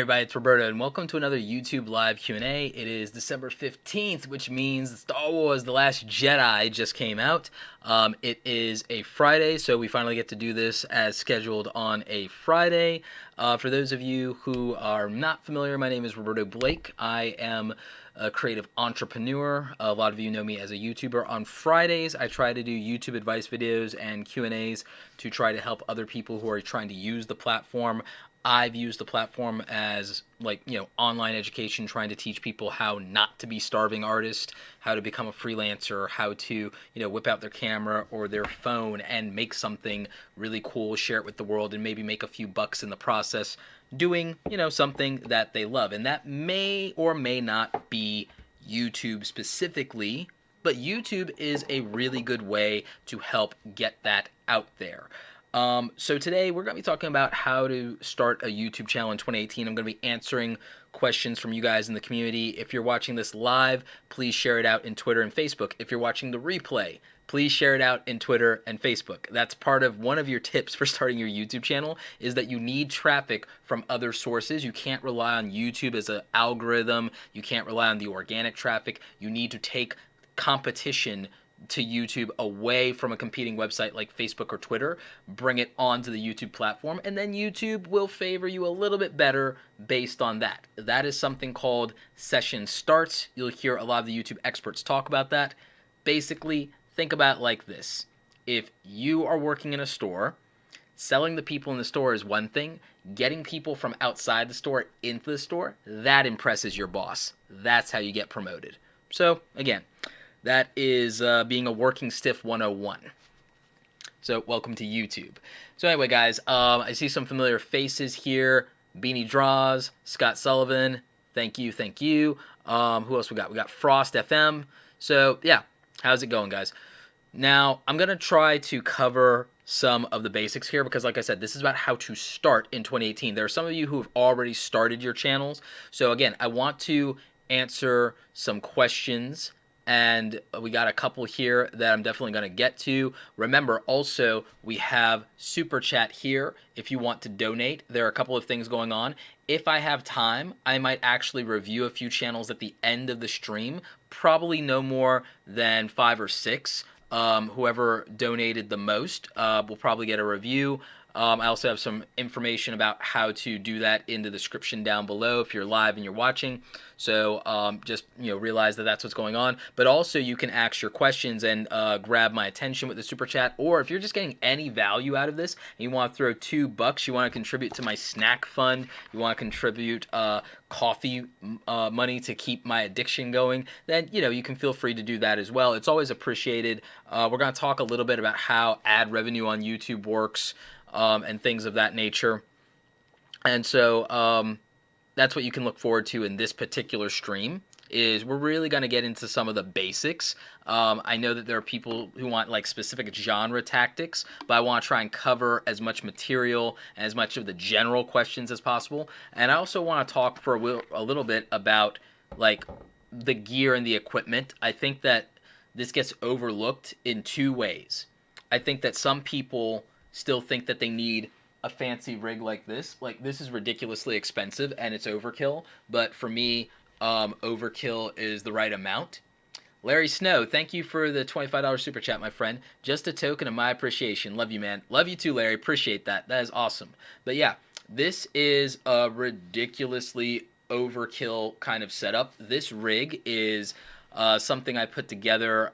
everybody, it's Roberto, and welcome to another YouTube Live Q&A. It is December 15th, which means Star Wars The Last Jedi just came out. It is a Friday, so we finally get to do this as scheduled on a Friday. For those of you who are not familiar, my name is Roberto Blake. I am a creative entrepreneur. A lot of you know me as a YouTuber. On Fridays, I try to do YouTube advice videos and Q&As to try to help other people who are trying to use the platform. I've used the platform as, online education, trying to teach people how not to be starving artists, how to become a freelancer, how to, whip out their camera or their phone and make something really cool, share it with the world, and maybe make a few bucks in the process doing, something that they love. And that may or may not be YouTube specifically, but YouTube is a really good way to help get that out there. So today we're going to be talking about how to start a YouTube channel in 2018. I'm going to be answering questions from you guys in the community. If you're watching this live, please share it out in Twitter and Facebook. If you're watching the replay, please share it out in Twitter and Facebook. That's part of one of your tips for starting your YouTube channel, is that you need traffic from other sources. You can't rely on YouTube as an algorithm. You can't rely on the organic traffic. You need to take competition to YouTube away from a competing website like Facebook or Twitter, bring it onto the YouTube platform, and then YouTube will favor you a little bit better based on that. That is something called session starts. You'll hear a lot of the YouTube experts talk about that. Basically, think about it like this. If you are working in a store, selling the people in the store is one thing. Getting people from outside the store into the store, that impresses your boss. That's how you get promoted. So, again, that is being a working stiff 101. So welcome to YouTube. So anyway, guys, I see some familiar faces here. Beanie Draws, Scott Sullivan, thank you, thank you. Who else we got? We got Frost FM. So yeah, how's it going, guys? Now, I'm going to try to cover some of the basics here because, like I said, this is about how to start in 2018. There are some of you who have already started your channels. So again, I want to answer some questions, and we got a couple here that I'm definitely going to get to. Remember, also, we have Super Chat here if you want to donate. There are a couple of things going on. If I have time, I might actually review a few channels at the end of the stream, probably no more than 5 or 6. Whoever donated the most will probably get a review. I also have some information about how to do that in the description down below if you're live and you're watching. So just realize that that's what's going on. But also you can ask your questions and grab my attention with the super chat. Or if you're just getting any value out of this and you want to throw $2, you want to contribute to my snack fund, you want to contribute coffee money to keep my addiction going, then you can feel free to do that as well. It's always appreciated. We're going to talk a little bit about how ad revenue on YouTube works. And things of that nature. And so that's what you can look forward to in this particular stream, is we're really going to get into some of the basics. I know that there are people who want specific genre tactics, but I want to try and cover as much material and as much of the general questions as possible. And I also want to talk for a little bit about the gear and the equipment. I think that this gets overlooked in two ways. I think that some people still think that they need a fancy rig like this. This is ridiculously expensive and it's overkill, but for me, overkill is the right amount. Larry Snow, thank you for the $25 super chat, my friend. Just a token of my appreciation. Love you, man. Love you too, Larry. Appreciate that. That is awesome. But yeah, this is a ridiculously overkill kind of setup. This rig is something I put together.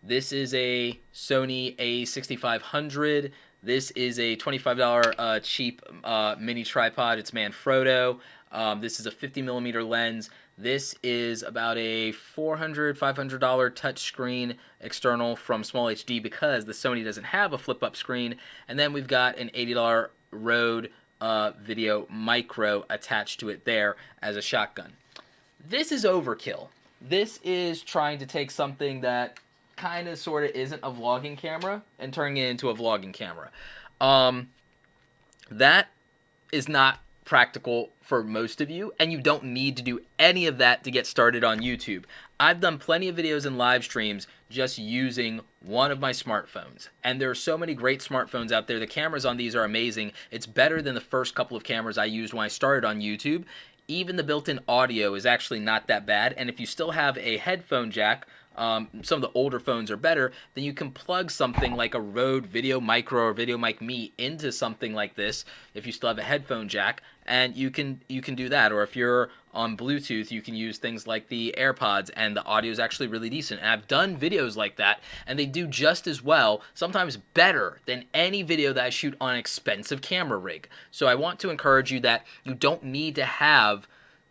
This is a Sony A6500. This is a $25 cheap mini tripod. It's Manfrotto. This is a 50mm lens. This is about a $400, $500 touchscreen external from Small HD because the Sony doesn't have a flip-up screen. And then we've got an $80 Rode Video Micro attached to it there as a shotgun. This is overkill. This is trying to take something that kind of sort of isn't a vlogging camera and turning it into a vlogging camera. That is not practical for most of you, and you don't need to do any of that to get started on YouTube. I've done plenty of videos and live streams just using one of my smartphones, and there are so many great smartphones out there. The cameras on these are amazing. It's better than the first couple of cameras I used when I started on YouTube. Even the built-in audio is actually not that bad, and if you still have a headphone jack, some of the older phones are better, then you can plug something like a Rode Video Micro or Video Mic Me into something like this if you still have a headphone jack, and you can do that. Or if you're on Bluetooth, you can use things like the AirPods, and the audio is actually really decent. And I've done videos like that, and they do just as well, sometimes better than any video that I shoot on an expensive camera rig. So I want to encourage you that you don't need to have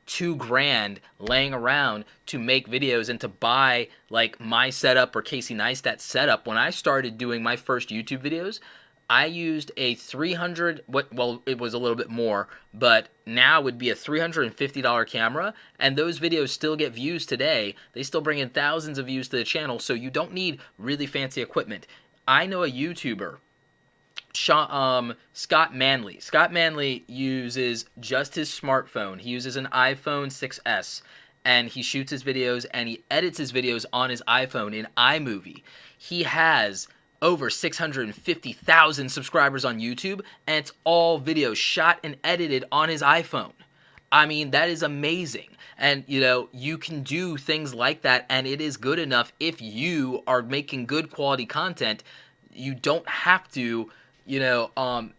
$2,000 laying around to make videos and to buy like my setup or Casey Neistat's setup. When I started doing my first YouTube videos, I used a well, it was a little bit more, but now would be a $350 camera, and those videos still get views today. They still bring in thousands of views to the channel, so you don't need really fancy equipment. I know a YouTuber, Scott Manley. Scott Manley uses just his smartphone. He uses an iPhone 6S, and he shoots his videos and he edits his videos on his iPhone in iMovie. He has over 650,000 subscribers on YouTube, and it's all videos shot and edited on his iPhone. I mean, that is amazing. And, you know, you can do things like that, and it is good enough if you are making good quality content. You don't have to, you know,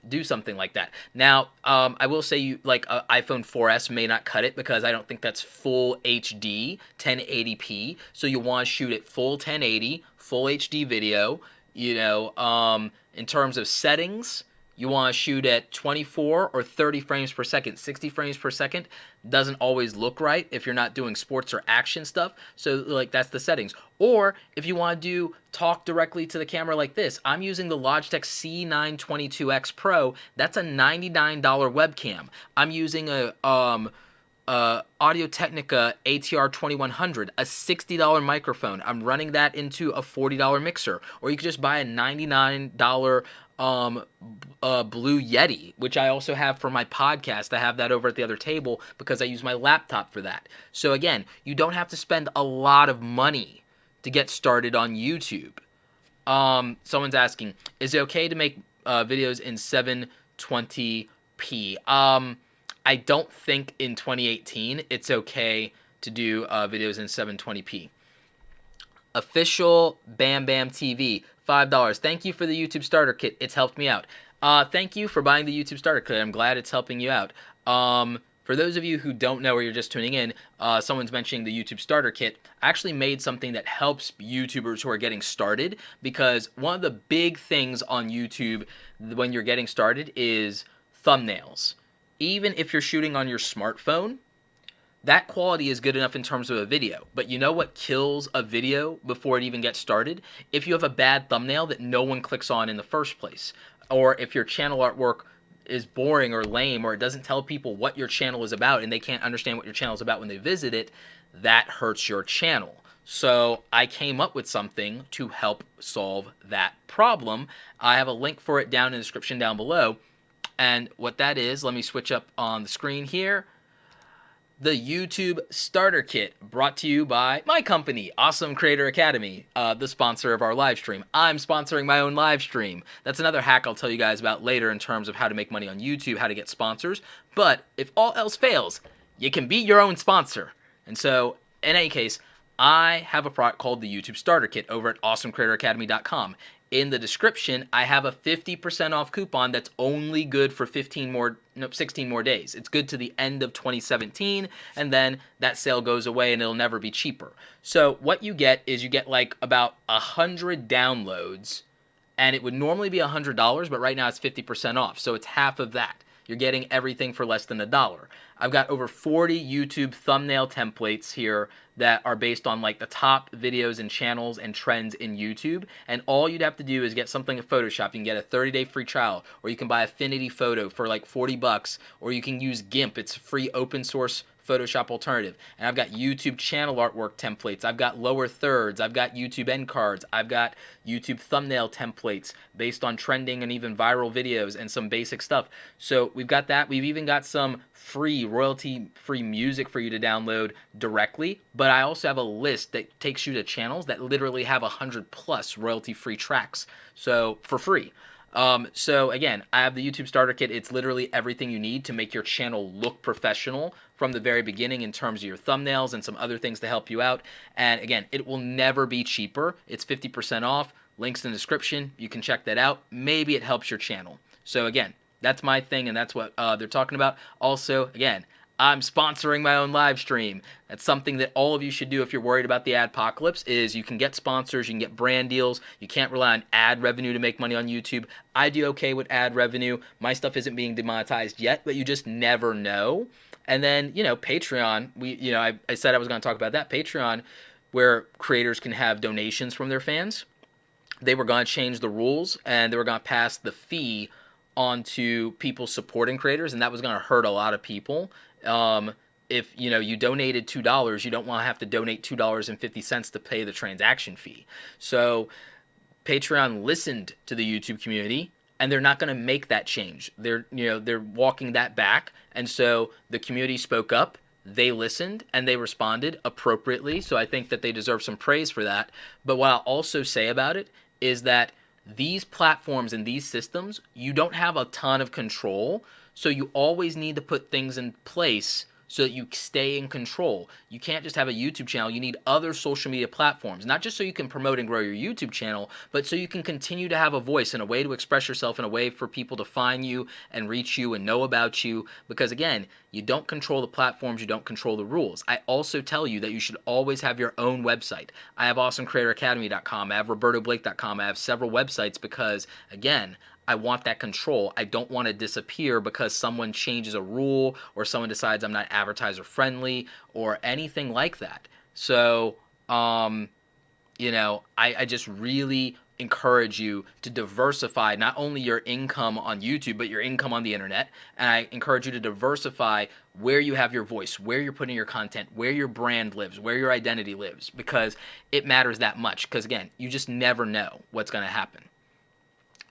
do something like that. Now, I will say you like iPhone 4S may not cut it because I don't think that's full HD 1080p. So you want to shoot it full 1080, full HD video. You know, in terms of settings, you want to shoot at 24 or 30 frames per second. 60 frames per second doesn't always look right if you're not doing sports or action stuff. So, like, that's the settings. Or if you want to talk directly to the camera like this, I'm using the Logitech C922X Pro. That's a $99 webcam. I'm using a Audio-Technica ATR 2100, a $60 microphone. I'm running that into a $40 mixer. Or you could just buy a $99 Blue Yeti, which I also have for my podcast. I have that over at the other table because I use my laptop for that. So again, you don't have to spend a lot of money to get started on YouTube. Someone's asking, is it okay to make videos in 720p? I don't think in 2018 it's okay to do videos in 720p. Official Bam Bam TV, $5. Thank you for the YouTube starter kit. It's helped me out. Thank you for buying the YouTube starter kit. I'm glad it's helping you out. For those of you who don't know or you're just tuning in, someone's mentioning the YouTube starter kit. I actually made something that helps YouTubers who are getting started, because one of the big things on YouTube when you're getting started is thumbnails. Even if you're shooting on your smartphone, that quality is good enough in terms of a video. But you know what kills a video before it even gets started? If you have a bad thumbnail that no one clicks on in the first place. Or if your channel artwork is boring or lame, or it doesn't tell people what your channel is about and they can't understand what your channel is about when they visit it, that hurts your channel. So I came up with something to help solve that problem. I have a link for it down in the description down below. And what that is, let me switch up on the screen here. The YouTube Starter Kit, brought to you by my company, Awesome Creator Academy, the sponsor of our live stream. I'm sponsoring my own live stream. That's another hack I'll tell you guys about later in terms of how to make money on YouTube, how to get sponsors. But if all else fails, you can be your own sponsor. And so, in any case, I have a product called the YouTube Starter Kit over at awesomecreatoracademy.com. In the description, I have a 50% off coupon that's only good for 16 more days. It's good to the end of 2017, and then that sale goes away and it'll never be cheaper. So what you get is you get like about 100 downloads, and it would normally be $100, but right now it's 50% off, so it's half of that. You're getting everything for less than $1. I've got over 40 YouTube thumbnail templates here that are based on like the top videos and channels and trends in YouTube. And all you'd have to do is get something in Photoshop. You can get a 30-day free trial, or you can buy Affinity Photo for like $40, or you can use GIMP. It's a free open source Photoshop Alternative, and I've got YouTube channel artwork templates. I've got lower thirds. I've got YouTube end cards. I've got YouTube thumbnail templates based on trending and even viral videos and some basic stuff. So we've got that. We've even got some free royalty-free music for you to download directly, but I also have a list that takes you to channels that literally have 100 plus royalty-free tracks, so for free. So again, I have the YouTube starter kit. It's literally everything you need to make your channel look professional from the very beginning in terms of your thumbnails and some other things to help you out. And again, it will never be cheaper. It's 50% off. Links in the description. You can check that out. Maybe it helps your channel. So again, that's my thing, and that's what they're talking about. Also, again, I'm sponsoring my own live stream. That's something that all of you should do if you're worried about the adpocalypse, is you can get sponsors, you can get brand deals. You can't rely on ad revenue to make money on YouTube. I do okay with ad revenue. My stuff isn't being demonetized yet, but you just never know. And then, Patreon, I said I was going to talk about that. Patreon, where creators can have donations from their fans. They were going to change the rules, and they were going to pass the fee onto people supporting creators, and that was going to hurt a lot of people. If you donated $2, you don't want to have to donate $2.50 to pay the transaction fee. So Patreon listened to the YouTube community, and they're not going to make that change. They're walking that back, and so the community spoke up. They listened and they responded appropriately. So I think that they deserve some praise for that. But what I'll also say about it is that these platforms and these systems, you don't have a ton of control. So you always need to put things in place so that you stay in control. You can't just have a YouTube channel. You need other social media platforms, not just so you can promote and grow your YouTube channel, but so you can continue to have a voice and a way to express yourself, and a way for people to find you and reach you and know about you. Because again, you don't control the platforms, you don't control the rules. I also tell you that you should always have your own website. I have awesomecreatoracademy.com, I have robertoblake.com, I have several websites because, again, I want that control. I don't want to disappear because someone changes a rule or someone decides I'm not advertiser friendly or anything like that. So, I just really encourage you to diversify not only your income on YouTube, but your income on the internet. And I encourage you to diversify where you have your voice, where you're putting your content, where your brand lives, where your identity lives, because it matters that much. Because again, you just never know what's going to happen.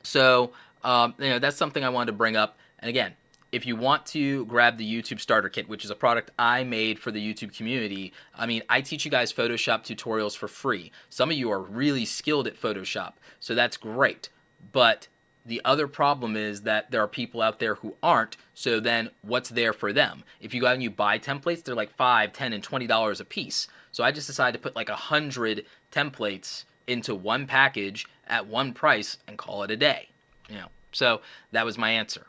So, that's something I wanted to bring up. And again, if you want to grab the YouTube Starter Kit, which is a product I made for the YouTube community, I teach you guys Photoshop tutorials for free. Some of you are really skilled at Photoshop, so that's great. But the other problem is that there are people out there who aren't, so then what's there for them? If you go out and you buy templates, they're like $5, $10, and $20 a piece. So I just decided to put like 100 templates into one package at one price and call it a day. So that was my answer.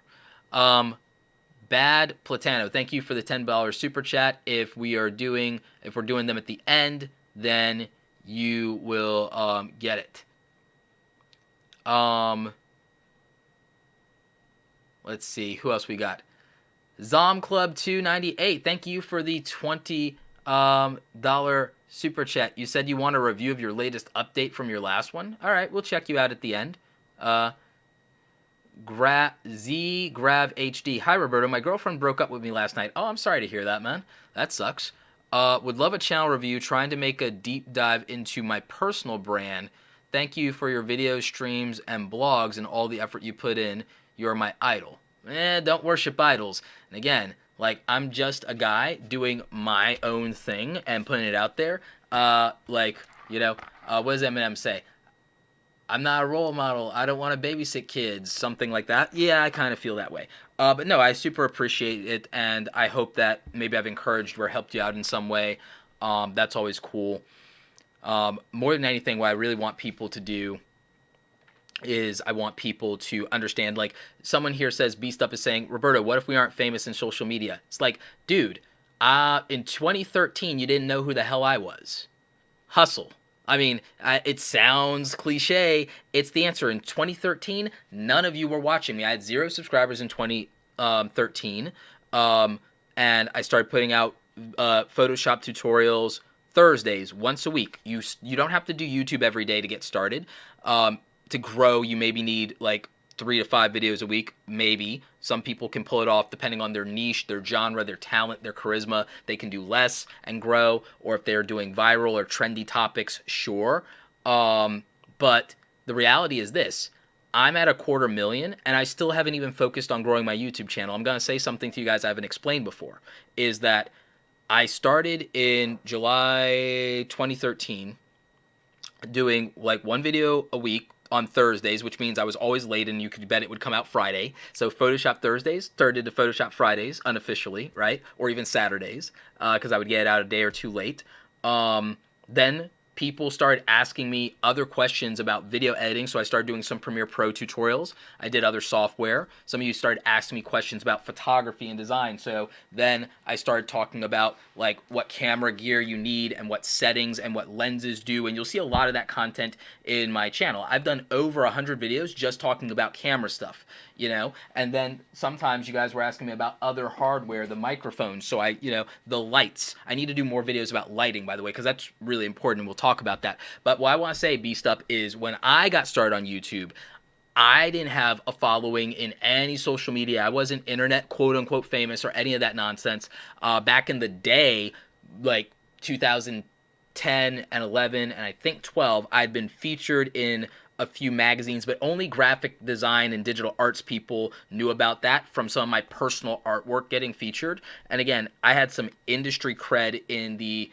Bad Platano, thank you for the $10 super chat. If we're doing them at the end, then you will get it. Let's see who else we got. Zom Club 298, thank you for the $20 super chat. You said you want a review of your latest update from your last one. All right, we'll check you out at the end. Grav HD. Hi, Roberto. My girlfriend broke up with me last night. Oh, I'm sorry to hear that, man. That sucks. Would love a channel review. Trying to make a deep dive into my personal brand. Thank you for your videos, streams, and blogs and all the effort you put in. You're my idol. Don't worship idols. And again, I'm just a guy doing my own thing and putting it out there. What does Eminem say? I'm not a role model. I don't want to babysit kids. Something like that. Yeah, I kind of feel that way. But no, I super appreciate it, and I hope that maybe I've encouraged or helped you out in some way. That's always cool. More than anything, what I really want people to do is I want people to understand, someone here says, Beast Up is saying, Roberto, what if we aren't famous in social media? It's like, dude, in 2013, you didn't know who the hell I was. Hustle. It sounds cliche. It's the answer. In 2013, none of you were watching me. I had 0 subscribers in 2013, and I started putting out Photoshop tutorials Thursdays, once a week. You don't have to do YouTube every day to get started. To grow, you maybe need 3 to 5 videos a week, maybe. Some people can pull it off depending on their niche, their genre, their talent, their charisma. They can do less and grow, or if they're doing viral or trendy topics, sure. But the reality is this. I'm at 250,000 and I still haven't even focused on growing my YouTube channel. I'm going to say something to you guys I haven't explained before, is that I started in July 2013 doing like one video a week on Thursdays, which means I was always late and you could bet it would come out Friday. So Photoshop Thursdays turned into Photoshop Fridays unofficially, right? Or even Saturdays, because I would get it out a day or two late. Then people started asking me other questions about video editing, so I started doing some Premiere Pro tutorials. I did other software. Some of you started asking me questions about photography and design, so then I started talking about like what camera gear you need and what settings and what lenses do, and you'll see a lot of that content in my channel. I've done over 100 videos just talking about camera stuff, you know, and then sometimes you guys were asking me about other hardware, the microphones, so the lights. I need to do more videos about lighting, by the way, because that's really important, and we'll talk about that. But what I want to say, Beast Up, is when I got started on YouTube, I didn't have a following in any social media. I wasn't internet quote-unquote famous or any of that nonsense. Back in the day, like 2010 and 11 and I think 12, I'd been featured in a few magazines, but only graphic design and digital arts people knew about that from some of my personal artwork getting featured. And again, I had some industry cred in the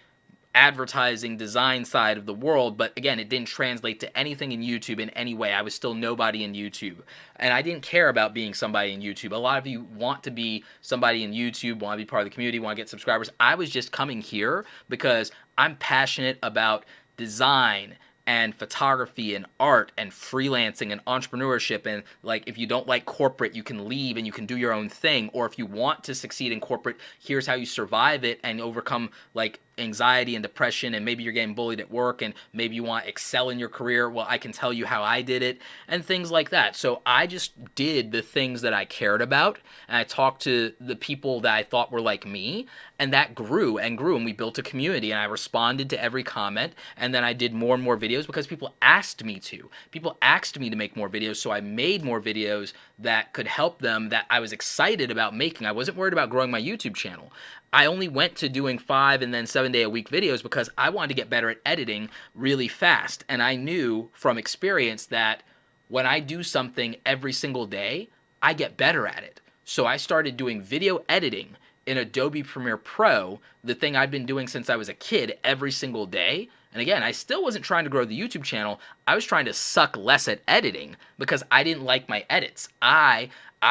advertising design side of the world, but again, it didn't translate to anything in YouTube in any way. I was still nobody in YouTube, and I didn't care about being somebody in YouTube. A lot of you want to be somebody in YouTube, want to be part of the community, want to get subscribers. I was just coming here because I'm passionate about design and photography and art and freelancing and entrepreneurship, and like if you don't like corporate, you can leave and you can do your own thing, or if you want to succeed in corporate, here's how you survive it and overcome like anxiety and depression, and maybe you're getting bullied at work and maybe you want to excel in your career. Well, I can tell you how I did it and things like that. So I just did the things that I cared about, and I talked to the people that I thought were like me, and that grew and grew, and we built a community, and I responded to every comment, and then I did more and more videos because people asked me to. People asked me to make more videos, so I made more videos that could help them, that I was excited about making. I wasn't worried about growing my YouTube channel. I only went to doing 5 and then 7 day a week videos because I wanted to get better at editing really fast. And I knew from experience that when I do something every single day, I get better at it. So I started doing video editing in Adobe Premiere Pro, the thing I've been doing since I was a kid, every single day. And again, I still wasn't trying to grow the YouTube channel. I was trying to suck less at editing because I didn't like my edits. I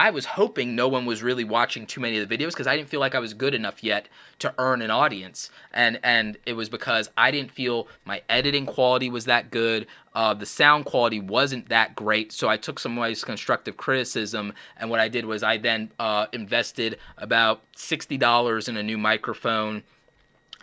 was hoping no one was really watching too many of the videos because I didn't feel like I was good enough yet to earn an audience. And it was because I didn't feel my editing quality was that good. The sound quality wasn't that great. So I took some of my constructive criticism, and what I did was I then invested about $60 in a new microphone.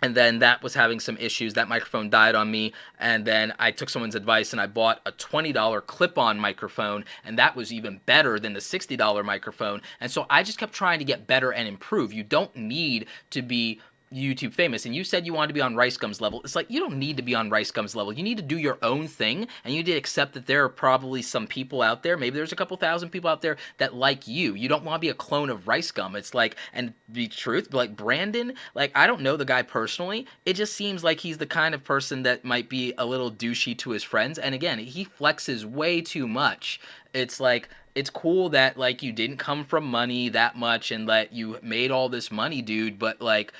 And then that was having some issues. That microphone died on me. And then I took someone's advice and I bought a $20 clip-on microphone. And that was even better than the $60 microphone. And so I just kept trying to get better and improve. You don't need to be YouTube famous. And you said you wanted to be on Rice Gum's level. It's like, you don't need to be on Rice Gum's level. You need to do your own thing. And you need to accept that there are probably some people out there, maybe there's a couple thousand people out there that like you. You don't want to be a clone of Rice Gum. It's like, and be truth, like Brandon, like I don't know the guy personally. It just seems like he's the kind of person that might be a little douchey to his friends. And again, he flexes way too much. It's like, it's cool that like you didn't come from money that much and that you made all this money, dude, but like,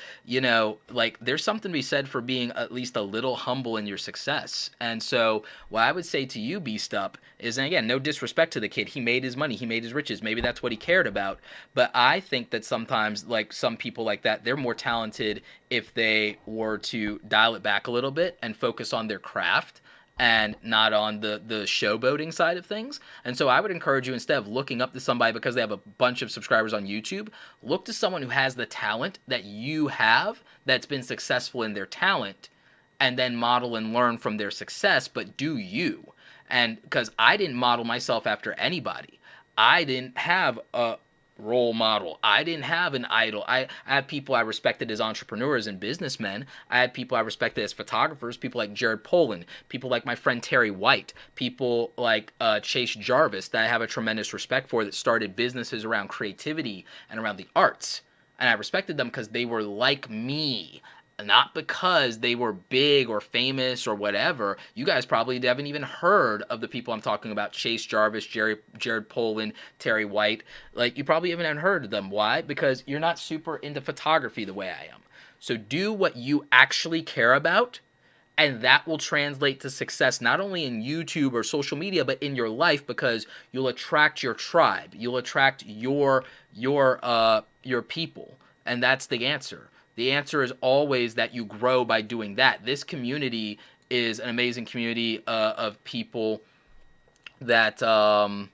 like there's something to be said for being at least a little humble in your success. And so what I would say to you, Beast Up, is, and again, no disrespect to the kid, he made his money, he made his riches, maybe that's what he cared about, but I think that sometimes like some people like that, they're more talented if they were to dial it back a little bit and focus on their craft and not on the showboating side of things. And so I would encourage you, instead of looking up to somebody because they have a bunch of subscribers on YouTube, look to someone who has the talent that you have, that's been successful in their talent, and then model and learn from their success, but do you. And because I didn't model myself after anybody. I didn't have a role model. I didn't have an idol. I had people I respected as entrepreneurs and businessmen. I had people I respected as photographers, people like Jared Polin, people like my friend Terry White, people like Chase Jarvis that I have a tremendous respect for that started businesses around creativity and around the arts. And I respected them because they were like me, not because they were big or famous or whatever. You guys probably haven't even heard of the people I'm talking about: Chase Jarvis, Jared Polin, Terry White. Like, you probably haven't heard of them. Why? Because you're not super into photography the way I am. So do what you actually care about, and that will translate to success not only in YouTube or social media, but in your life, because you'll attract your tribe, you'll attract your people. And that's the answer. The answer is always that you grow by doing that. This community is an amazing community of people that are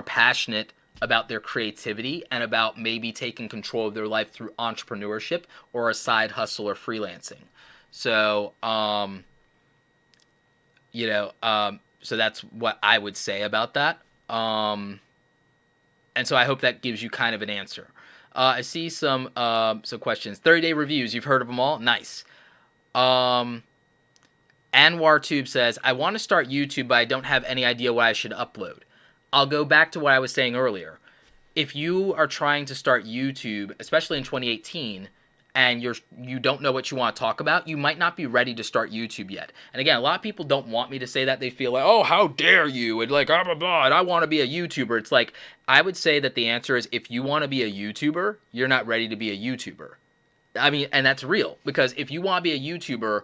passionate about their creativity and about maybe taking control of their life through entrepreneurship or a side hustle or freelancing. So, so that's what I would say about that. And so I hope that gives you kind of an answer. I see some questions. 30-day reviews. You've heard of them all? Nice. Anwar Tube says, I want to start YouTube, but I don't have any idea what I should upload. I'll go back to what I was saying earlier. If you are trying to start YouTube, especially in 2018, and you don't know what you want to talk about, you might not be ready to start YouTube yet. And again, a lot of people don't want me to say that. They feel like, oh, how dare you, and like, blah, blah, blah, and I want to be a YouTuber. It's like, I would say that the answer is, if you want to be a YouTuber, you're not ready to be a YouTuber. I mean, and that's real, because if you want to be a YouTuber,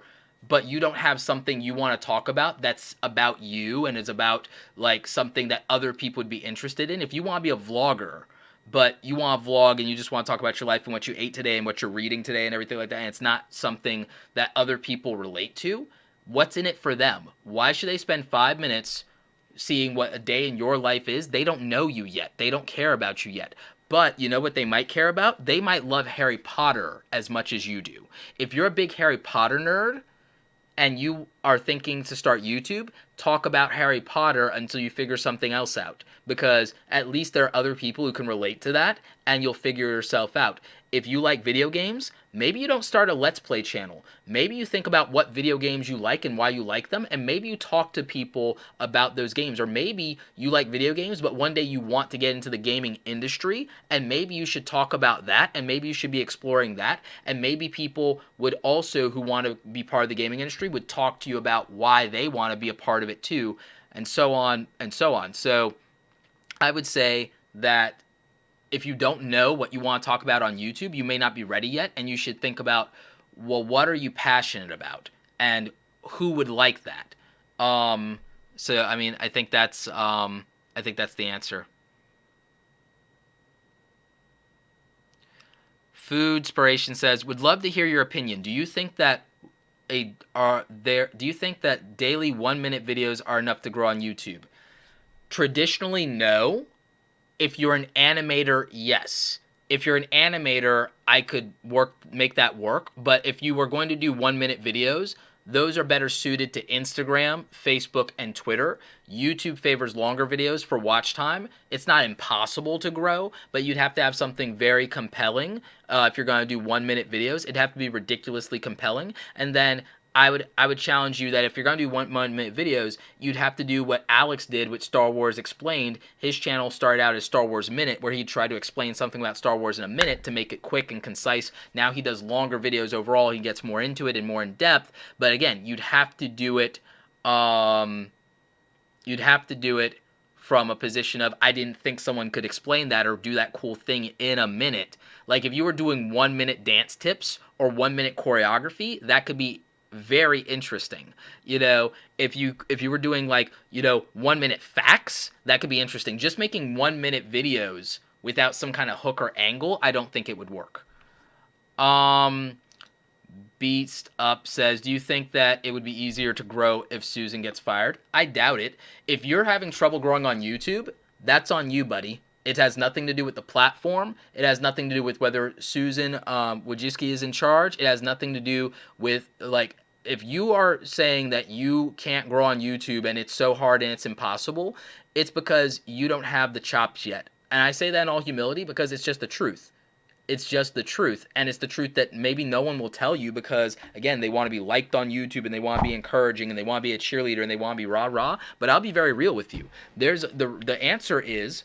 but you don't have something you want to talk about that's about you and is about like something that other people would be interested in. If you want to be a vlogger, but you want to vlog and you just want to talk about your life and what you ate today and what you're reading today and everything like that, and it's not something that other people relate to, what's in it for them? Why should they spend 5 minutes seeing what a day in your life is? They don't know you yet. They don't care about you yet. But you know what they might care about? They might love Harry Potter as much as you do. If you're a big Harry Potter nerd and you are thinking to start YouTube, talk about Harry Potter until you figure something else out. Because at least there are other people who can relate to that, and you'll figure yourself out. If you like video games, maybe you don't start a Let's Play channel. Maybe you think about what video games you like and why you like them, and maybe you talk to people about those games. Or maybe you like video games, but one day you want to get into the gaming industry, and maybe you should talk about that, and maybe you should be exploring that, and maybe people would also, who want to be part of the gaming industry, would talk to you about why they want to be a part of it too, and so on and so on. So I would say that if you don't know what you want to talk about on YouTube, you may not be ready yet, and you should think about, well, what are you passionate about, and who would like that? So I mean, I think that's the answer. Food Inspiration says, would love to hear your opinion. Do you think that do you think that daily 1-minute videos are enough to grow on YouTube? Traditionally, no. If you're an animator, yes. If you're an animator, I could make that work. But if you were going to do 1-minute videos, those are better suited to Instagram, Facebook, and Twitter. YouTube favors longer videos for watch time. It's not impossible to grow, but you'd have to have something very compelling. If you're going to do 1-minute videos, it'd have to be ridiculously compelling. And then I would challenge you that if you're going to do 1-minute videos, you'd have to do what Alex did with Star Wars Explained. His channel started out as Star Wars Minute, where he tried to explain something about Star Wars in a minute to make it quick and concise. Now he does longer videos overall. He gets more into it and more in depth. But again, you'd have to do it from a position of, I didn't think someone could explain that or do that cool thing in a minute. Like if you were doing 1-minute dance tips or 1-minute choreography, that could be very interesting. If you were doing 1-minute facts, that could be interesting. Just making 1-minute videos without some kind of hook or angle, I don't think it would work. Beast Up says, do you think that it would be easier to grow if Susan gets fired? I doubt it. If you're having trouble growing on YouTube, that's on you, buddy. It has nothing to do with the platform. It has nothing to do with whether Susan Wojcicki is in charge. It has nothing to do with, if you are saying that you can't grow on YouTube and it's so hard and it's impossible, it's because you don't have the chops yet. And I say that in all humility because it's just the truth. It's just the truth, and it's the truth that maybe no one will tell you because, again, they want to be liked on YouTube and they want to be encouraging and they want to be a cheerleader and they want to be rah-rah. But I'll be very real with you. The answer is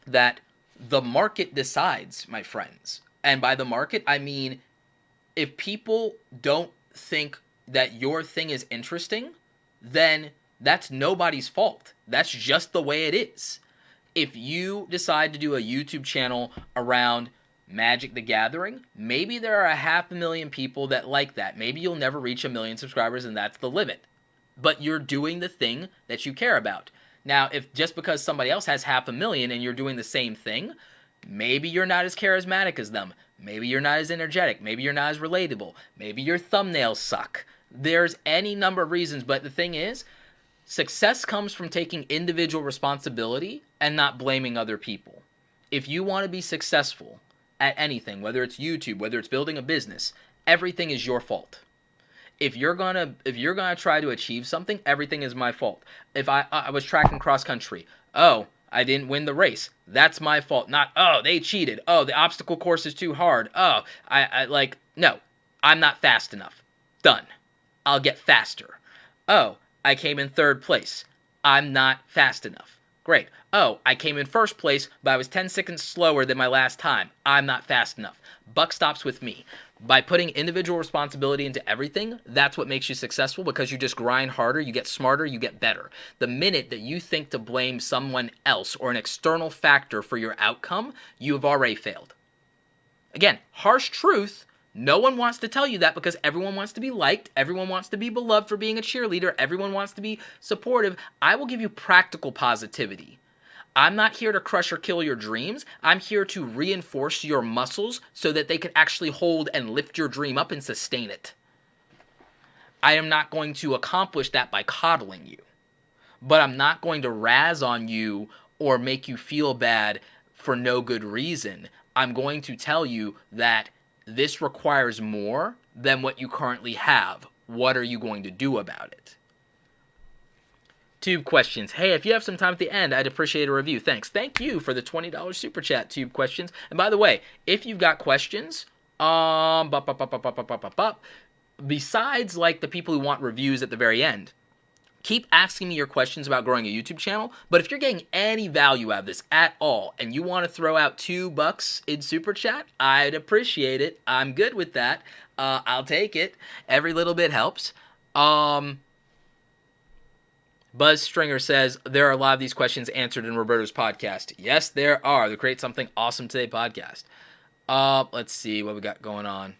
that the market decides, my friends. And by the market, I mean if people don't think that your thing is interesting, then that's nobody's fault. That's just the way it is. If you decide to do a YouTube channel around Magic the Gathering, maybe there are 500,000 people that like that. Maybe you'll never reach 1 million subscribers and that's the limit. But you're doing the thing that you care about. Now, if just because somebody else has 500,000 and you're doing the same thing, maybe you're not as charismatic as them. Maybe you're not as energetic. Maybe you're not as relatable. Maybe your thumbnails suck. There's any number of reasons, but the thing is, success comes from taking individual responsibility and not blaming other people. If you want to be successful at anything, whether it's YouTube, whether it's building a business, everything is your fault. If you're gonna try to achieve something, everything is my fault. If I was tracking cross country, oh, I didn't win the race, that's my fault. Not, oh, they cheated. Oh, the obstacle course is too hard. Oh, no, I'm not fast enough. Done. I'll get faster. Oh, I came in 3rd place. I'm not fast enough. Great. Oh, I came in 1st place, but I was 10 seconds slower than my last time. I'm not fast enough. Buck stops with me. By putting individual responsibility into everything, that's what makes you successful because you just grind harder, you get smarter, you get better. The minute that you think to blame someone else or an external factor for your outcome, you have already failed. Again, harsh truth. No one wants to tell you that because everyone wants to be liked. Everyone wants to be beloved for being a cheerleader. Everyone wants to be supportive. I will give you practical positivity. I'm not here to crush or kill your dreams. I'm here to reinforce your muscles so that they can actually hold and lift your dream up and sustain it. I am not going to accomplish that by coddling you. But I'm not going to razz on you or make you feel bad for no good reason. I'm going to tell you that this requires more than what you currently have. What are you going to do about it? Tube questions. Hey, if you have some time at the end, I'd appreciate a review. Thanks. Thank you for the $20 super chat, Tube questions. And by the way, if you've got questions, besides like the people who want reviews at the very end, keep asking me your questions about growing a YouTube channel. But if you're getting any value out of this at all and you want to throw out $2 in super chat, I'd appreciate it. I'm good with that. I'll take it. Every little bit helps. Buzz Stringer says, there are a lot of these questions answered in Roberto's podcast. Yes, there are. The Create Something Awesome Today podcast. Let's see what we got going on.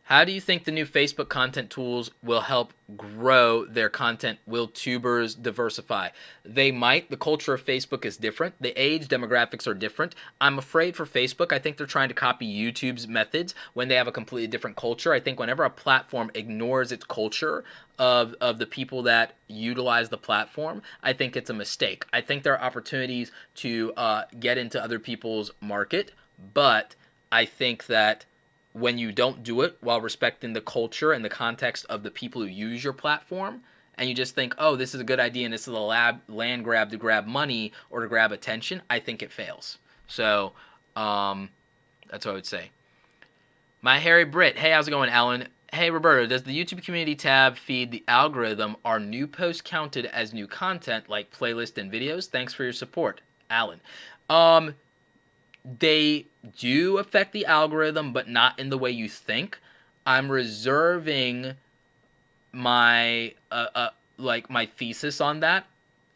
How do you think the new Facebook content tools will help grow their content? Will tubers diversify? They might. The culture of Facebook is different. The age demographics are different. I'm afraid for Facebook, I think they're trying to copy YouTube's methods when they have a completely different culture. I think whenever a platform ignores its culture of the people that utilize the platform, I think it's a mistake. I think there are opportunities to get into other people's market, but I think that when you don't do it while respecting the culture and the context of the people who use your platform, and you just think, oh, this is a good idea and this is a land grab to grab money or to grab attention, I think it fails. So that's what I would say. My Harry Britt. Hey, how's it going, Alan? Hey, Roberto, does the YouTube community tab feed the algorithm? Are new posts counted as new content like playlist and videos? Thanks for your support, Alan. They do affect the algorithm, but not in the way you think. I'm reserving my my thesis on that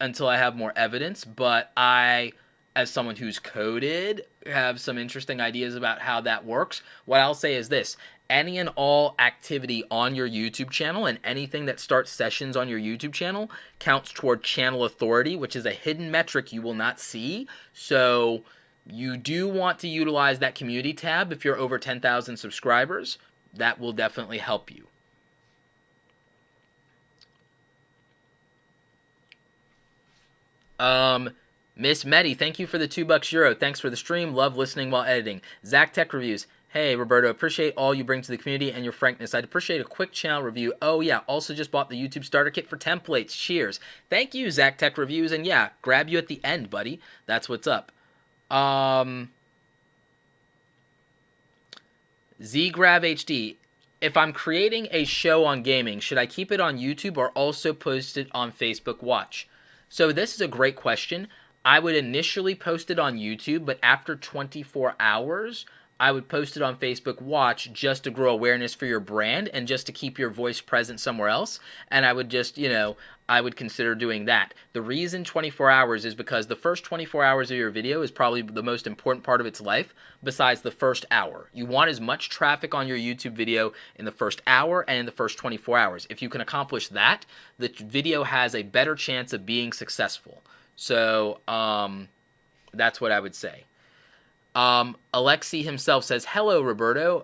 until I have more evidence, but I, as someone who's coded, have some interesting ideas about how that works. What I'll say is this: any and all activity on your YouTube channel and anything that starts sessions on your YouTube channel counts toward channel authority, which is a hidden metric you will not see. So you do want to utilize that community tab if you're over 10,000 subscribers. That will definitely help you. Miss Medi, thank you for the $2 Euro. Thanks for the stream. Love listening while editing. Zach Tech Reviews. Hey, Roberto, appreciate all you bring to the community and your frankness. I'd appreciate a quick channel review. Oh, yeah, also just bought the YouTube starter kit for templates. Cheers. Thank you, Zach Tech Reviews. And yeah, grab you at the end, buddy. That's what's up. ZGrav HD. If I'm creating a show on gaming, should I keep it on YouTube or also post it on Facebook Watch? So this is a great question. I would initially post it on YouTube, but after 24 hours, I would post it on Facebook Watch just to grow awareness for your brand and just to keep your voice present somewhere else. And I would just, I would consider doing that. The reason 24 hours is because the first 24 hours of your video is probably the most important part of its life besides the first hour. You want as much traffic on your YouTube video in the first hour and in the first 24 hours. If you can accomplish that, the video has a better chance of being successful. So that's what I would say. Alexi himself says, hello, Roberto.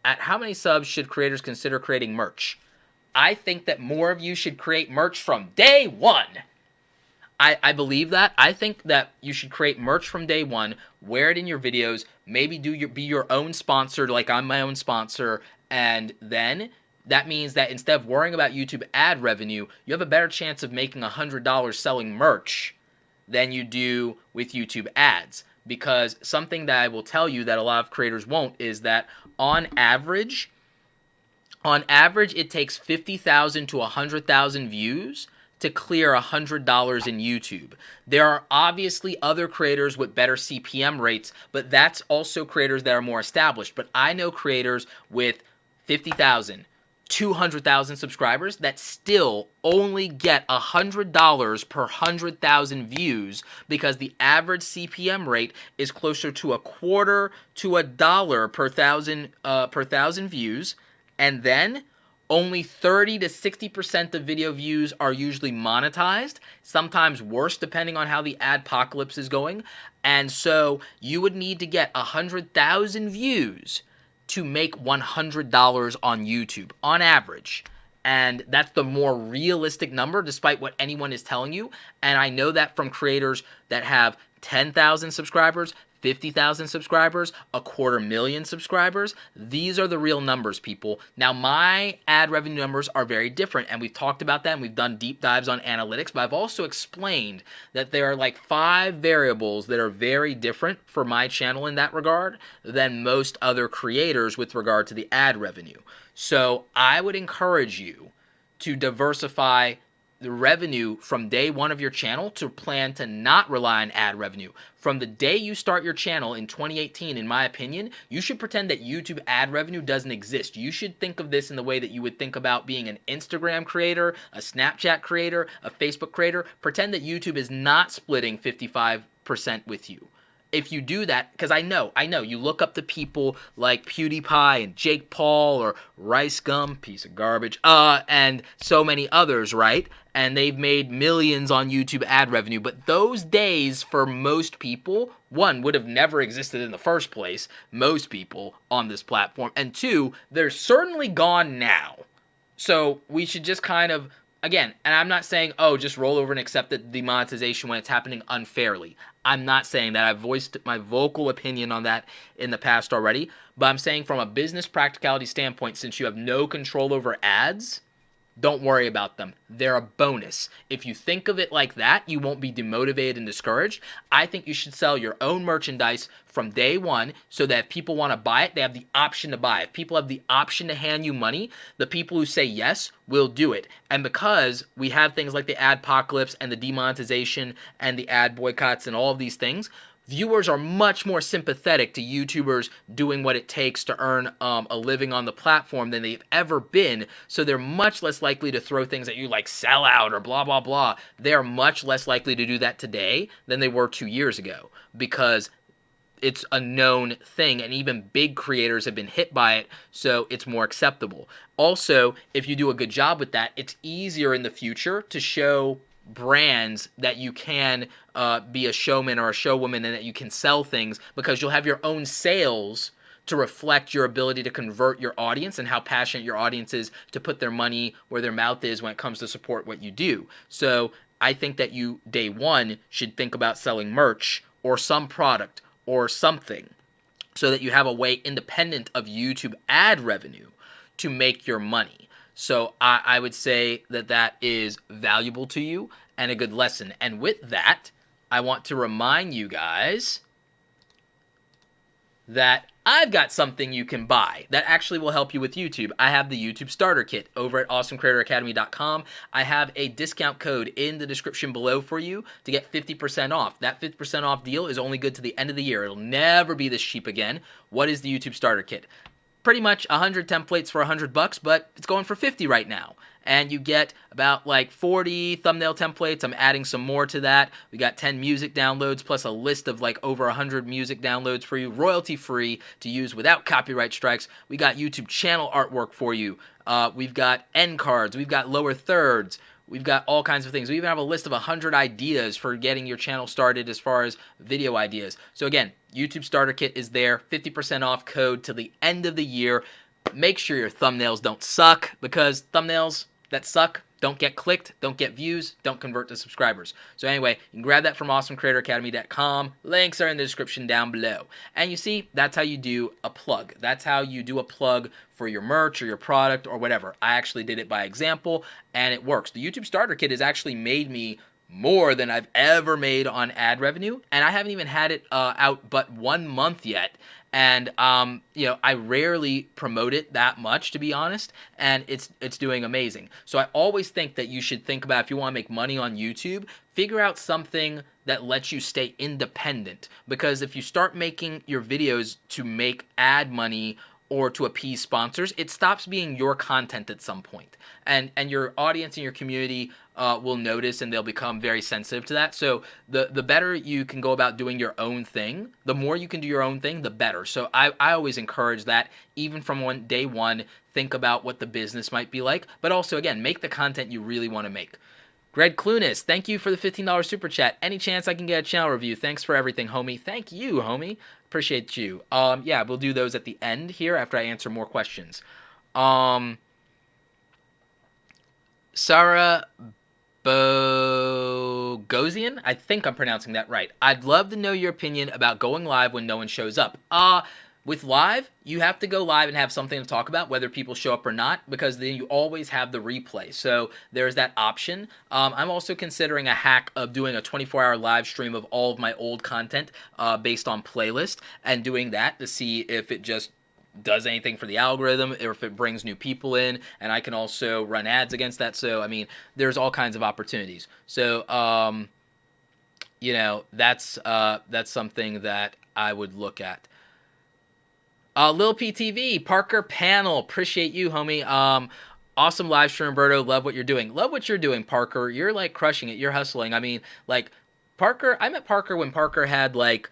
At how many subs should creators consider creating merch? I think that more of you should create merch from day one. I believe that. I think that you should create merch from day one, wear it in your videos, maybe be your own sponsor, like I'm my own sponsor, and then that means that instead of worrying about YouTube ad revenue, you have a better chance of making $100 selling merch than you do with YouTube ads. Because something that I will tell you that a lot of creators won't is that on average, it takes 50,000 to 100,000 views to clear $100 in YouTube. There are obviously other creators with better CPM rates, but that's also creators that are more established. But I know creators with 50,000, 200,000 subscribers that still only get $100 per 100,000 views because the average CPM rate is closer to a quarter to $1 per thousand views, and then only 30 to 60% of video views are usually monetized, sometimes worse depending on how the adpocalypse is going. And so you would need to get 100,000 views to make $100 on YouTube on average. And that's the more realistic number despite what anyone is telling you. And I know that from creators that have 10,000 subscribers, 50,000 subscribers, 250,000 subscribers. These are the real numbers, people. Now, my ad revenue numbers are very different, and we've talked about that, and we've done deep dives on analytics, but I've also explained that there are like 5 variables that are very different for my channel in that regard than most other creators with regard to the ad revenue. So I would encourage you to diversify the revenue from day one of your channel to plan to not rely on ad revenue. From the day you start your channel in 2018, in my opinion, you should pretend that YouTube ad revenue doesn't exist. You should think of this in the way that you would think about being an Instagram creator, a Snapchat creator, a Facebook creator. Pretend that YouTube is not splitting 55% with you. If you do that, because I know, you look up to people like PewDiePie and Jake Paul or Rice Gum, piece of garbage, and so many others, right? And they've made millions on YouTube ad revenue, but those days for most people, one, would have never existed in the first place, most people on this platform, and two, they're certainly gone now. So we should just kind of, again, and I'm not saying, oh, just roll over and accept the demonetization when it's happening unfairly. I'm not saying that. I've voiced my vocal opinion on that in the past already. But I'm saying from a business practicality standpoint, since you have no control over ads, don't worry about them. They're a bonus. If you think of it like that, you won't be demotivated and discouraged. I think you should sell your own merchandise from day one so that if people want to buy it, they have the option to buy it. If people have the option to hand you money, the people who say yes will do it. And because we have things like the adpocalypse and the demonetization and the ad boycotts and all of these things, viewers are much more sympathetic to YouTubers doing what it takes to earn a living on the platform than they've ever been. So they're much less likely to throw things at you like sell out or blah, blah, blah. They're much less likely to do that today than they were 2 years ago because it's a known thing, and even big creators have been hit by it, so it's more acceptable. Also, if you do a good job with that, it's easier in the future to show brands that you can be a showman or a showwoman and that you can sell things because you'll have your own sales to reflect your ability to convert your audience and how passionate your audience is to put their money where their mouth is when it comes to support what you do. So I think that you, day one, should think about selling merch or some product or something so that you have a way independent of YouTube ad revenue to make your money. So I would say that that is valuable to you and a good lesson. And with that, I want to remind you guys that I've got something you can buy that actually will help you with YouTube. I have the YouTube Starter Kit over at awesomecreatoracademy.com. I have a discount code in the description below for you to get 50% off. That 50% off deal is only good to the end of the year. It'll never be this cheap again. What is the YouTube Starter Kit? Pretty much 100 templates for $100, but it's going for 50 right now. And you get about like 40 thumbnail templates. I'm adding some more to that. We got 10 music downloads plus a list of like over 100 music downloads for you, royalty free to use without copyright strikes. We got YouTube channel artwork for you. We've got end cards. We've got lower thirds. We've got all kinds of things. We even have a list of 100 ideas for getting your channel started as far as video ideas. So again, YouTube Starter Kit is there, 50% off code till the end of the year. Make sure your thumbnails don't suck, because thumbnails that suck don't get clicked, don't get views, don't convert to subscribers. So anyway, you can grab that from awesomecreatoracademy.com. Links are in the description down below. And you see, that's how you do a plug. That's how you do a plug for your merch or your product or whatever. I actually did it by example, and it works. The YouTube Starter Kit has actually made me more than I've ever made on ad revenue, and I haven't even had it out but 1 month yet. And you know, I rarely promote it that much, to be honest, and it's doing amazing. So I always think that you should think about, if you want to make money on YouTube, figure out something that lets you stay independent. Because if you start making your videos to make ad money or to appease sponsors, it stops being your content at some point. And your audience and your community will notice, and they'll become very sensitive to that. So the better you can go about doing your own thing, the more you can do your own thing, the better. So I always encourage that, even from day one, think about what the business might be like, but also, again, make the content you really want to make. Greg Clunis, thank you for the $15 super chat. Any chance I can get a channel review? Thanks for everything, homie. Thank you, homie. Appreciate you. Yeah, we'll do those at the end here after I answer more questions. Sarah Bogosian, I think I'm pronouncing that right. I'd love to know your opinion about going live when no one shows up. With live, you have to go live and have something to talk about, whether people show up or not, because then you always have the replay. So there's that option. I'm also considering a hack of doing a 24-hour live stream of all of my old content based on playlist, and doing that to see if it just does anything for the algorithm, or if it brings new people in, and I can also run ads against that. So, I mean, there's all kinds of opportunities. So, you know, that's something that I would look at. Lil PTV, Parker Panel, appreciate you, homie. Awesome live stream, Roberto. Love what you're doing. Love what you're doing, Parker. You're like crushing it. You're hustling. I mean, like, Parker, I met Parker when Parker had like,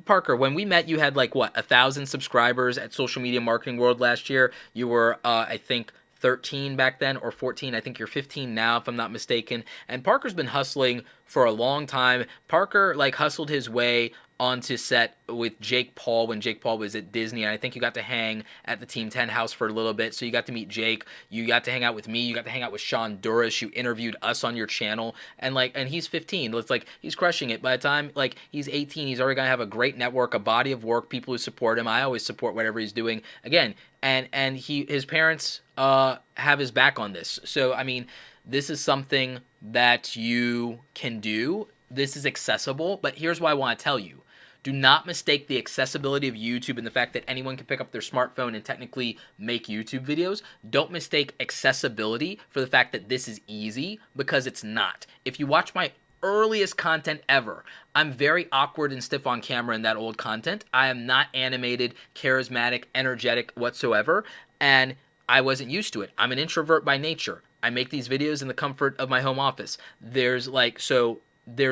when we met, you had like what, 1,000 subscribers at Social Media Marketing World last year. You were, I think, 13 back then, or 14. I think you're 15 now, if I'm not mistaken. And Parker's been hustling for a long time. Parker like hustled his way onto set with Jake Paul when Jake Paul was at Disney, and I think you got to hang at the Team 10 house for a little bit, so you got to meet Jake, you got to hang out with me, you got to hang out with Sean Durish, you interviewed us on your channel, and he's 15, it's like, he's crushing it. By the time, like, he's 18, he's already gonna have a great network, a body of work, people who support him. I always support whatever he's doing, again, and his parents have his back on this, so, I mean, this is something that you can do. This is accessible, but here's what I want to tell you. Do not mistake the accessibility of YouTube and the fact that anyone can pick up their smartphone and technically make YouTube videos. Don't mistake accessibility for the fact that this is easy, because it's not. If you watch my earliest content ever, I'm very awkward and stiff on camera in that old content. I am not animated, charismatic, energetic whatsoever, and I wasn't used to it. I'm an introvert by nature. I make these videos in the comfort of my home office. There's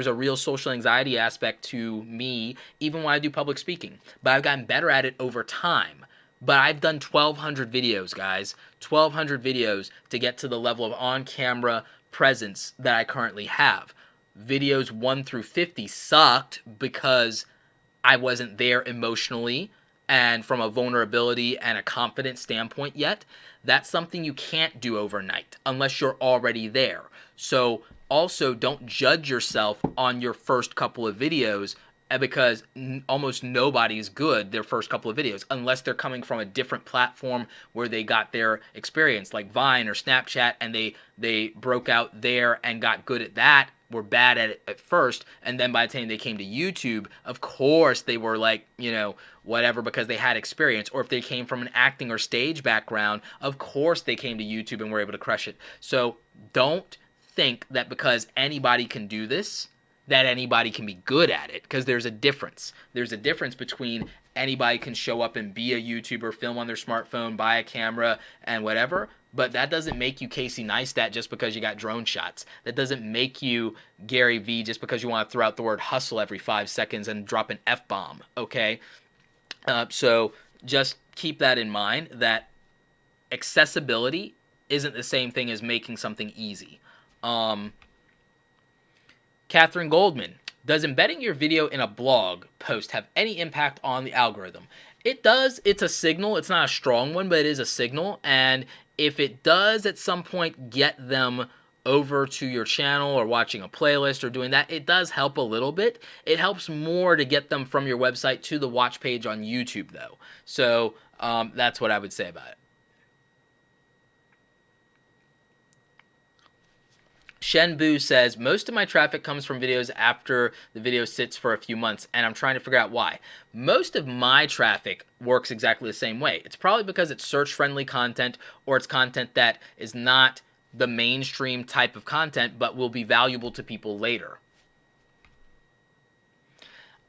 a real social anxiety aspect to me, even when I do public speaking. But I've gotten better at it over time. But I've done 1,200 videos, guys. 1,200 videos to get to the level of on-camera presence that I currently have. Videos 1 through 50 sucked because I wasn't there emotionally and from a vulnerability and a confidence standpoint yet. That's something you can't do overnight unless you're already there. So also, don't judge yourself on your first couple of videos because almost nobody's good their first couple of videos unless they're coming from a different platform where they got their experience, like Vine or Snapchat, and they broke out there and got good at that, were bad at it at first, and then by the time they came to YouTube, of course they were like, you know, whatever, because they had experience. Or if they came from an acting or stage background, of course they came to YouTube and were able to crush it. So don't think that because anybody can do this, that anybody can be good at it, because there's a difference. There's a difference between anybody can show up and be a YouTuber, film on their smartphone, buy a camera, and whatever, but that doesn't make you Casey Neistat just because you got drone shots. That doesn't make you Gary Vee just because you want to throw out the word hustle every 5 seconds and drop an F-bomb, okay? So just keep that in mind, that accessibility isn't the same thing as making something easy. Catherine Goldman, does embedding your video in a blog post have any impact on the algorithm? It does. It's a signal. It's not a strong one, but it is a signal. And if it does at some point get them over to your channel or watching a playlist or doing that, it does help a little bit. It helps more to get them from your website to the watch page on YouTube, though. So that's what I would say about it. Shenbu says, most of my traffic comes from videos after the video sits for a few months, and I'm trying to figure out why. Most of my traffic works exactly the same way. It's probably because it's search-friendly content, or it's content that is not the mainstream type of content, but will be valuable to people later.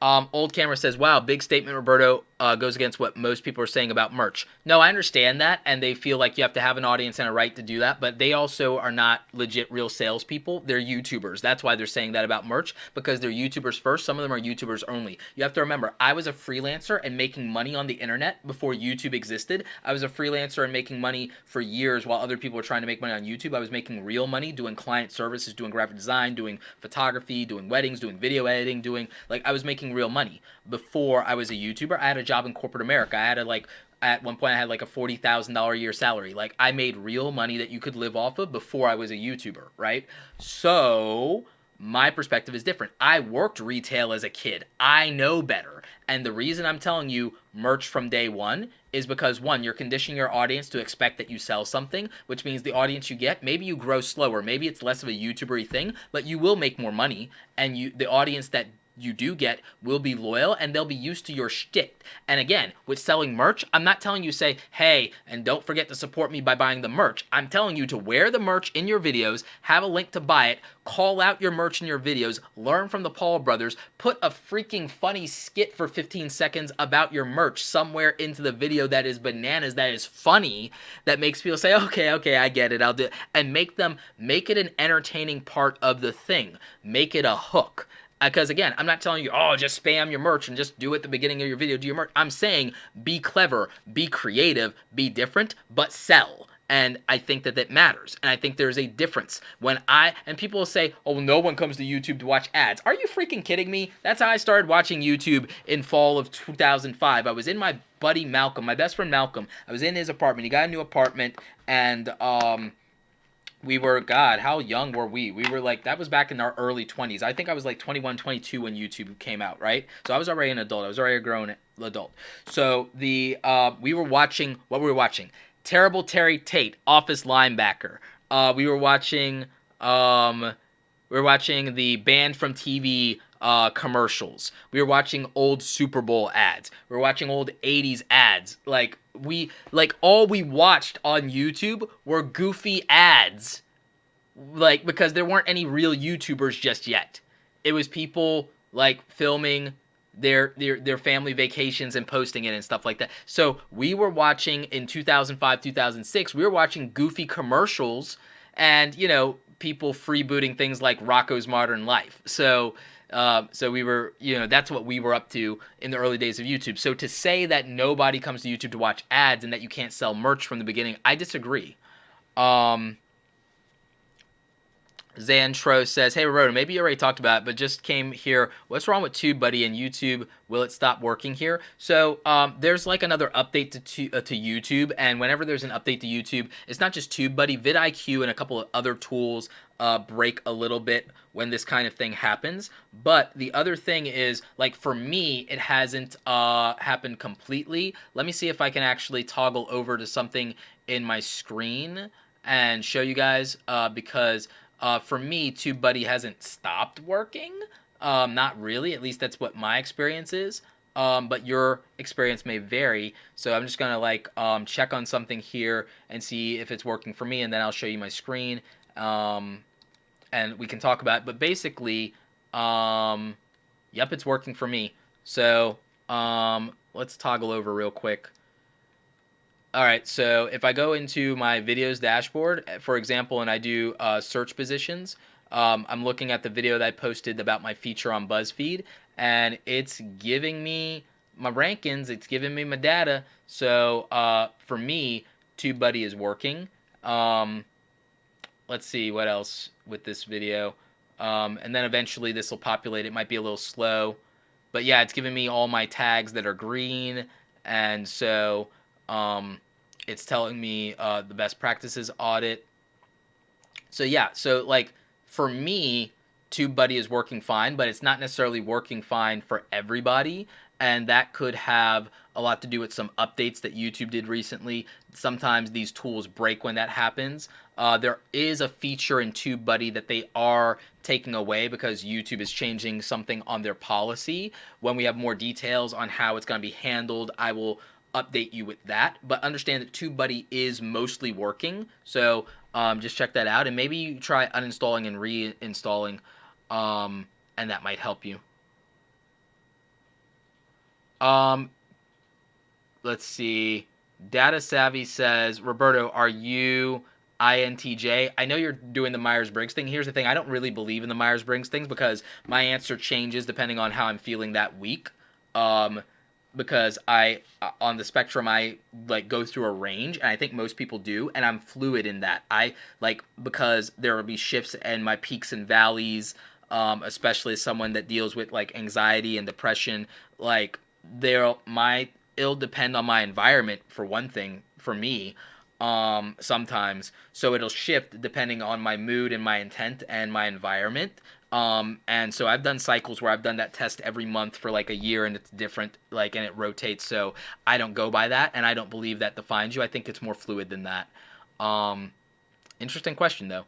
Old Camera says, wow, big statement, Roberto, goes against what most people are saying about merch. No, I understand that, and they feel like you have to have an audience and a right to do that, but they also are not legit real salespeople. They're YouTubers. That's why they're saying that about merch, because they're YouTubers first. Some of them are YouTubers only. You have to remember, I was a freelancer and making money on the internet before YouTube existed. I was a freelancer and making money for years while other people were trying to make money on YouTube. I was making real money doing client services, doing graphic design, doing photography, doing weddings, doing video editing, I was making real money before I was a YouTuber. I had a job in corporate America. I had at one point I had like a $40,000 a year salary. Like, I made real money that you could live off of before I was a YouTuber, right? So my perspective is different. I worked retail as a kid. I know better. And the reason I'm telling you merch from day one is because, one, you're conditioning your audience to expect that you sell something, which means the audience you get, maybe you grow slower, maybe it's less of a YouTuber-y thing, but you will make more money, and the audience that you do get will be loyal, and they'll be used to your shtick. And again, with selling merch, I'm not telling you say, hey, and don't forget to support me by buying the merch. I'm telling you to wear the merch in your videos, have a link to buy it, call out your merch in your videos, learn from the Paul brothers, put a freaking funny skit for 15 seconds about your merch somewhere into the video that is bananas, that is funny, that makes people say, okay, I get it, I'll do it, and make it an entertaining part of the thing. Make it a hook. Because again, I'm not telling you, oh, just spam your merch and just do it at the beginning of your video, do your merch. I'm saying be clever, be creative, be different, but sell. And I think that matters. And I think there's a difference. And people will say, oh, no one comes to YouTube to watch ads. Are you freaking kidding me? That's how I started watching YouTube in fall of 2005. I was in my buddy Malcolm, my best friend Malcolm. I was in his apartment. He got a new apartment, and we were, God, how young were we? We were like, that was back in our early 20s. I think I was like 21, 22 when YouTube came out, right? So I was already an adult. I was already a grown adult. So we were watching, what were we watching? Terrible Terry Tate, Office Linebacker. We were watching the Banned from TV commercials. We were watching old Super Bowl ads. We were watching old 80s ads. All we watched on YouTube were goofy ads. Because there weren't any real YouTubers just yet. It was people filming their family vacations and posting it and stuff like that. So we were watching in 2005, 2006, we were watching goofy commercials and, people freebooting things like Rocco's Modern Life. So we were, that's what we were up to in the early days of YouTube. So to say that nobody comes to YouTube to watch ads and that you can't sell merch from the beginning, I disagree. Zantro says, "Hey Roberto, maybe you already talked about it, but just came here. What's wrong with TubeBuddy and YouTube? Will it stop working here?" So there's like another update to YouTube, and whenever there's an update to YouTube, it's not just TubeBuddy, vidIQ, and a couple of other tools break a little bit when this kind of thing happens. But the other thing is, like for me, it hasn't happened completely. Let me see if I can actually toggle over to something in my screen and show you guys because for me, TubeBuddy hasn't stopped working. Not really. At least that's what my experience is. But your experience may vary. So I'm just gonna like check on something here and see if it's working for me, and then I'll show you my screen, and we can talk about it. But basically, yep, it's working for me. So let's toggle over real quick. All right, so if I go into my videos dashboard, for example, and I do search positions, I'm looking at the video that I posted about my feature on BuzzFeed, and it's giving me my rankings, it's giving me my data. So for me, TubeBuddy is working. Let's see what else with this video. And then eventually this will populate. It might be a little slow. But yeah, it's giving me all my tags that are green, and so it's telling me the best practices audit. So yeah, so like for me, TubeBuddy is working fine, but it's not necessarily working fine for everybody, and that could have a lot to do with some updates that YouTube did recently. Sometimes these tools break when that happens. There is a feature in TubeBuddy that they are taking away because YouTube is changing something on their policy. When we have more details on how it's going to be handled, I will update you with that. But understand that TubeBuddy is mostly working, so just check that out, and maybe you try uninstalling and reinstalling, and that might help you. Let's see. Data Savvy says, Roberto, are you INTJ? I know you're doing the Myers-Briggs thing. Here's the thing. I don't really believe in the Myers-Briggs things because my answer changes depending on how I'm feeling that week. Because I, on the spectrum, I like go through a range, and I think most people do, and I'm fluid in that. I like, because there will be shifts and my peaks and valleys, especially as someone that deals with like anxiety and depression, like it'll depend on my environment for one thing, for me, sometimes. So it'll shift depending on my mood and my intent and my environment. And so I've done cycles where I've done that test every month for like a year, and it's different, like, and it rotates. So I don't go by that, and I don't believe that defines you. I think it's more fluid than that. Interesting question though.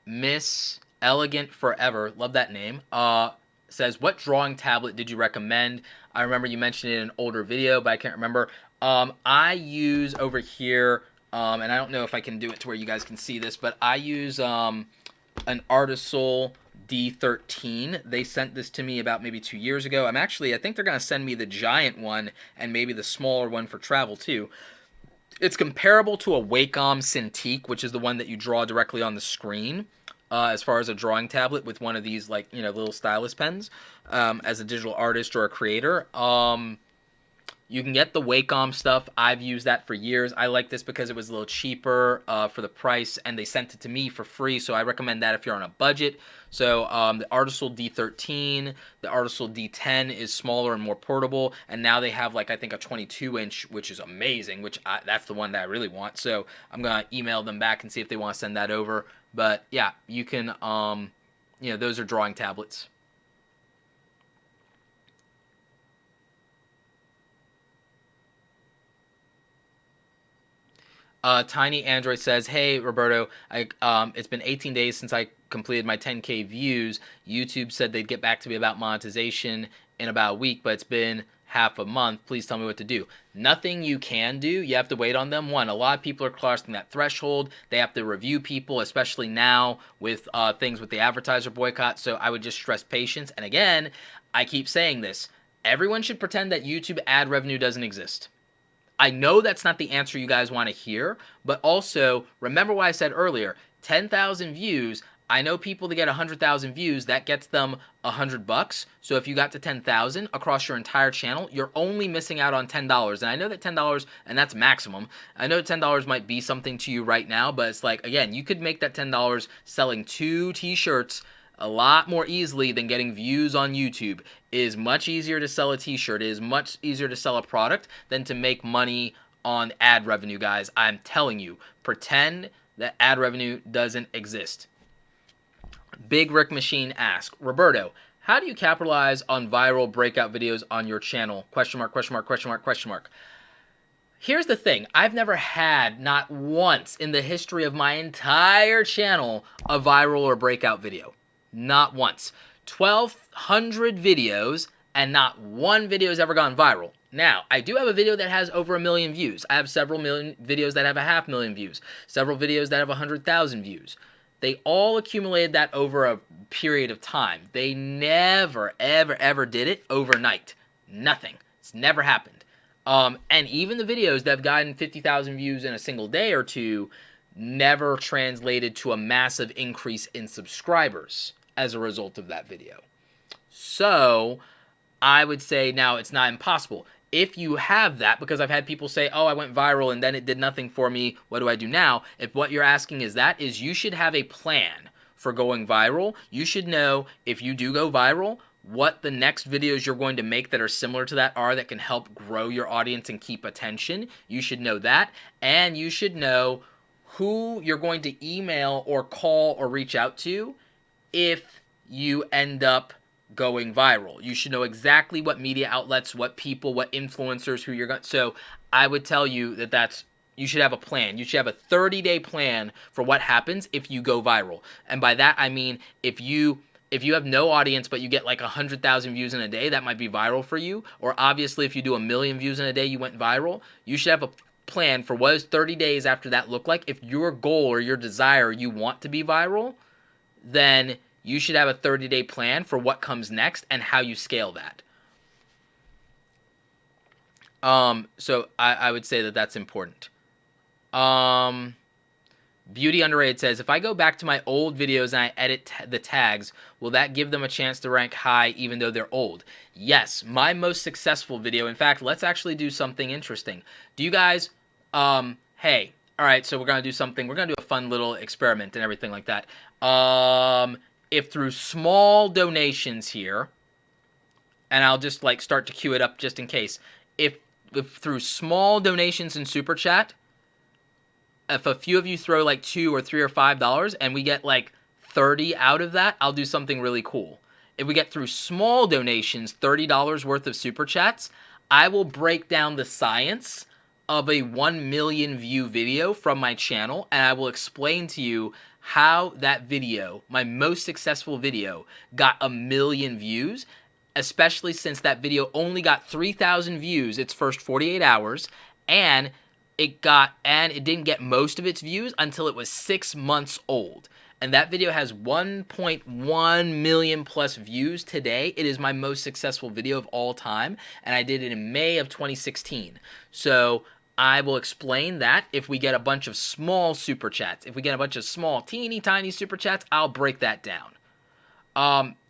Miss Elegant Forever, love that name, says, what drawing tablet did you recommend? I remember you mentioned it in an older video, but I can't remember. I use over here, and I don't know if I can do it to where you guys can see this, but I use an Artisol D13. They sent this to me about maybe 2 years ago. I think they're going to send me the giant one and maybe the smaller one for travel too. It's comparable to a Wacom Cintiq, which is the one that you draw directly on the screen, as far as a drawing tablet with one of these, like, little stylus pens, as a digital artist or a creator. You can get the Wacom stuff. I've used that for years. I like this because it was a little cheaper for the price, and they sent it to me for free, so I recommend that if you're on a budget. So the Artisol D13, the Artisol D10 is smaller and more portable, and now they have, like, I think a 22-inch, which is amazing, that's the one that I really want. So I'm going to email them back and see if they want to send that over. But yeah, you can, those are drawing tablets. Tiny Android says, hey, Roberto, it's been 18 days since I completed my 10K views. YouTube said they'd get back to me about monetization in about a week, but it's been half a month. Please tell me what to do. Nothing you can do. You have to wait on them. One, a lot of people are crossing that threshold. They have to review people, especially now with things with the advertiser boycott. So I would just stress patience. And again, I keep saying this. Everyone should pretend that YouTube ad revenue doesn't exist. I know that's not the answer you guys want to hear, but also remember what I said earlier. 10,000 views, I know people that get 100,000 views, that gets them $100. So if you got to 10,000 across your entire channel, you're only missing out on $10. And I know that $10, and that's maximum. I know $10 might be something to you right now, but it's like, again, you could make that $10 selling 2 t-shirts a lot more easily than getting views on YouTube. It is much easier to sell a t-shirt. It is much easier to sell a product than to make money on ad revenue, guys. I'm telling you, pretend that ad revenue doesn't exist. Big Rick Machine asks, Roberto, how do you capitalize on viral breakout videos on your channel? Question mark, question mark, question mark, question mark. Here's the thing. I've never had, not once in the history of my entire channel, a viral or breakout video. Not once. 1,200 videos, and not one video has ever gone viral. Now, I do have a video that has over 1 million views. I have several million videos that have 500,000 views. Several videos that have 100,000 views. They all accumulated that over a period of time. They never, ever, ever did it overnight. Nothing. It's never happened. And even the videos that have gotten 50,000 views in a single day or two never translated to a massive increase in subscribers as a result of that video. So I would say now it's not impossible. If you have that, because I've had people say, oh, I went viral and then it did nothing for me, what do I do now? If what you're asking is that, is you should have a plan for going viral. You should know, if you do go viral, what the next videos you're going to make that are similar to that are that can help grow your audience and keep attention. You should know that. And you should know who you're going to email or call or reach out to if you end up going viral. You should know exactly what media outlets, what people, what influencers, who you're going to. So I would tell you that you should have a plan. You should have a 30-day plan for what happens if you go viral. And by that, I mean, if you have no audience, but you get like 100,000 views in a day, that might be viral for you. Or obviously, if you do 1 million views in a day, you went viral. You should have a plan for what does 30 days after that look like. If your goal or your desire, you want to be viral, then you should have a 30-day plan for what comes next and how you scale that. So I would say that that's important. Beauty Underrated says, if I go back to my old videos and I edit the tags, will that give them a chance to rank high even though they're old? Yes, my most successful video. In fact, let's actually do something interesting. Do you guys, hey, all right, so we're going to do something. We're going to do a fun little experiment and everything like that. If through small donations here, and I'll just like start to queue it up just in case. If through small donations in Super Chat, if a few of you throw like $2 or $3 or $5 and we get like 30 out of that, I'll do something really cool. If we get through small donations, $30 worth of Super Chats, I will break down the science of a 1 million view video from my channel, and I will explain to you how that video, my most successful video, got 1 million views, especially since that video only got 3,000 views its first 48 hours, and it didn't get most of its views until it was 6 months old. And that video has 1.1 million plus views today. It is my most successful video of all time, and I did it in May of 2016. So I will explain that if we get a bunch of small Super Chats. If we get a bunch of small, teeny tiny Super Chats, I'll break that down.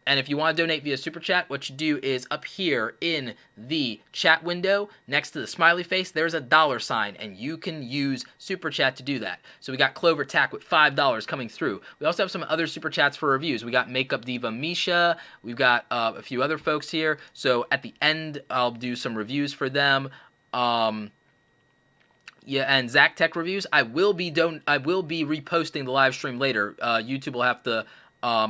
And if you want to donate via Super Chat, what you do is up here in the chat window, next to the smiley face, there's a $sign, and you can use Super Chat to do that. So we got Clover Tack with $5 coming through. We also have some other Super Chats for reviews. We got Makeup Diva Misha. We've got a few other folks here. So at the end, I'll do some reviews for them. Yeah, and Zach Tech Reviews. I will be reposting the live stream later. YouTube will have to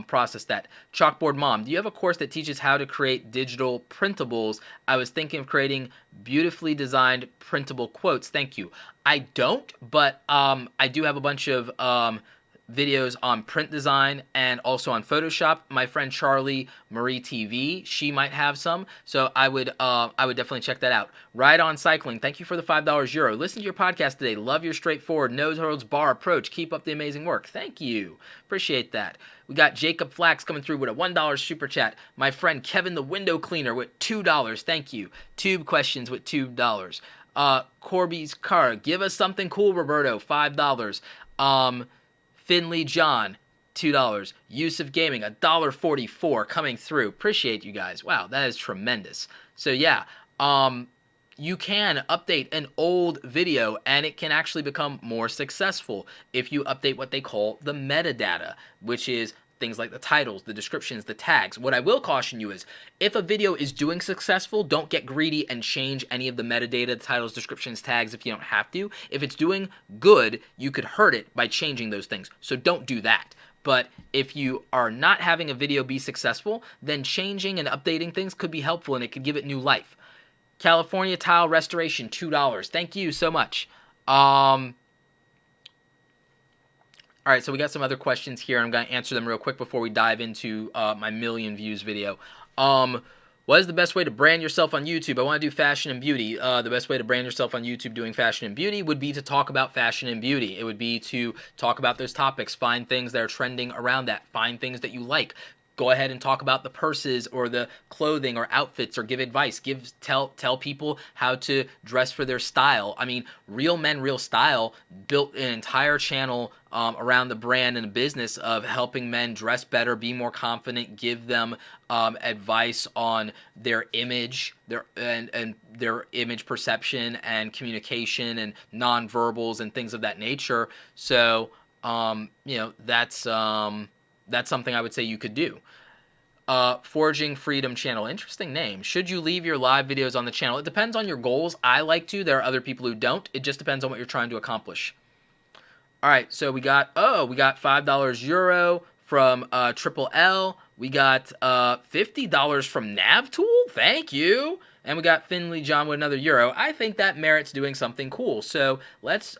process that. Chalkboard Mom, do you have a course that teaches how to create digital printables? I was thinking of creating beautifully designed printable quotes. Thank you. I don't, but I do have a bunch of videos on print design and also on Photoshop. My friend Charlie Marie TV, she might have some, so I would definitely check that out. Ride On Cycling, thank you for the $5 euro. Listen to your podcast today. Love your straightforward, no holds bar approach. Keep up the amazing work. Thank you. Appreciate that. We got Jacob Flax coming through with a $1 super chat. My friend Kevin the Window Cleaner with $2. Thank you. Tube Questions with $2. Corby's Car, give us something cool, Roberto. $5. Finley John, $2. Yusuf Gaming, $1.44 coming through. Appreciate you guys. Wow, that is tremendous. So yeah, you can update an old video and it can actually become more successful if you update what they call the metadata, which is things like the titles, the descriptions, the tags. What I will caution you is if a video is doing successful, don't get greedy and change any of the metadata, the titles, descriptions, tags if you don't have to. If it's doing good, you could hurt it by changing those things. So don't do that. But if you are not having a video be successful, then changing and updating things could be helpful and it could give it new life. California Tile Restoration, $2. Thank you so much. All right, so we got some other questions here. I'm going to answer them real quick before we dive into my million views video. What is the best way to brand yourself on YouTube? I want to do fashion and beauty. The best way to brand yourself on YouTube doing fashion and beauty would be to talk about fashion and beauty. It would be to talk about those topics, find things that are trending around that, find things that you like. Go ahead and talk about the purses or the clothing or outfits or give advice. Tell people how to dress for their style. I mean, Real Men, Real Style built an entire channel around the brand and the business of helping men dress better, be more confident, give them advice on their image, their image perception and communication and nonverbals and things of that nature. So, that's something I would say you could do. Forging Freedom Channel. Interesting name. Should you leave your live videos on the channel? It depends on your goals. I like to. There are other people who don't. It just depends on what you're trying to accomplish. All right, so we got $5 Euro from Triple L. We got $50 from NavTool. Thank you. And we got Finley John with another Euro. I think that merits doing something cool. So let's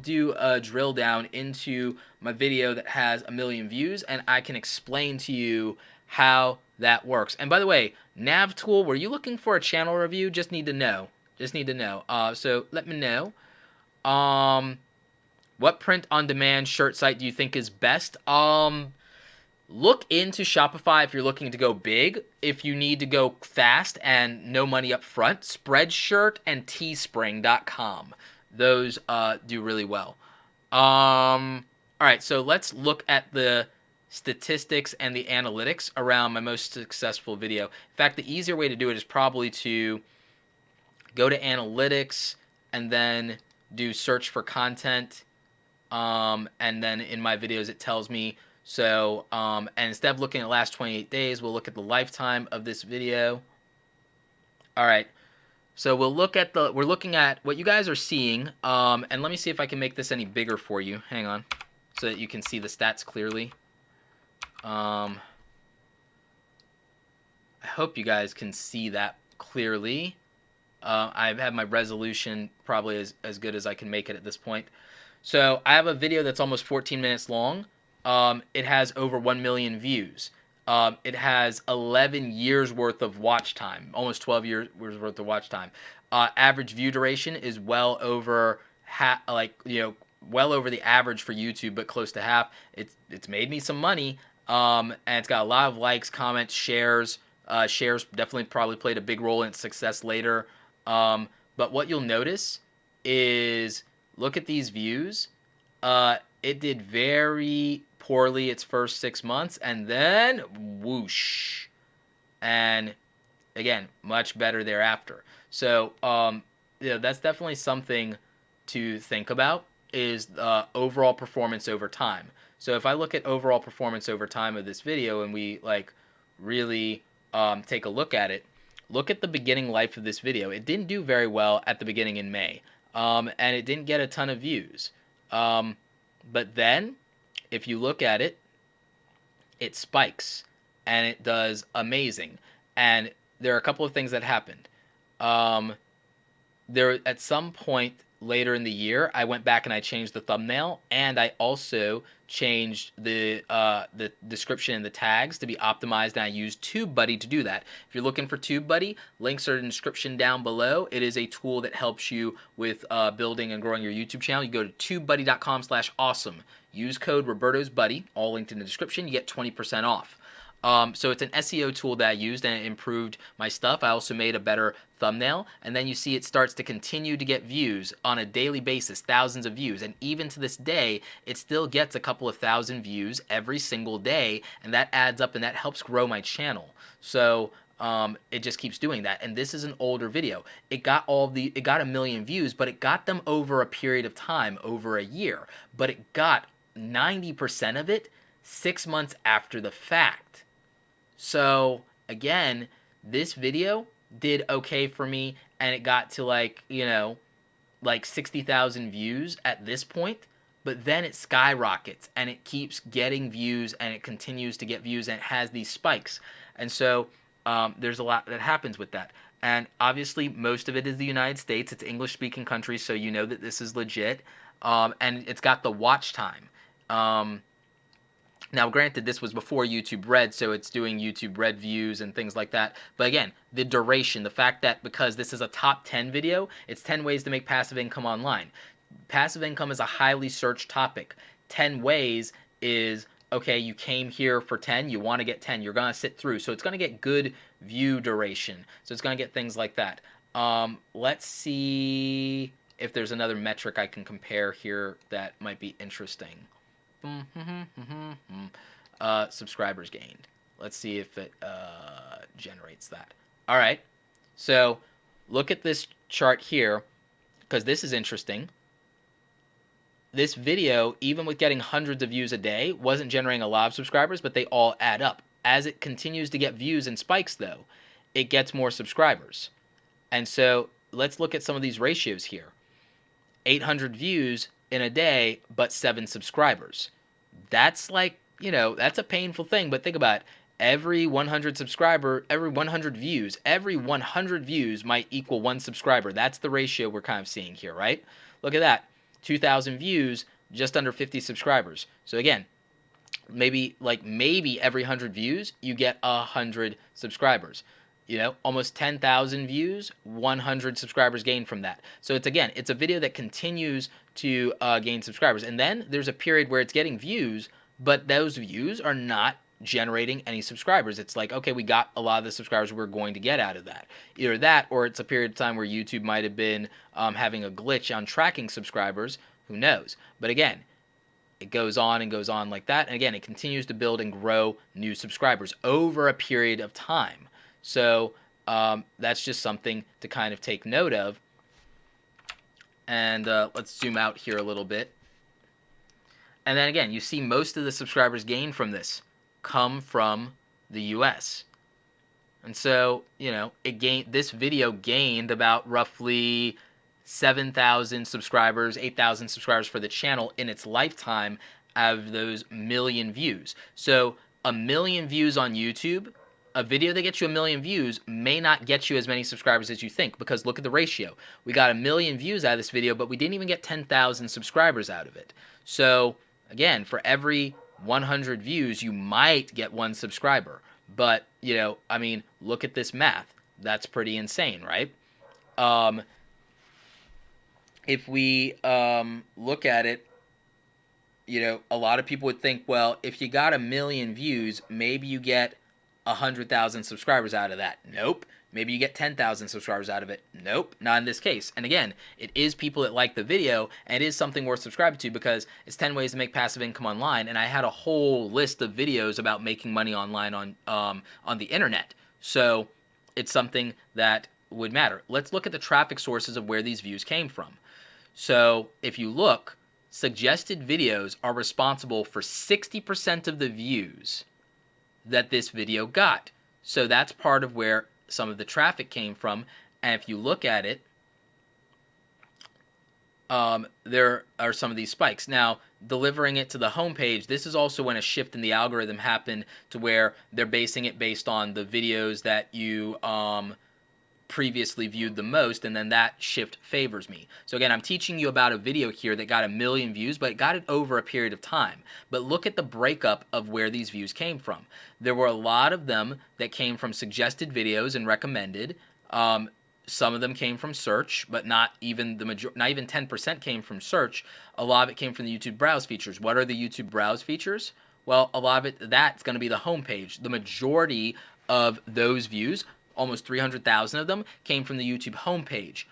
do a drill down into my video that has 1 million views, and I can explain to you how that works. And by the way, NavTool, were you looking for a channel review? Just need to know. So let me know. What print-on-demand shirt site do you think is best? Look into Shopify if you're looking to go big. If you need to go fast and no money up front, Spreadshirt and Teespring.com. Those do really well. All right, so let's look at the statistics and the analytics around my most successful video. In fact, the easier way to do it is probably to go to analytics and then do search for content. And then in my videos, it tells me. So, and instead of looking at the last 28 days, we'll look at the lifetime of this video. All right. So we're looking at what you guys are seeing. And let me see if I can make this any bigger for you. Hang on. So that you can see the stats clearly. I hope you guys can see that clearly. I have my resolution probably as good as I can make it at this point. So I have a video that's almost 14 minutes long. It has over 1 million views. It has 11 years worth of watch time, almost 12 years worth of watch time. Average view duration is well over well over the average for YouTube, but close to half. It's made me some money. And it's got a lot of likes, comments, shares. Shares definitely probably played a big role in its success later. But what you'll notice is, look at these views. It did very poorly its first 6 months, and then whoosh. And again, much better thereafter. So, that's definitely something to think about, is overall performance over time. So if I look at overall performance over time of this video and we really take a look at it, look at the beginning life of this video. It didn't do very well at the beginning in May, and it didn't get a ton of views. But then if you look at it, it spikes and it does amazing. And there are a couple of things that happened. There at some point later in the year, I went back and I changed the thumbnail, and I also changed the description and the tags to be optimized, and I used TubeBuddy to do that. If you're looking for TubeBuddy, links are in the description down below. It is a tool that helps you with building and growing your YouTube channel. You go to tubebuddy.com/awesome. Use code Roberto's Buddy, all linked in the description. You get 20% off. So it's an SEO tool that I used, and it improved my stuff. I also made a better thumbnail, and then you see it starts to continue to get views on a daily basis, thousands of views, and even to this day it still gets a couple of thousand views every single day, and that adds up and that helps grow my channel. So it just keeps doing that. And this is an older video. It got a million views, but it got them over a period of time, over a year. But it got 90% of it 6 months after the fact. So again, this video did okay for me, and it got to like 60,000 views at this point. But then it skyrockets and it keeps getting views, and it continues to get views, and it has these spikes. And so there's a lot that happens with that. And obviously most of it is the United States. It's English speaking countries, so you know that this is legit. And it's got the watch time. Now, granted, this was before YouTube Red, so it's doing YouTube Red views and things like that. But again, the duration, the fact that because this is a top 10 video, it's 10 ways to make passive income online. Passive income is a highly searched topic. 10 ways is, okay, you came here for 10, you want to get 10, you're going to sit through. So it's going to get good view duration. So it's going to get things like that. Let's see if there's another metric I can compare here that might be interesting. Subscribers gained. Let's see if it generates that. All right. So look at this chart here, because this is interesting. This video, even with getting hundreds of views a day, wasn't generating a lot of subscribers, but they all add up. As it continues to get views and spikes, though, it gets more subscribers. And so let's look at some of these ratios here. 800 views in a day, but 7 subscribers. That's like, that's a painful thing, but think about it. Every 100 views, every 100 views might equal 1 subscriber. That's the ratio we're kind of seeing here, right? Look at that. 2,000 views, just under 50 subscribers. So again, maybe every 100 views, you get 100 subscribers. Almost 10,000 views, 100 subscribers gained from that. So it's a video that continues to gain subscribers. And then there's a period where it's getting views, but those views are not generating any subscribers. It's like, okay, we got a lot of the subscribers we're going to get out of that. Either that, or it's a period of time where YouTube might have been having a glitch on tracking subscribers. Who knows? But again, it goes on and goes on like that. And again, it continues to build and grow new subscribers over a period of time. So that's just something to kind of take note of. And let's zoom out here a little bit. And then again, you see most of the subscribers gained from this come from the US. And so, this video gained about roughly 7,000 subscribers, 8,000 subscribers for the channel in its lifetime out of those million views. So 1 million views on YouTube, a video that gets you 1 million views may not get you as many subscribers as you think, because look at the ratio. We got 1 million views out of this video, but we didn't even get 10,000 subscribers out of it. So again, for every 100 views, you might get 1 subscriber. But, look at this math. That's pretty insane, right? If we look at it, a lot of people would think, well, if you got 1 million views, maybe you get 100,000 subscribers out of that. Nope. Maybe you get 10,000 subscribers out of it. Nope, not in this case. And again, it is people that like the video, and it is something worth subscribing to, because it's 10 ways to make passive income online, and I had a whole list of videos about making money online on the internet. So it's something that would matter. Let's look at the traffic sources of where these views came from. So if you look, suggested videos are responsible for 60% of the views that this video got. So that's part of where some of the traffic came from. And if you look at it, there are some of these spikes. Now, delivering it to the homepage, this is also when a shift in the algorithm happened to where they're basing it based on the videos that you previously viewed the most, and then that shift favors me. So again, I'm teaching you about a video here that got 1 million views, but it got it over a period of time. But look at the breakup of where these views came from. There were a lot of them that came from suggested videos and recommended. Some of them came from search, but not even 10% came from search. A lot of it came from the YouTube browse features. What are the YouTube browse features? Well, a lot of that's going to be the homepage. The majority of those views, almost 300,000 of them, came from the YouTube homepage.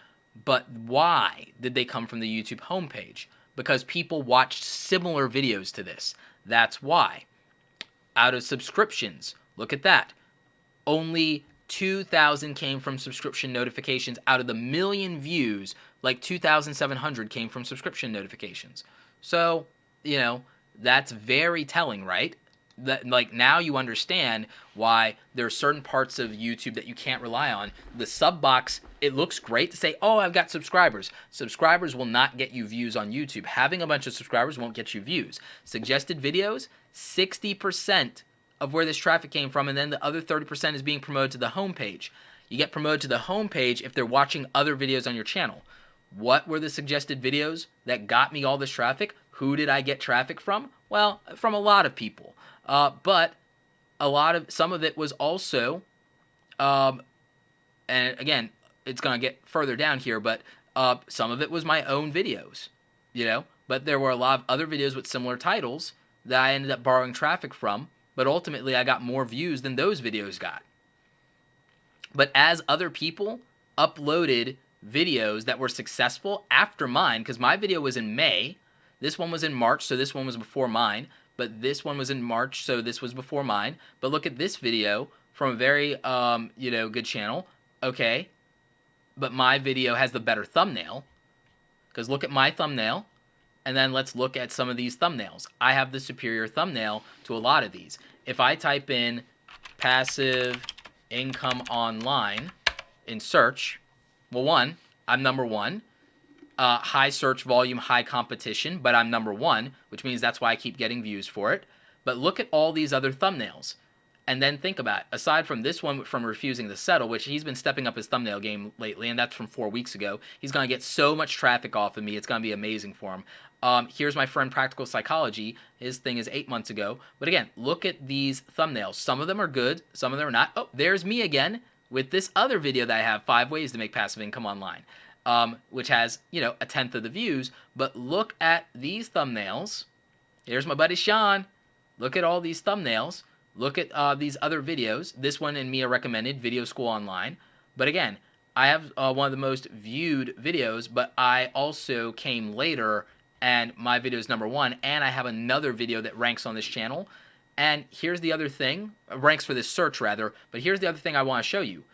But why did they come from the YouTube homepage? Because people watched similar videos to this. That's why. Out of subscriptions, look at that. Only 2,000 came from subscription notifications. Out of the million views, like 2,700 came from subscription notifications. So, that's very telling, right? That, like, now you understand why there are certain parts of YouTube that you can't rely on. The sub box, it looks great to say, oh, I've got subscribers. Subscribers will not get you views on YouTube. Having a bunch of subscribers won't get you views. Suggested videos, 60% of where this traffic came from, and then the other 30% is being promoted to the homepage. You get promoted to the homepage if they're watching other videos on your channel. What were the suggested videos that got me all this traffic? Who did I get traffic from? Well, from a lot of people. But some of it was also, and again, it's going to get further down here, but some of it was my own videos, But there were a lot of other videos with similar titles that I ended up borrowing traffic from, but ultimately I got more views than those videos got. But as other people uploaded videos that were successful after mine, because my video was in May, this one was in March, so this one was before mine, but this one was in March, so this was before mine. But look at this video from a very, good channel. Okay, but my video has the better thumbnail, because look at my thumbnail, and then let's look at some of these thumbnails. I have the superior thumbnail to a lot of these. If I type in passive income online in search, well, one, I'm number one. High search volume, high competition, but I'm number one, which means that's why I keep getting views for it. But look at all these other thumbnails. And then think about it. Aside from this one from refusing to settle, which he's been stepping up his thumbnail game lately, and that's from 4 weeks ago. He's going to get so much traffic off of me. It's going to be amazing for him. Here's my friend Practical Psychology. His thing is 8 months ago. But again, look at these thumbnails. Some of them are good. Some of them are not. Oh, there's me again with this other video that I have, 5 ways to make passive income online. Which has, a tenth of the views. But look at these thumbnails. Here's my buddy Sean. Look at all these thumbnails. Look at these other videos. This one and me are recommended, Video School Online. But again, I have one of the most viewed videos, but I also came later, and my video is number one, and I have another video that ranks on this channel. And here's the other thing, ranks for this search rather, but here's the other thing I want to show you.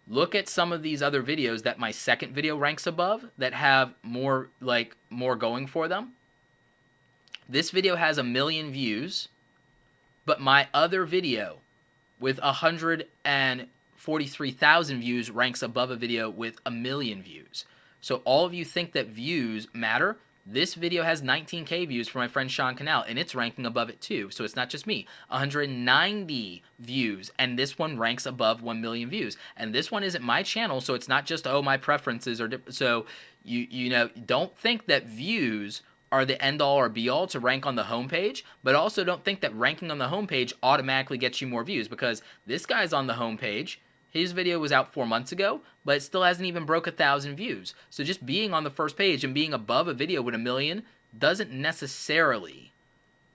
Look at some of these other videos that my second video ranks above that have more going for them. This video has 1 million views, but my other video with 143,000 views ranks above a video with 1 million views. So all of you think that views matter. This video has 19K views for my friend Sean Canal, and it's ranking above it too. So it's not just me. 190 views, and this one ranks above 1 million views. And this one isn't my channel, so it's not just, oh, my preferences are different. So don't think that views are the end-all or be-all to rank on the homepage, but also don't think that ranking on the homepage automatically gets you more views, because this guy's on the homepage. His video was out 4 months ago, but it still hasn't even broke 1,000 views. So just being on the first page and being above a video with 1 million doesn't necessarily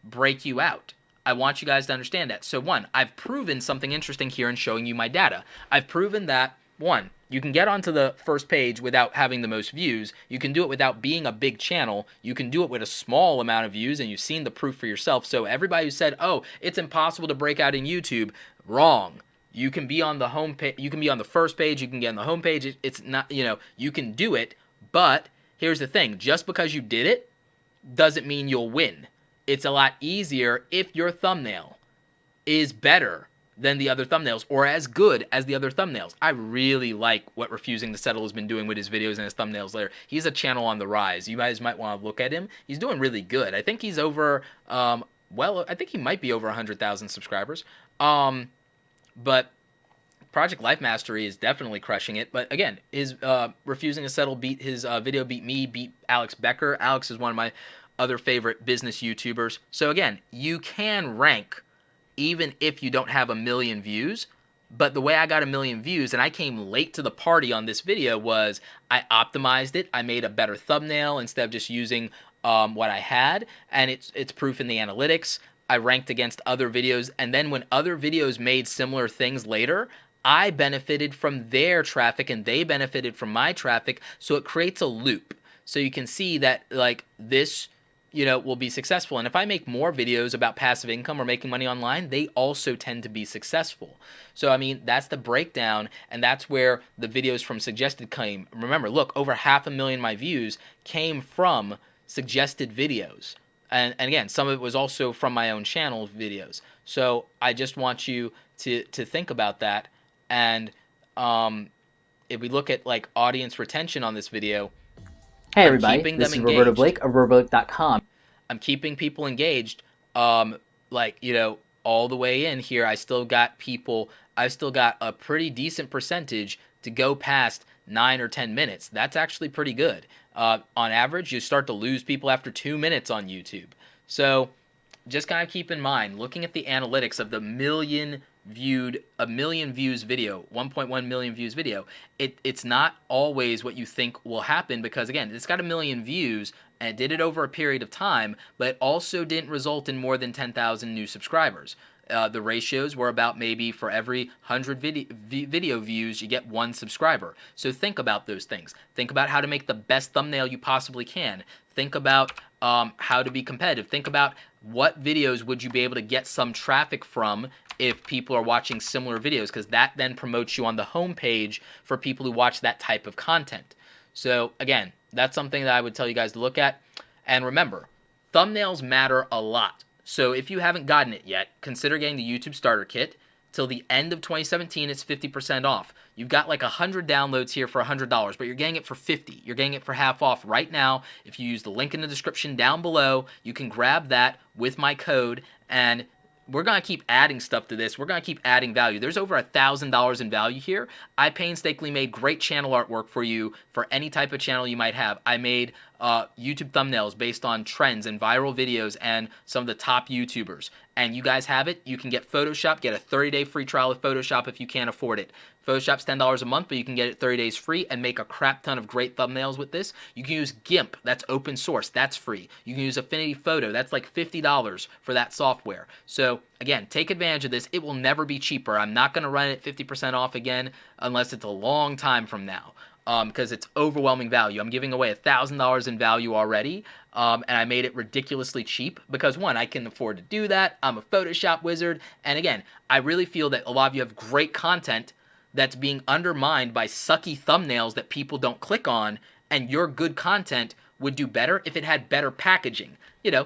break you out. I want you guys to understand that. So one, I've proven something interesting here in showing you my data. I've proven that, one, you can get onto the first page without having the most views. You can do it without being a big channel. You can do it with a small amount of views, and you've seen the proof for yourself. So everybody who said, oh, it's impossible to break out in YouTube, wrong. You can be on the home page, you can be on the first page, you can get on the home page. It's not, you can do it, but here's the thing. Just because you did it doesn't mean you'll win. It's a lot easier if your thumbnail is better than the other thumbnails or as good as the other thumbnails. I really like what Refusing to Settle has been doing with his videos and his thumbnails later. He's a channel on the rise. You guys might want to look at him. He's doing really good. I think he's over, I think he might be over 100,000 subscribers. But Project Life Mastery is definitely crushing it. But again, his Refusing to Settle video beat me, beat Alex Becker. Alex is one of my other favorite business YouTubers. So again, you can rank even if you don't have 1 million views. But the way I got 1 million views, and I came late to the party on this video, was I optimized it. I made a better thumbnail instead of just using what I had, and it's proof in the analytics. I ranked against other videos, and then when other videos made similar things later, I benefited from their traffic and they benefited from my traffic, so it creates a loop. So you can see that like this, will be successful. And if I make more videos about passive income or making money online, they also tend to be successful. So I mean, that's the breakdown, and that's where the videos from suggested came. Remember, look, over 500,000 of my views came from suggested videos. And again, some of it was also from my own channel videos. So I just want you to think about that. And if we look at like audience retention on this video, Hey I'm everybody, keeping this them is Roberto engaged. Blake of RobertoBlake.com. I'm keeping people engaged. Like, all the way in here, I've still got a pretty decent percentage to go past 9 or 10 minutes. That's actually pretty good. On average, you start to lose people after 2 minutes on YouTube. So just kind of keep in mind, looking at the analytics of the million views video, 1.1 million views video, it's not always what you think will happen, because again, it's got 1 million views and it did it over a period of time, but it also didn't result in more than 10,000 new subscribers. The ratios were about maybe for every 100 video views, you get 1 subscriber. So think about those things. Think about how to make the best thumbnail you possibly can. Think about how to be competitive. Think about what videos would you be able to get some traffic from if people are watching similar videos, because that then promotes you on the homepage for people who watch that type of content. So again, that's something that I would tell you guys to look at. And remember, thumbnails matter a lot. So if you haven't gotten it yet, consider getting the YouTube Starter Kit. Till the end of 2017, it's 50% off. You've got like 100 downloads here for $100, but you're getting it for $50. You're getting it for half off right now. If you use the link in the description down below, you can grab that with my code, and we're going to keep adding stuff to this. We're going to keep adding value. There's over $1,000 in value here. I painstakingly made great channel artwork for you for any type of channel you might have. I made YouTube thumbnails based on trends and viral videos and some of the top YouTubers. And you guys have it. You can get Photoshop, get a 30-day free trial of Photoshop if you can't afford it. Photoshop's $10 a month, but you can get it 30 days free and make a crap ton of great thumbnails with this. You can use GIMP, that's open source, that's free. You can use Affinity Photo, that's like $50 for that software. So again, take advantage of this. It will never be cheaper. I'm not going to run it 50% off again unless it's a long time from now, because it's overwhelming value. I'm giving away $1,000 in value already, and I made it ridiculously cheap because, one, I can afford to do that. I'm a Photoshop wizard, and again, I really feel that a lot of you have great content that's being undermined by sucky thumbnails that people don't click on, and your good content would do better if it had better packaging.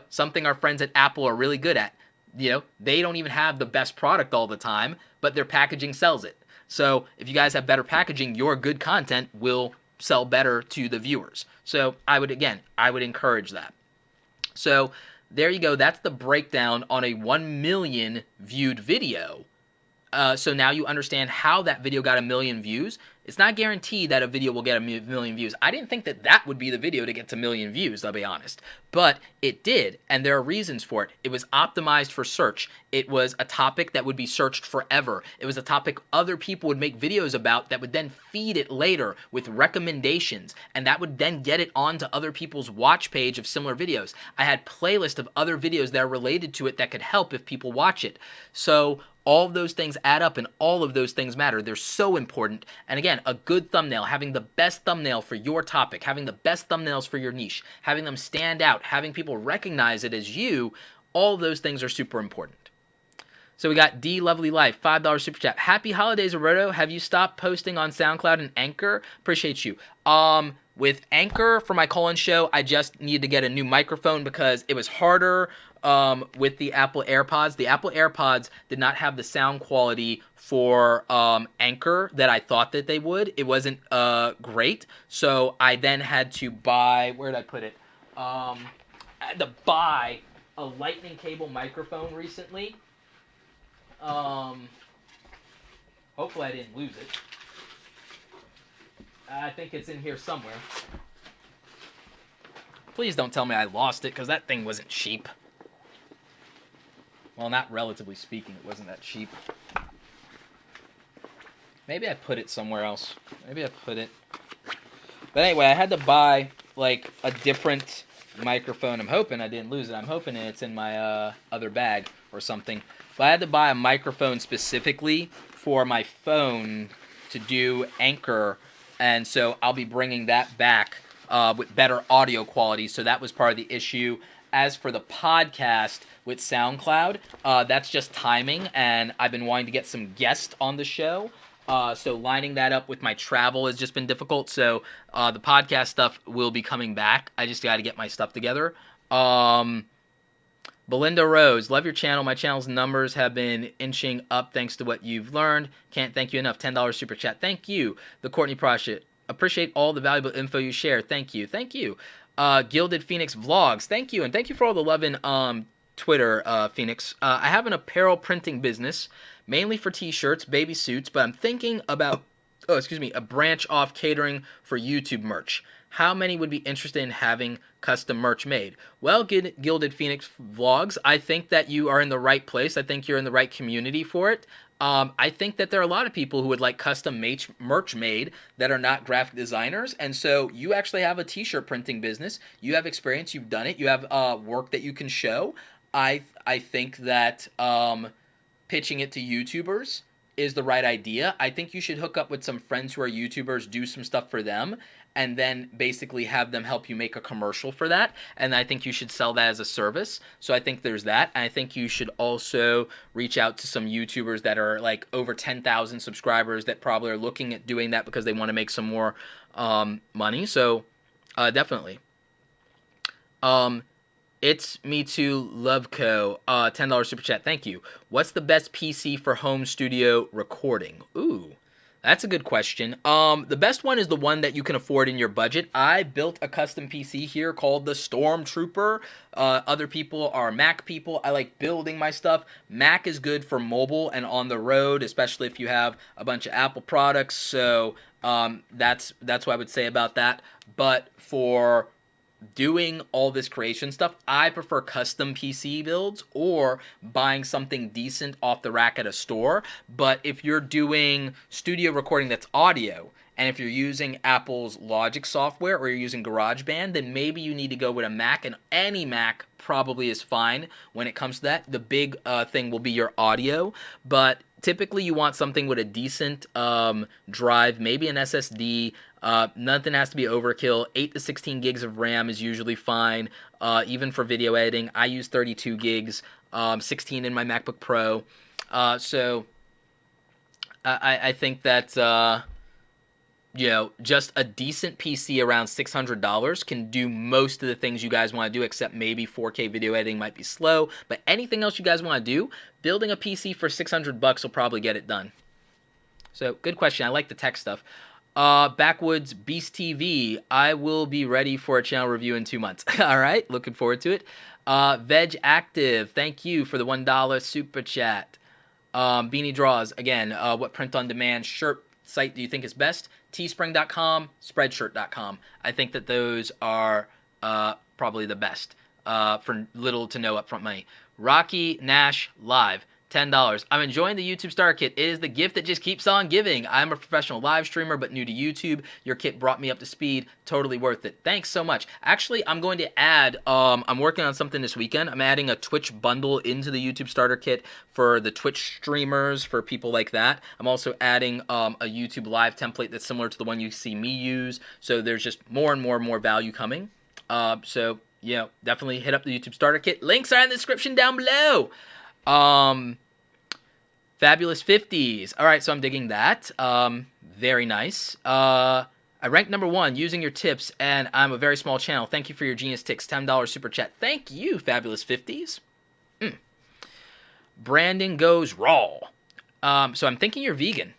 Something our friends at Apple are really good at. They don't even have the best product all the time, but their packaging sells it. So if you guys have better packaging, your good content will sell better to the viewers. So I would encourage that. So there you go. That's the breakdown on a 1 million viewed video. So now you understand how that video got 1 million views. It's not guaranteed that a video will get 1 million views. I didn't think that would be the video to get to 1 million views, I'll be honest. But it did, and there are reasons for it. It was optimized for search. It was a topic that would be searched forever. It was a topic other people would make videos about that would then feed it later with recommendations, and that would then get it onto other people's watch page of similar videos. I had playlists of other videos that are related to it that could help if people watch it. So all of those things add up, and all of those things matter. They're so important. And again, a good thumbnail, having the best thumbnail for your topic, having the best thumbnails for your niche, having them stand out, having people recognize it as you, all of those things are super important. So we got D Lovely Life, $5 super chat. Happy holidays, Roberto. Have you stopped posting on SoundCloud and Anchor? Appreciate you. With Anchor for my call-in show, I just needed to get a new microphone because it was harder with the Apple AirPods. The Apple AirPods did not have the sound quality for Anchor that I thought that they would. It wasn't great, so I then had to buy, where did I put it? I had to buy a lightning cable microphone recently. Hopefully I didn't lose it. I think it's in here somewhere. Please don't tell me I lost it, because that thing wasn't cheap. Well, not relatively speaking, it wasn't that cheap. Maybe I put it somewhere else. Maybe I put it... But anyway, I had to buy, like, a different microphone. I'm hoping I didn't lose it. I'm hoping it's in my other bag or something. But I had to buy a microphone specifically for my phone to do Anchor, and so I'll be bringing that back with better audio quality. So that was part of the issue. As for the podcast with SoundCloud, that's just timing, and I've been wanting to get some guests on the show. So lining that up with my travel has just been difficult. So the podcast stuff will be coming back. I just got to get my stuff together. Belinda Rose, love your channel. My channel's numbers have been inching up thanks to what you've learned. Can't thank you enough. $10 super chat. Thank you. The Courtney Project. Appreciate all the valuable info you share. Thank you. Thank you. Gilded Phoenix Vlogs. Thank you. And thank you for all the love in Twitter, Phoenix. I have an apparel printing business, mainly for t-shirts, baby suits, but I'm thinking about, a branch off catering for YouTube merch. How many would be interested in having custom merch made? Well, Gilded Phoenix Vlogs, I think that you are in the right place. I think you're in the right community for it. I think that there are a lot of people who would like custom merch made that are not graphic designers. And so you actually have a t-shirt printing business. You have experience. You've done it. You have work that you can show. I think that pitching it to YouTubers is the right idea. I think you should hook up with some friends who are YouTubers, do some stuff for them, and then basically have them help you make a commercial for that. And I think you should sell that as a service. So I think there's that. And I think you should also reach out to some YouTubers that are like over 10,000 subscribers that probably are looking at doing that because they want to make some more money. So definitely. It's Me Too Loveco, $10 super chat. Thank you. What's the best PC for home studio recording? Ooh, that's a good question. The best one is the one that you can afford in your budget. I built a custom PC here called the Stormtrooper. Other people are Mac people. I like building my stuff. Mac is good for mobile and on the road, especially if you have a bunch of Apple products. So that's what I would say about that. But for doing all this creation stuff, I prefer custom PC builds or buying something decent off the rack at a store. But if you're doing studio recording that's audio, and if you're using Apple's Logic software or you're using GarageBand, then maybe you need to go with a Mac, and any Mac probably is fine when it comes to that. The big thing will be your audio, but typically you want something with a decent drive, maybe an SSD. Nothing has to be overkill. 8 to 16 gigs of RAM is usually fine, even for video editing. I use 32 gigs, 16 in my MacBook Pro. So I think that just a decent PC around $600 can do most of the things you guys want to do, except maybe 4K video editing might be slow. But anything else you guys want to do, building a PC for $600 will probably get it done. So good question. I like the tech stuff. Backwoods Beast TV. I will be ready for a channel review in 2 months. All right, looking forward to it. Veg Active. Thank you for the $1 super chat. Beanie Draws. Again, what print-on-demand shirt site do you think is best? Teespring.com, Spreadshirt.com. I think that those are probably the best for little to no upfront money. Rocky Nash Live. $10. I'm enjoying the YouTube Starter Kit. It is the gift that just keeps on giving. I'm a professional live streamer, but new to YouTube. Your kit brought me up to speed. Totally worth it. Thanks so much. Actually, I'm going to add, I'm working on something this weekend. I'm adding a Twitch bundle into the YouTube Starter Kit for the Twitch streamers, for people like that. I'm also adding a YouTube Live template that's similar to the one you see me use. So there's just more and more value coming. So, definitely hit up the YouTube Starter Kit. Links are in the description down below. Fabulous 50s. All right, so I'm digging that. Very nice. I ranked number 1 using your tips, and I'm a very small channel. Thank you for your genius ticks. $10 super chat. Thank you, Fabulous 50s. Brandon goes raw. So I'm thinking you're vegan.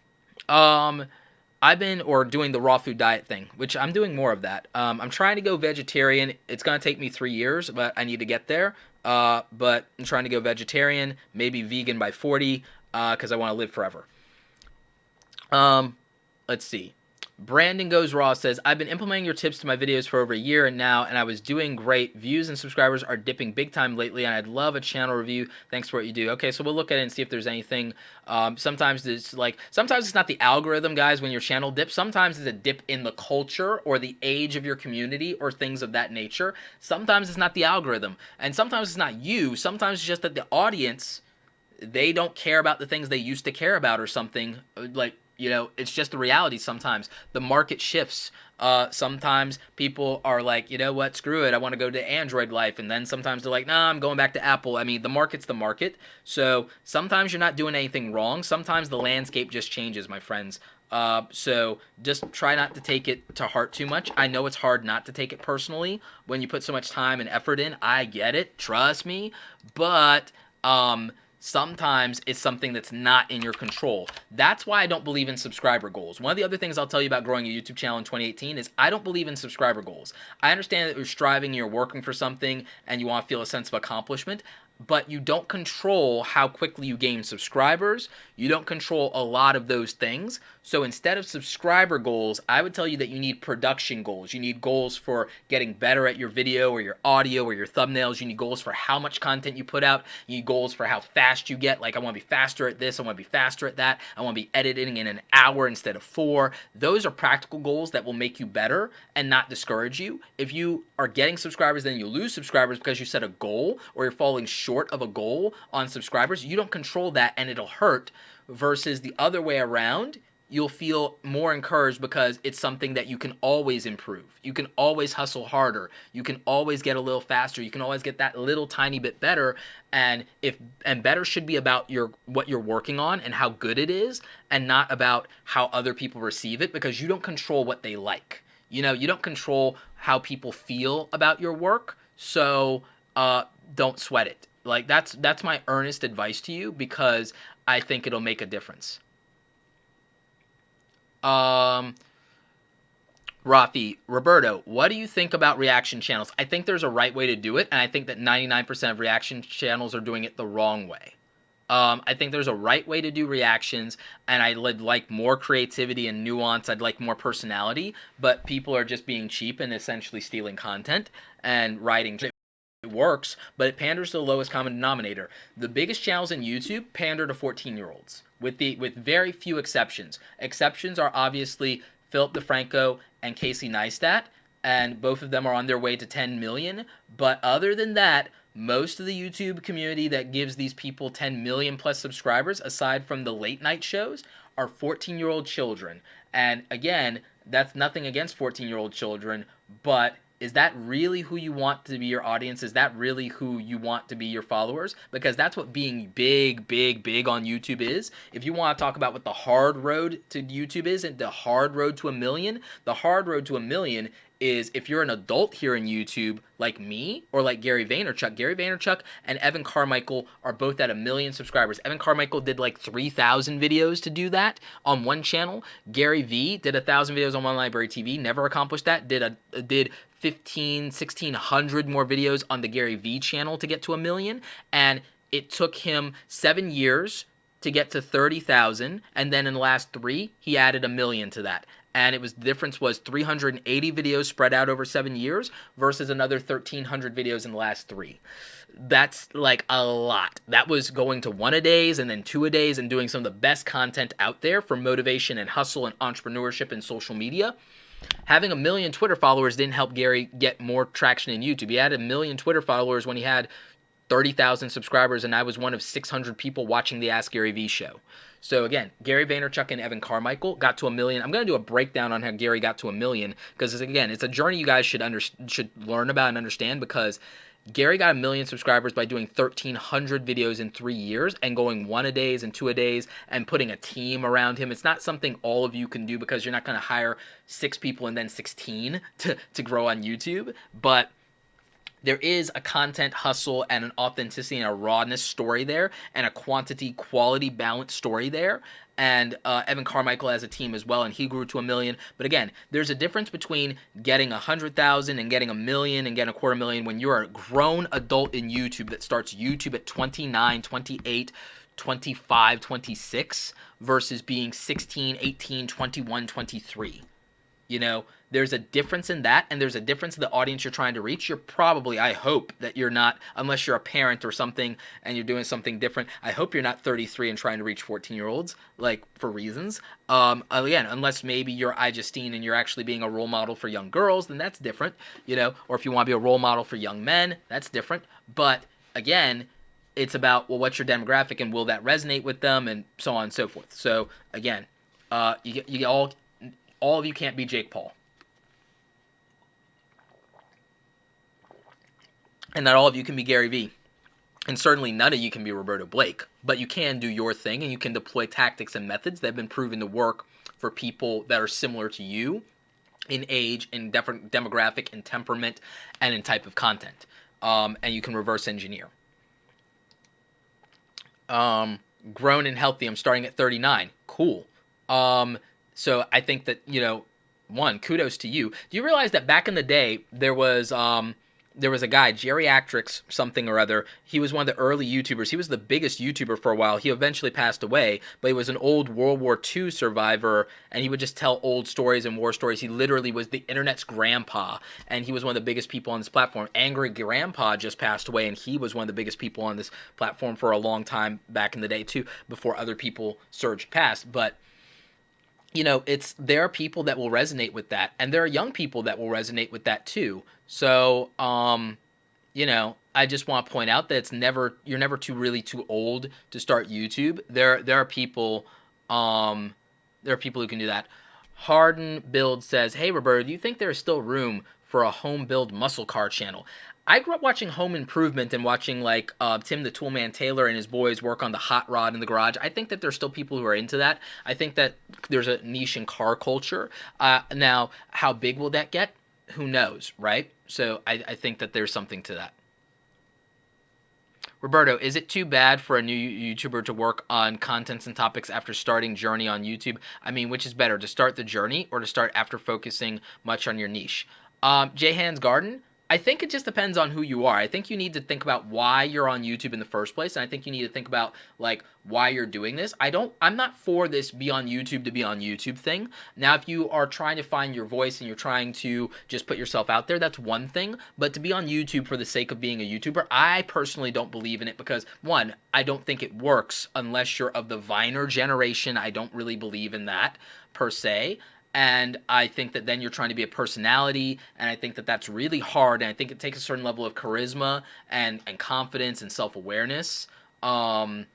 I've been doing the raw food diet thing, which I'm doing more of that. I'm trying to go vegetarian. It's going to take me 3 years, but I need to get there. But I'm trying to go vegetarian, maybe vegan by 40, because I want to live forever. Let's see. Brandon Goes Raw says, I've been implementing your tips to my videos for over a year now, and I was doing great. Views and subscribers are dipping big time lately, and I'd love a channel review. Thanks for what you do. Okay, so we'll look at it and see if there's anything. Sometimes it's not the algorithm, guys, when your channel dips. Sometimes it's a dip in the culture or the age of your community or things of that nature. Sometimes it's not the algorithm, and sometimes it's not you. Sometimes it's just that the audience, they don't care about the things they used to care about or something. It's just the reality. Sometimes the market shifts. Sometimes people are like, you know what, screw it, I want to go to Android life. And then sometimes they're like, nah, I'm going back to Apple. I mean, the market's the market. So sometimes you're not doing anything wrong. Sometimes the landscape just changes, my friends. So just try not to take it to heart too much. I know it's hard not to take it personally when you put so much time and effort in. I get it. Trust me. But, sometimes it's something that's not in your control. That's why I don't believe in subscriber goals. One of the other things I'll tell you about growing a YouTube channel in 2018 is I don't believe in subscriber goals. I understand that you're striving, you're working for something, and you want to feel a sense of accomplishment, but you don't control how quickly you gain subscribers. You don't control a lot of those things. So instead of subscriber goals, I would tell you that you need production goals. You need goals for getting better at your video or your audio or your thumbnails. You need goals for how much content you put out. You need goals for how fast you get. Like, I want to be faster at this. I want to be faster at that. I want to be editing in an hour instead of 4. Those are practical goals that will make you better and not discourage you. If you are getting subscribers, then you lose subscribers because you set a goal or you're falling short of a goal on subscribers. You don't control that and it'll hurt, versus the other way around. You'll feel more encouraged because it's something that you can always improve. You can always hustle harder. You can always get a little faster. You can always get that little tiny bit better. And better should be about what you're working on and how good it is, and not about how other people receive it, because you don't control what they like. You don't control how people feel about your work. So don't sweat it. Like, that's my earnest advice to you, because I think it'll make a difference. Roberto, what do you think about reaction channels? I think there's a right way to do it, and I think that 99% of reaction channels are doing it the wrong way. I think there's a right way to do reactions, and I would like more creativity and nuance. I'd like more personality, but people are just being cheap and essentially stealing content and writing. It works, but it panders to the lowest common denominator. The biggest channels in YouTube pander to 14-year-olds, with very few exceptions. Exceptions are obviously Philip DeFranco and Casey Neistat, and both of them are on their way to 10 million. But other than that, most of the YouTube community that gives these people 10 million plus subscribers, aside from the late night shows, are 14-year-old children. And again, that's nothing against 14-year-old children, but is that really who you want to be your audience? Is that really who you want to be your followers? Because that's what being big on YouTube is. If you want to talk about what the hard road to YouTube is, and the hard road to 1 million, the hard road to 1 million is if you're an adult here in YouTube, like me, or like Gary Vaynerchuk. Gary Vaynerchuk and Evan Carmichael are both at 1 million subscribers. Evan Carmichael did like 3,000 videos to do that on one channel. Gary V did 1,000 videos on One Library TV, never accomplished that. Did 1,600 more videos on the Gary V channel to get to 1 million, and it took him 7 years to get to 30,000, and then in the last 3, he added 1 million to that. And the difference was 380 videos spread out over 7 years versus another 1,300 videos in the last 3. That's like a lot. That was going to 1 a days and then 2 a days and doing some of the best content out there for motivation and hustle and entrepreneurship and social media. Having 1 million Twitter followers didn't help Gary get more traction in YouTube. He had 1 million Twitter followers when he had 30,000 subscribers, and I was one of 600 people watching the Ask Gary V show. So again, Gary Vaynerchuk and Evan Carmichael got to 1 million. I'm going to do a breakdown on how Gary got to 1 million, because again, it's a journey you guys should learn about and understand, because Gary got 1 million subscribers by doing 1,300 videos in 3 years and going 1 a days and 2 a days and putting a team around him. It's not something all of you can do, because you're not going to hire 6 people and then 16 to grow on YouTube. But there is a content hustle and an authenticity and a rawness story there, and a quality balance story there. And Evan Carmichael has a team as well, and he grew to 1 million. But again, there's a difference between getting 100,000 and getting 1 million and getting 250,000 when you're a grown adult in YouTube that starts YouTube at 29, 28, 25, 26 versus being 16, 18, 21, 23. You know, there's a difference in that, and there's a difference in the audience you're trying to reach. You're probably, I hope that you're not, unless you're a parent or something and you're doing something different, I hope you're not 33 and trying to reach 14-year-olds, like, for reasons. Again, unless maybe you're iJustine and you're actually being a role model for young girls, then that's different, you know, or if you want to be a role model for young men, that's different. But again, it's about, well, what's your demographic and will that resonate with them, and so on and so forth. So again, you all of you can't be Jake Paul. And not all of you can be Gary Vee. And certainly none of you can be Roberto Blake. But you can do your thing, and you can deploy tactics and methods that have been proven to work for people that are similar to you in age, in different demographic, in temperament, and in type of content. And you can reverse engineer. Grown and healthy. I'm starting at 39. Cool. So I think that, you know, one, kudos to you. Do you realize that back in the day there was a guy, Geriatrics something or other. He was one of the early YouTubers. He was the biggest YouTuber for a while. He eventually passed away, but he was an old World War II survivor, and he would just tell old stories and war stories. He literally was the internet's grandpa, and he was one of the biggest people on this platform. Angry Grandpa just passed away, and he was one of the biggest people on this platform for a long time back in the day too, before other people surged past. But you know, there are people that will resonate with that, and there are young people that will resonate with that too. So, you know, I just want to point out that you're never too old to start YouTube. There are people who can do that. Harden Build says, "Hey Roberto, do you think there is still room for a home build muscle car channel?" I grew up watching Home Improvement and watching like Tim the Toolman Taylor and his boys work on the hot rod in the garage. I think that there's still people who are into that. I think that there's a niche in car culture. Now, how big will that get? Who knows, right? So I think that there's something to that. Roberto, is it too bad for a new YouTuber to work on contents and topics after starting journey on YouTube? I mean, which is better, to start the journey or to start after focusing much on your niche? J-Han's Garden, I think it just depends on who you are. I think you need to think about why you're on YouTube in the first place, and I think you need to think about like why you're doing this. I'm not for this be on YouTube to be on YouTube thing. Now, if you are trying to find your voice and you're trying to just put yourself out there, that's one thing. But to be on YouTube for the sake of being a YouTuber, I personally don't believe in it because, one, I don't think it works unless you're of the Viner generation. I don't really believe in that per se. And I think that then you're trying to be a personality, and I think that that's really hard, and I think it takes a certain level of charisma and confidence and self-awareness. So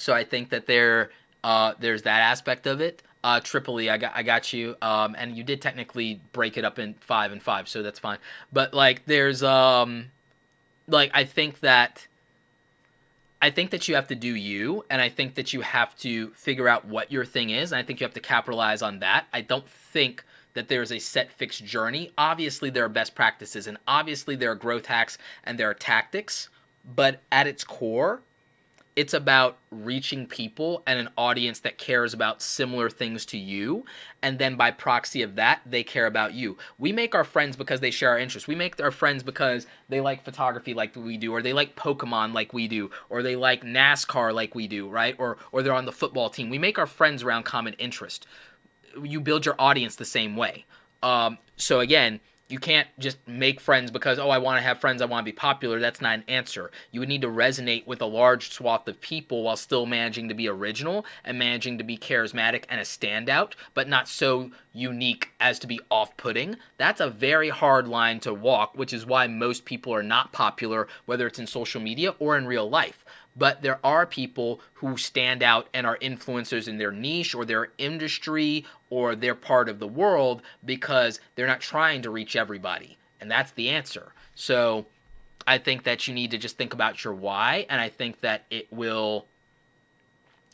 I think that there's that aspect of it. Tripoli, I got you. And you did technically break it up in 5 and 5, so that's fine. But like there's like I think that you have to do you, and I think that you have to figure out what your thing is, and I think you have to capitalize on that. I don't think that there's a set fixed journey. Obviously, there are best practices, and obviously there are growth hacks, and there are tactics, but at its core, it's about reaching people and an audience that cares about similar things to you, and then by proxy of that, they care about you. We make our friends because they share our interests. We make our friends because they like photography like we do, or they like Pokemon like we do, or they like NASCAR like we do, right? Or they're on the football team. We make our friends around common interest. You build your audience the same way. So again, you can't just make friends because, oh, I want to have friends, I want to be popular. That's not an answer. You would need to resonate with a large swath of people while still managing to be original and managing to be charismatic and a standout, but not so unique as to be off-putting. That's a very hard line to walk, which is why most people are not popular, whether it's in social media or in real life. But there are people who stand out and are influencers in their niche or their industry or their part of the world because they're not trying to reach everybody. And that's the answer. So I think that you need to just think about your why, and I think that it will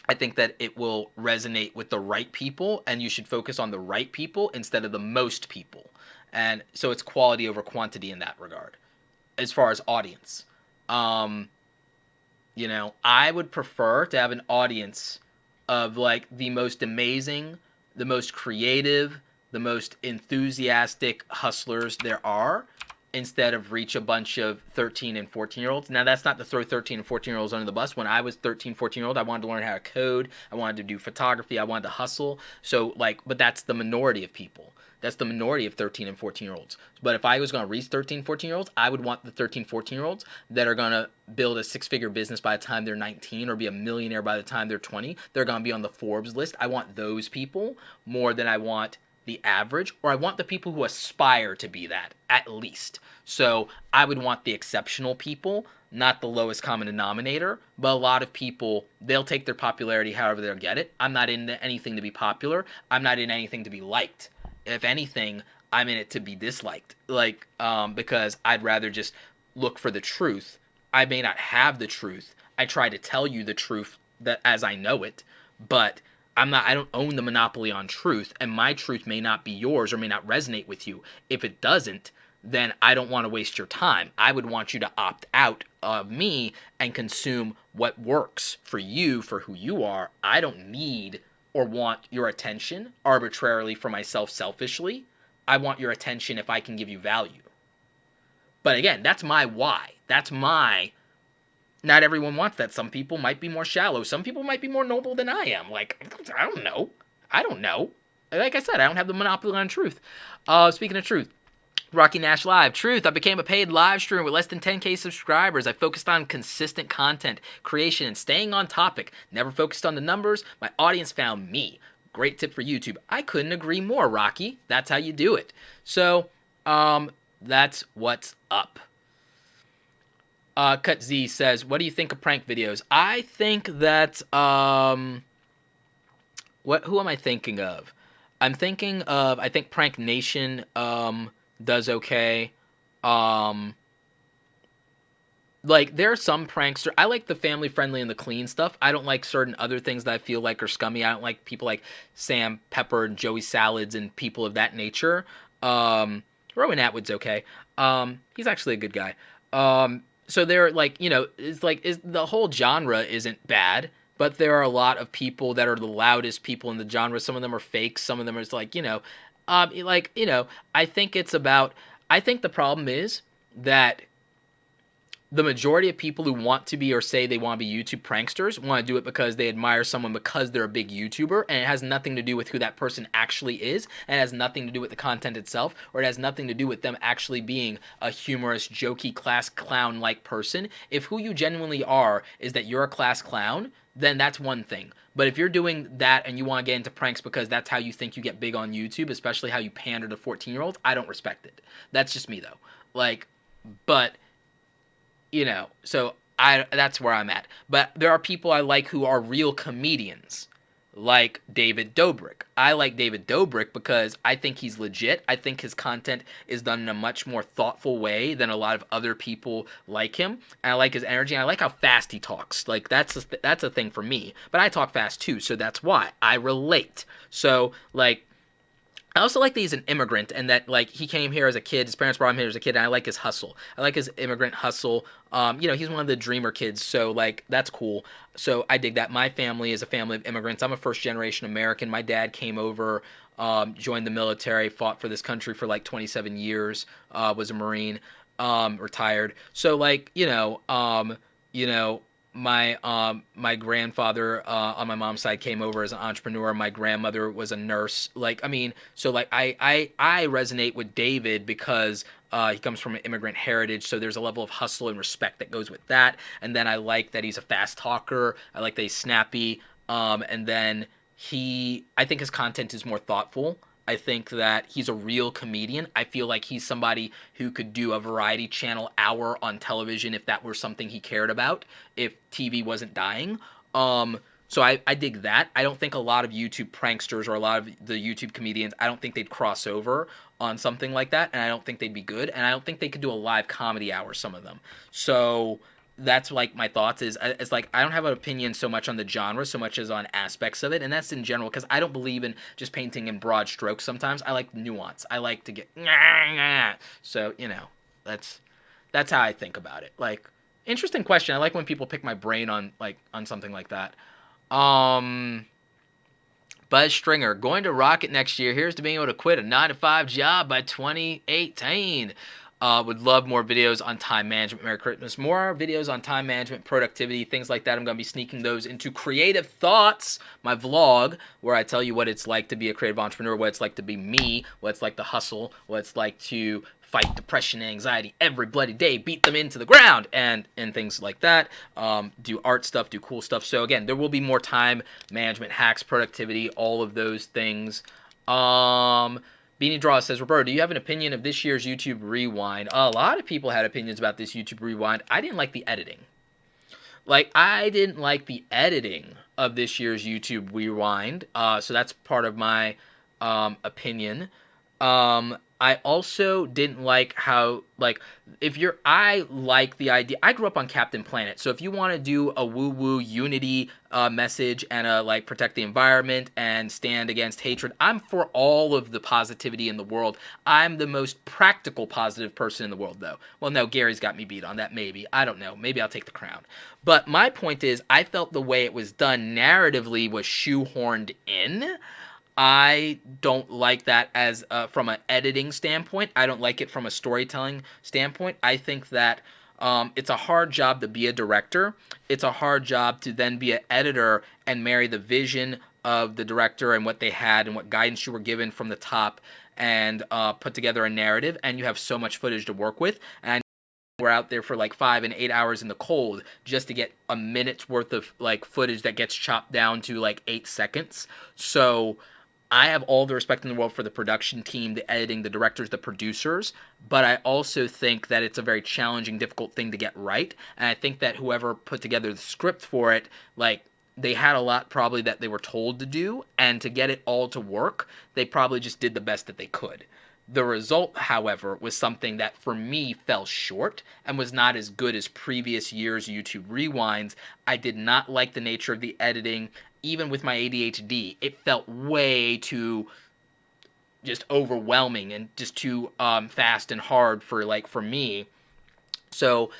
resonate with the right people, and you should focus on the right people instead of the most people. And so it's quality over quantity in that regard as far as audience. You know, I would prefer to have an audience of like the most amazing, the most creative, the most enthusiastic hustlers there are, instead of reach a bunch of 13 and 14-year-olds. Now, that's not to throw 13 and 14-year-olds under the bus. When I was 13, 14-year-old, I wanted to learn how to code. I wanted to do photography. I wanted to hustle. So, like, but that's the minority of people. That's the minority of 13 and 14-year-olds. But if I was going to reach 13, 14-year-olds, I would want the 13, 14-year-olds that are going to build a six-figure business by the time they're 19 or be a millionaire by the time they're 20. They're going to be on the Forbes list. I want those people more than I want the average, or I want the people who aspire to be that, at least. So I would want the exceptional people, not the lowest common denominator, but a lot of people, they'll take their popularity however they'll get it. I'm not into anything to be popular. I'm not in anything to be liked. If anything, I'm in it to be disliked, like, because I'd rather just look for the truth. I may not have the truth. I try to tell you the truth that as I know it, but I don't own the monopoly on truth, and my truth may not be yours or may not resonate with you. If it doesn't, then I don't want to waste your time. I would want you to opt out of me and consume what works for you, for who you are. I don't need or want your attention arbitrarily for myself selfishly. I want your attention if I can give you value. But again, that's my why. Not everyone wants that. Some people might be more shallow. Some people might be more noble than I am. Like, I don't know. Like I said, I don't have the monopoly on truth. Speaking of truth, Rocky Nash Live. Truth, I became a paid live streamer with less than 10K subscribers. I focused on consistent content creation and staying on topic. Never focused on the numbers. My audience found me. Great tip for YouTube. I couldn't agree more, Rocky. That's how you do it. So, that's what's up. Cut Z says, what do you think of prank videos? I think that, who am I thinking of? I think Prank Nation, does okay. Like, there are some pranksters. I like the family friendly and the clean stuff. I don't like certain other things that I feel like are scummy. I don't like people like Sam Pepper and Joey Salads and people of that nature. Rowan Atwood's okay. He's actually a good guy. So they're like, the whole genre isn't bad, but there are a lot of people that are the loudest people in the genre. Some of them are fake. Some of them are like, I think the problem is that the majority of people who want to be or say they want to be YouTube pranksters want to do it because they admire someone because they're a big YouTuber, and it has nothing to do with who that person actually is, and it has nothing to do with the content itself, or it has nothing to do with them actually being a humorous, jokey, class clown-like person. If who you genuinely are is that you're a class clown, then that's one thing. But if you're doing that and you want to get into pranks because that's how you think you get big on YouTube, especially how you pander to 14-year-olds, I don't respect it. That's just me, though. But so that's where I'm at. But there are people I like who are real comedians, like David Dobrik. I like David Dobrik because I think he's legit. I think his content is done in a much more thoughtful way than a lot of other people like him. And I like his energy, and I like how fast he talks. Like, that's a thing for me. But I talk fast too, so that's why I relate. So, like, I also like that he's an immigrant and that, like, he came here as a kid. His parents brought him here as a kid, and I like his hustle. I like his immigrant hustle. He's one of the dreamer kids, so, like, that's cool. So I dig that. My family is a family of immigrants. I'm a first-generation American. My dad came over, joined the military, fought for this country for, like, 27 years, was a Marine, retired. So, like, my grandfather on my mom's side came over as an entrepreneur. My grandmother was a nurse. I resonate with David because he comes from an immigrant heritage, so there's a level of hustle and respect that goes with that. And then I like that he's a fast talker. I like that he's snappy. And then I think his content is more thoughtful. I think that he's a real comedian. I feel like he's somebody who could do a variety channel hour on television if that were something he cared about, if TV wasn't dying. So I dig that. I don't think a lot of YouTube pranksters or a lot of the YouTube comedians, I don't think they'd cross over on something like that, and I don't think they'd be good, and I don't think they could do a live comedy hour, some of them. So that's like my thoughts it's like I don't have an opinion so much on the genre so much as on aspects of it, and that's in general because I don't believe in just painting in broad strokes. Sometimes I like nuance. I like to get so that's how I think about it. Like, interesting question. I like when people pick my brain on something like that. Buzz Stringer, going to Rocket next year. Here's to being able to quit a 9-to-5 job by 2018. Would love more videos on time management. Merry Christmas. More videos on time management, productivity, things like that. I'm going to be sneaking those into Creative Thoughts, my vlog, where I tell you what it's like to be a creative entrepreneur, what it's like to be me, what it's like to hustle, what it's like to fight depression and anxiety every bloody day, beat them into the ground, and things like that. Do art stuff, do cool stuff. So again, there will be more time management hacks, productivity, all of those things. Beanie Draw says, Roberto, do you have an opinion of this year's YouTube Rewind? A lot of people had opinions about this YouTube Rewind. I didn't like the editing. I didn't like the editing of this year's YouTube Rewind. So that's part of my opinion. I also didn't like how, I like the idea. I grew up on Captain Planet, so if you want to do a woo-woo unity message and protect the environment and stand against hatred, I'm for all of the positivity in the world. I'm the most practical positive person in the world, though. Well, no, Gary's got me beat on that, maybe. I don't know. Maybe I'll take the crown. But my point is, I felt the way it was done narratively was shoehorned in. I don't like that as from an editing standpoint. I don't like it from a storytelling standpoint. I think that it's a hard job to be a director. It's a hard job to then be an editor and marry the vision of the director and what they had and what guidance you were given from the top and put together a narrative. And you have so much footage to work with. And we're out there for 5 and 8 hours in the cold just to get a minute's worth of footage that gets chopped down to 8 seconds. So I have all the respect in the world for the production team, the editing, the directors, the producers, but I also think that it's a very challenging, difficult thing to get right. And I think that whoever put together the script for it, they had a lot probably that they were told to do, and to get it all to work, they probably just did the best that they could. The result, however, was something that for me fell short and was not as good as previous years' YouTube Rewinds. I did not like the nature of the editing. Even with my ADHD, it felt way too just overwhelming and just too fast and hard for me. So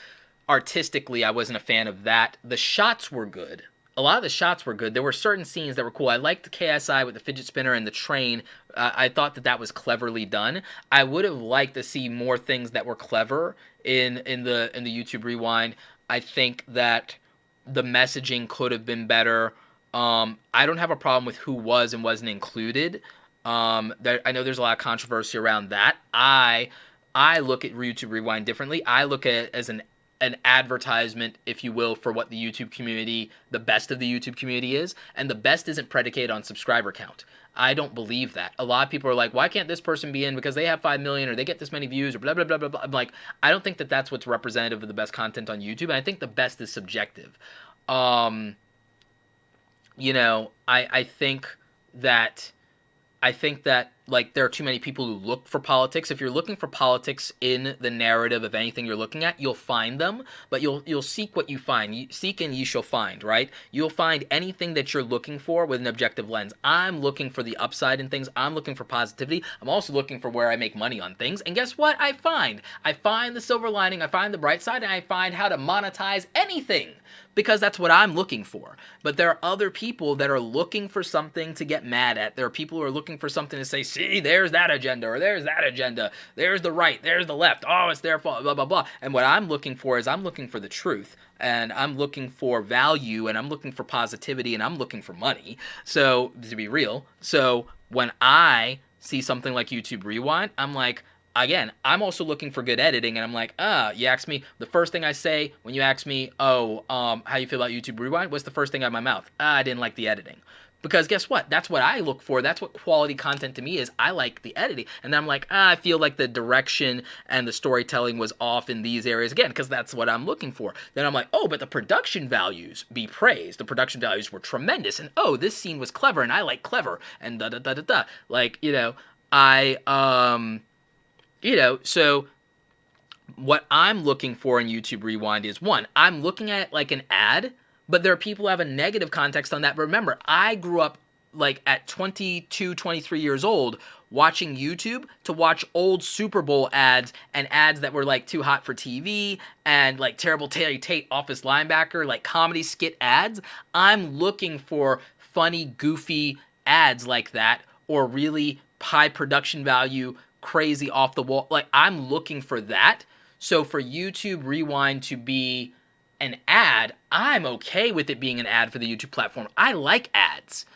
artistically, I wasn't a fan of that. The shots were good. A lot of the shots were good. There were certain scenes that were cool. I liked the KSI with the fidget spinner and the train. I thought that was cleverly done. I would have liked to see more things that were clever in the YouTube Rewind. I think that the messaging could have been better. I don't have a problem with who was and wasn't included. I know there's a lot of controversy around that. I look at YouTube Rewind differently. I look at it as an advertisement, if you will, for what the YouTube community, the best of the YouTube community is. And the best isn't predicated on subscriber count. I don't believe that. A lot of people are like, why can't this person be in because they have 5 million or they get this many views or blah, blah, blah, blah, blah. I'm like, I don't think that that's what's representative of the best content on YouTube. And I think the best is subjective. I think that there are too many people who look for politics. If you're looking for politics in the narrative of anything you're looking at, you'll find them, but you'll seek what you find. You seek and you shall find, right? You'll find anything that you're looking for with an objective lens. I'm looking for the upside in things. I'm looking for positivity. I'm also looking for where I make money on things. And guess what I find? I find the silver lining, I find the bright side, and I find how to monetize anything. Because that's what I'm looking for. But there are other people that are looking for something to get mad at. There are people who are looking for something to say, see, there's that agenda, or there's that agenda, there's the right, there's the left, oh, it's their fault, blah, blah, blah. And what I'm looking for is I'm looking for the truth, and I'm looking for value, and I'm looking for positivity, and I'm looking for money. So, to be real, so when I see something like YouTube Rewind, I'm like, again, I'm also looking for good editing, and I'm like, you ask me, the first thing I say when you ask me, how you feel about YouTube Rewind, what's the first thing out of my mouth? I didn't like the editing. Because guess what? That's what I look for. That's what quality content to me is. I like the editing. And then I'm like, I feel like the direction and the storytelling was off in these areas again, because that's what I'm looking for. Then I'm like, but the production values be praised. The production values were tremendous. And this scene was clever, and I like clever. And da-da-da-da-da. So what I'm looking for in YouTube Rewind is, one, I'm looking at it like an ad, but there are people who have a negative context on that. But remember, I grew up at 22, 23 years old watching YouTube to watch old Super Bowl ads and ads that were too hot for TV and terrible Terry Tate office linebacker, comedy skit ads. I'm looking for funny, goofy ads like that, or really high production value crazy off the wall. Like, I'm looking for that. So for YouTube Rewind to be an ad, I'm okay with it being an ad for the YouTube platform. I like ads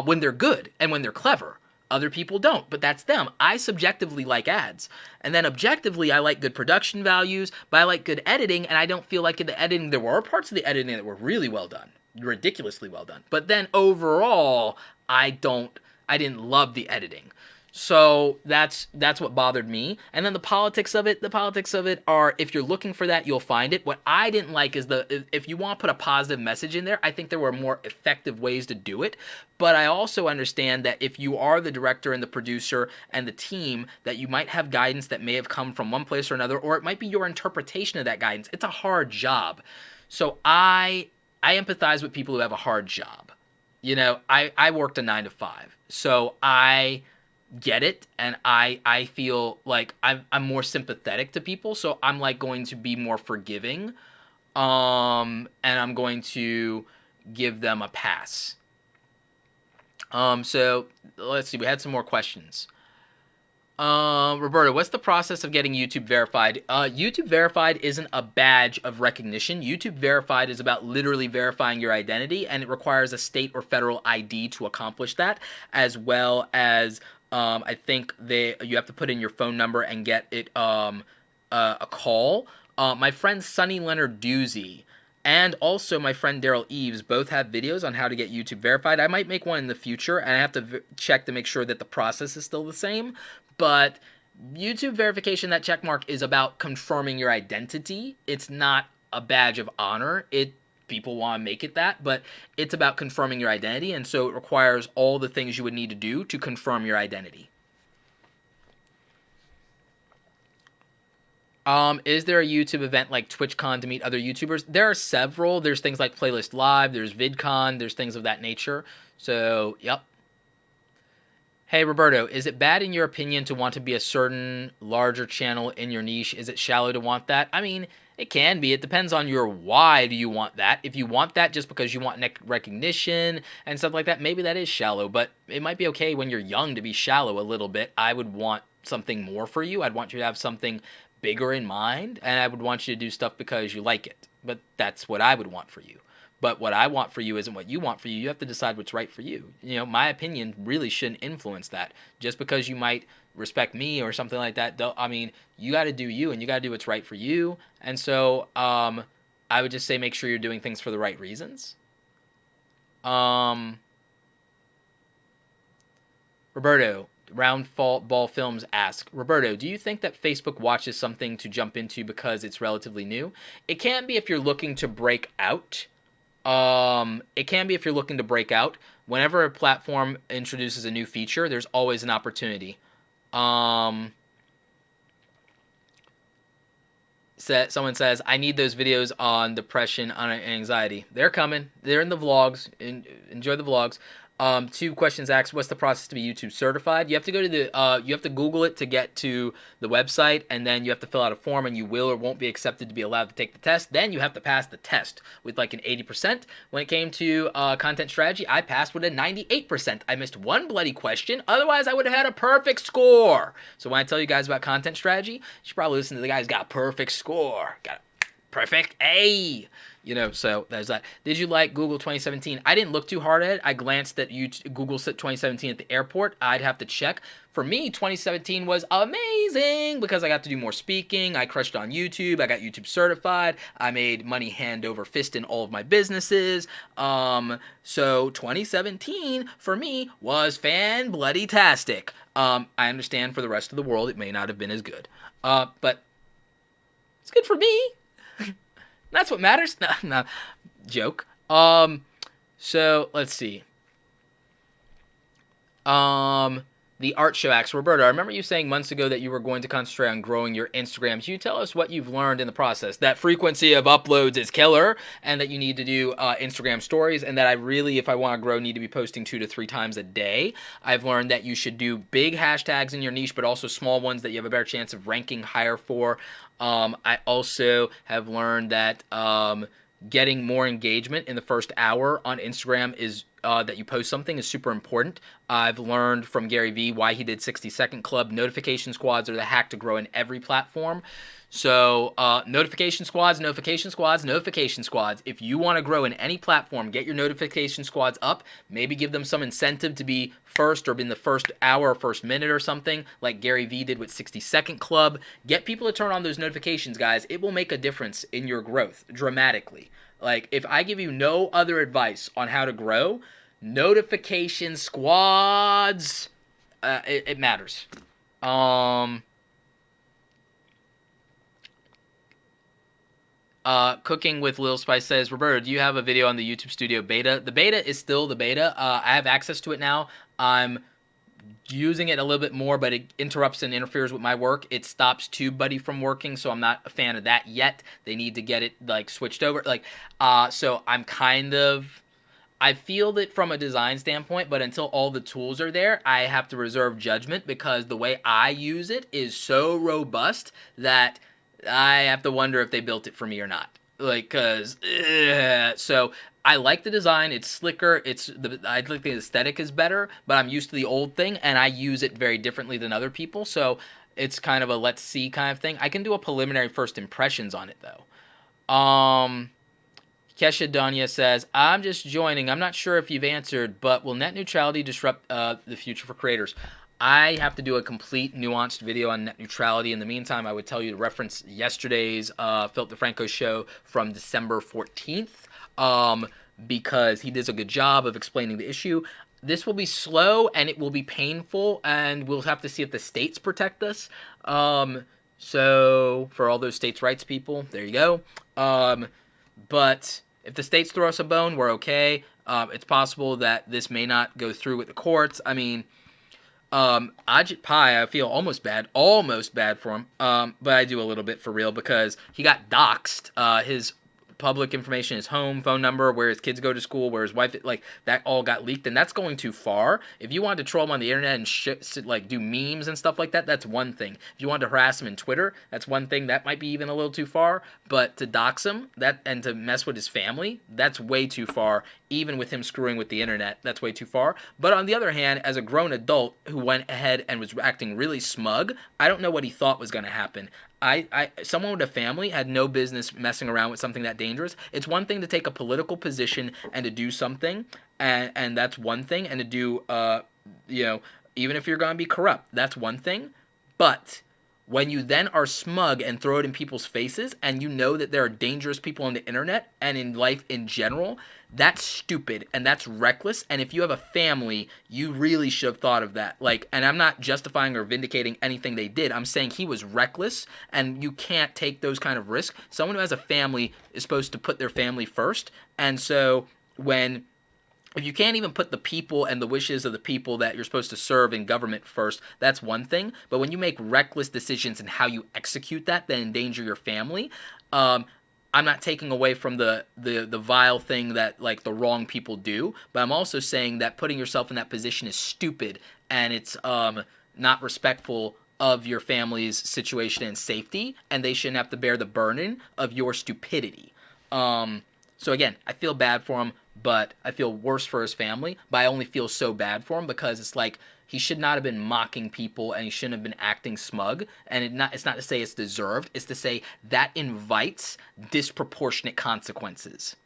when they're good and when they're clever. Other people don't, but that's them. I subjectively like ads. And then objectively, I like good production values, but I like good editing, and I don't feel like in the editing, there were parts of the editing that were really well done, ridiculously well done. But then overall, I didn't love the editing. So that's what bothered me. And then the politics of it are, if you're looking for that, you'll find it. What I didn't like is if you want to put a positive message in there, I think there were more effective ways to do it. But I also understand that if you are the director and the producer and the team, that you might have guidance that may have come from one place or another, or it might be your interpretation of that guidance. It's a hard job. So I empathize with people who have a hard job. You know, I worked a 9 to 5. So I get it, and I feel like I'm more sympathetic to people, so I'm like going to be more forgiving, and I'm going to give them a pass. So let's see, we had some more questions. Roberto, what's the process of getting YouTube verified? YouTube verified isn't a badge of recognition. YouTube verified is about literally verifying your identity, and it requires a state or federal ID to accomplish that, as well as I think you have to put in your phone number and get it a call. My friend Sonny Leonard Doozy and also my friend Daryl Eves both have videos on how to get YouTube verified. I might make one in the future, and I have to check to make sure that the process is still the same. But YouTube verification, that check mark, is about confirming your identity. It's not a badge of honor. People want to make it that, but it's about confirming your identity, and so it requires all the things you would need to do to confirm your identity. Is there a YouTube event like TwitchCon to meet other YouTubers? There are several. There's things like Playlist Live, there's VidCon, there's things of that nature. So, yep. Hey, Roberto, is it bad in your opinion to want to be a certain larger channel in your niche? Is it shallow to want that? I mean, it can be. It depends on your why do you want that. If you want that just because you want recognition and stuff like that, maybe that is shallow. But it might be okay when you're young to be shallow a little bit. I would want something more for you. I'd want you to have something bigger in mind, and I would want you to do stuff because you like it. But that's what I would want for you. But what I want for you isn't what you want for you. You have to decide what's right for you. You know, my opinion really shouldn't influence that. Just because you might respect me or something like that, I mean, you got to do you, and you got to do what's right for you. And so I would just say make sure you're doing things for the right reasons. Roberto, Roundball Films ask, Roberto, do you think that Facebook Watch is something to jump into because it's relatively new? It can be if you're looking to break out. It can be if you're looking to break out. Whenever a platform introduces a new feature, there's always an opportunity. Someone says, I need those videos on depression, on anxiety. They're coming. They're in the vlogs. Enjoy the vlogs. 2 questions asked, what's the process to be YouTube certified? You have to go to you have to Google it to get to the website, and then you have to fill out a form, and you will or won't be accepted to be allowed to take the test. Then you have to pass the test with like an 80%. When it came to content strategy, I passed with a 98%. I missed one bloody question. Otherwise, I would have had a perfect score. So when I tell you guys about content strategy, you should probably listen to the guy who's got a perfect score. Got a perfect A. You know, so there's that. Did you like Google 2017? I didn't look too hard at it. I glanced at Google 2017 at the airport. I'd have to check. For me, 2017 was amazing because I got to do more speaking. I crushed on YouTube. I got YouTube certified. I made money hand over fist in all of my businesses. So 2017 for me was fan-bloody-tastic. I understand for the rest of the world it may not have been as good. But it's good for me. That's what matters. No, joke. So let's see. The art show asks, Roberto, I remember you saying months ago that you were going to concentrate on growing your Instagram. Can you tell us what you've learned in the process? That frequency of uploads is killer, and that you need to do Instagram stories, and that I really, if I want to grow, need to be posting 2 to 3 times a day. I've learned that you should do big hashtags in your niche, but also small ones that you have a better chance of ranking higher for. I also have learned that getting more engagement in the first hour on Instagram is that you post something is super important. I've learned from Gary Vee why he did 60-second club. Notification squads are the hack to grow in every platform. So notification squads, notification squads, notification squads. If you want to grow in any platform, get your notification squads up. Maybe give them some incentive to be first or in the first hour or first minute or something like Gary Vee did with 60-second club. Get people to turn on those notifications, guys. It will make a difference in your growth dramatically. Like, if I give you no other advice on how to grow, notification squads, it matters. Cooking with Lil Spice says, Roberto, do you have a video on the YouTube Studio beta? The beta is still the beta. I have access to it now. I'm using it a little bit more, but it interrupts and interferes with my work. It stops TubeBuddy from working, so I'm not a fan of that yet. They need to get it like switched over. So I'm kind of, I feel that from a design standpoint, but until all the tools are there, I have to reserve judgment because the way I use it is so robust that I have to wonder if they built it for me or not. Like, cause so I like the design. It's slicker. I think the aesthetic is better, but I'm used to the old thing, and I use it very differently than other people. So it's kind of a let's see kind of thing. I can do a preliminary first impressions on it though. Kesha Danya says, I'm just joining. I'm not sure if you've answered, but will net neutrality disrupt the future for creators? I have to do a complete nuanced video on net neutrality. In the meantime, I would tell you to reference yesterday's Philip DeFranco show from December 14th because he does a good job of explaining the issue. This will be slow and it will be painful, and we'll have to see if the states protect us. So for all those states' rights people, there you go. But if the states throw us a bone, we're okay. It's possible that this may not go through with the courts. I mean, Ajit Pai, I feel almost bad for him, but I do a little bit for real because he got doxxed. His public information, his home, phone number, where his kids go to school, where his wife, like, that all got leaked, and that's going too far. If you wanted to troll him on the internet and like do memes and stuff like that, that's one thing. If you wanted to harass him in Twitter, that's one thing. That might be even a little too far. But to dox him, and to mess with his family, that's way too far. Even with him screwing with the internet, that's way too far. But on the other hand, as a grown adult who went ahead and was acting really smug, I don't know what he thought was going to happen. Someone with a family had no business messing around with something that dangerous. It's one thing to take a political position and to do something, and that's one thing, and to do, even if you're going to be corrupt, that's one thing. But when you then are smug and throw it in people's faces, and you know that there are dangerous people on the internet and in life in general, that's stupid and that's reckless. And if you have a family, you really should have thought of that. Like, and I'm not justifying or vindicating anything they did. I'm saying he was reckless, and you can't take those kind of risks. Someone who has a family is supposed to put their family first. And so if you can't even put the people and the wishes of the people that you're supposed to serve in government first, that's one thing. But when you make reckless decisions and how you execute that endanger your family, I'm not taking away from the vile thing that, like, the wrong people do, but I'm also saying that putting yourself in that position is stupid, and it's not respectful of your family's situation and safety, and they shouldn't have to bear the burden of your stupidity. So again, I feel bad for him, but I feel worse for his family, but I only feel so bad for him because it's like he should not have been mocking people, and he shouldn't have been acting smug, and it's not to say it's deserved, it's to say that invites disproportionate consequences.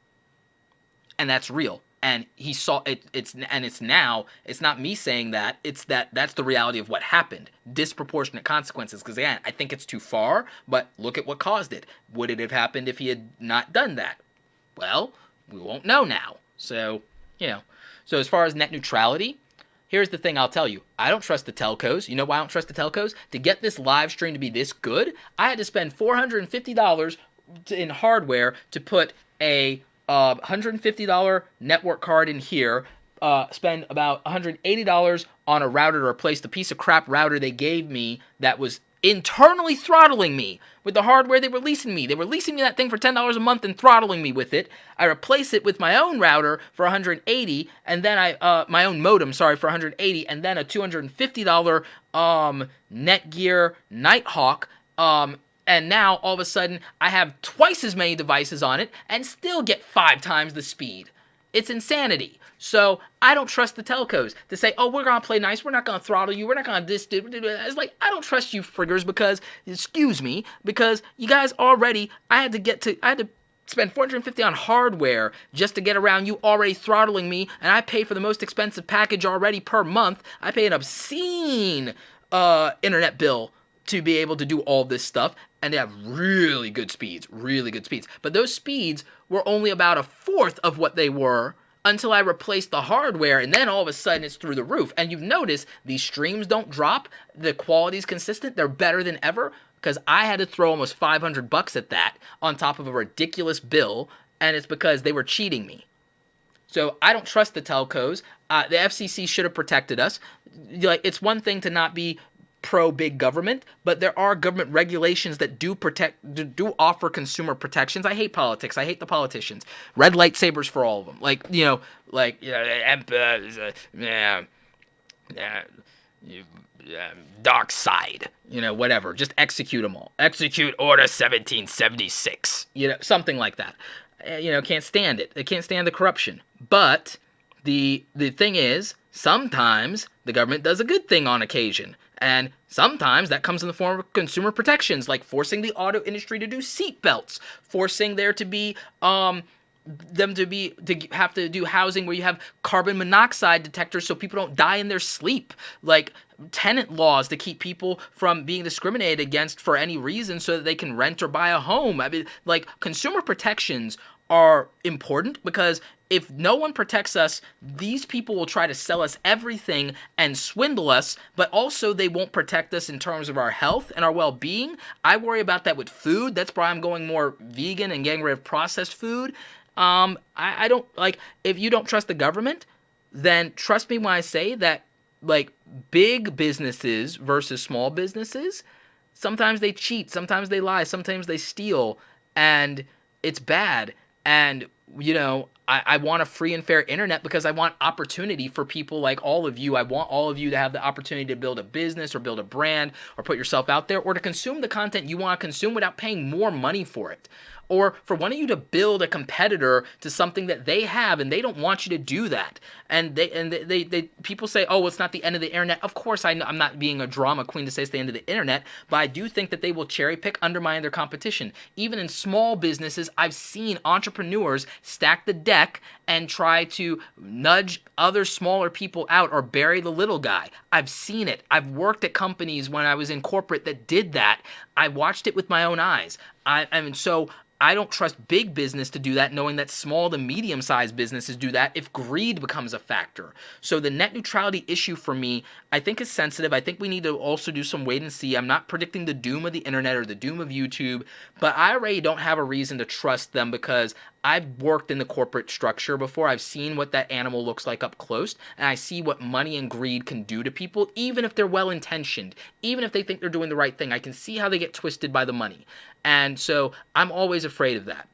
And that's real. And he saw it, it's not me saying that, that's the reality of what happened. Disproportionate consequences, because again, I think it's too far, but look at what caused it. Would it have happened if he had not done that? Well, we won't know now. So, So as far as net neutrality, here's the thing I'll tell you. I don't trust the telcos. You know why I don't trust the telcos? To get this live stream to be this good, I had to spend $450 in hardware to put a $150 network card in here, spend about $180 on a router to replace the piece of crap router they gave me that was internally throttling me with the hardware they were leasing me. They were leasing me that thing for $10 a month and throttling me with it. I replace it with my own router for $180, and then my own modem, for $180, and then a $250 Netgear Nighthawk. And now all of a sudden I have twice as many devices on it and still get 5 times the speed. It's insanity. So I don't trust the telcos to say, oh, we're going to play nice. We're not going to throttle you. We're not going to this. It's like, I don't trust you friggers because, excuse me, because you guys already, I had to spend $450 on hardware just to get around you already throttling me, and I pay for the most expensive package already per month. I pay an obscene internet bill to be able to do all this stuff, and they have really good speeds. But those speeds were only about a fourth of what they were until I replaced the hardware, and then all of a sudden it's through the roof. And you've noticed these streams don't drop. The quality's consistent. They're better than ever because I had to throw almost $500 at that on top of a ridiculous bill, and it's because they were cheating me. So I don't trust the telcos. The FCC should have protected us. Like, it's one thing to not be pro-big government, but there are government regulations that do offer consumer protections. I hate politics. I hate the politicians. Red lightsabers for all of them. Dark side. Whatever. Just execute them all. Execute Order 1776. Something like that. Can't stand it. They can't stand the corruption. But the thing is, sometimes the government does a good thing on occasion. And sometimes that comes in the form of consumer protections, like forcing the auto industry to do seat belts, forcing there to be to have to do housing where you have carbon monoxide detectors so people don't die in their sleep, like tenant laws to keep people from being discriminated against for any reason so that they can rent or buy a home. I mean, like, consumer protections are important because if no one protects us, these people will try to sell us everything and swindle us, but also they won't protect us in terms of our health and our well-being. I worry about that with food. That's why I'm going more vegan and getting rid of processed food. I don't, like, if you don't trust the government, then trust me when I say that, like, big businesses versus small businesses, sometimes they cheat, sometimes they lie, sometimes they steal, and it's bad. And, I want a free and fair internet because I want opportunity for people like all of you. I want all of you to have the opportunity to build a business or build a brand or put yourself out there or to consume the content you want to consume without paying more money for it. Or for one of you to build a competitor to something that they have and they don't want you to do that. And they people say, oh, it's not the end of the internet. Of course, I'm not being a drama queen to say it's the end of the internet, but I do think that they will cherry pick, undermine their competition. Even in small businesses, I've seen entrepreneurs stack the deck and try to nudge other smaller people out or bury the little guy. I've seen it. I've worked at companies when I was in corporate that did that. I watched it with my own eyes. So I don't trust big business to do that, knowing that small to medium-sized businesses do that if greed becomes a factor. So the net neutrality issue for me, I think, is sensitive. I think we need to also do some wait and see. I'm not predicting the doom of the internet or the doom of YouTube, but I already don't have a reason to trust them because I've worked in the corporate structure before. I've seen what that animal looks like up close, and I see what money and greed can do to people, even if they're well-intentioned, even if they think they're doing the right thing. I can see how they get twisted by the money. And so I'm always afraid of that.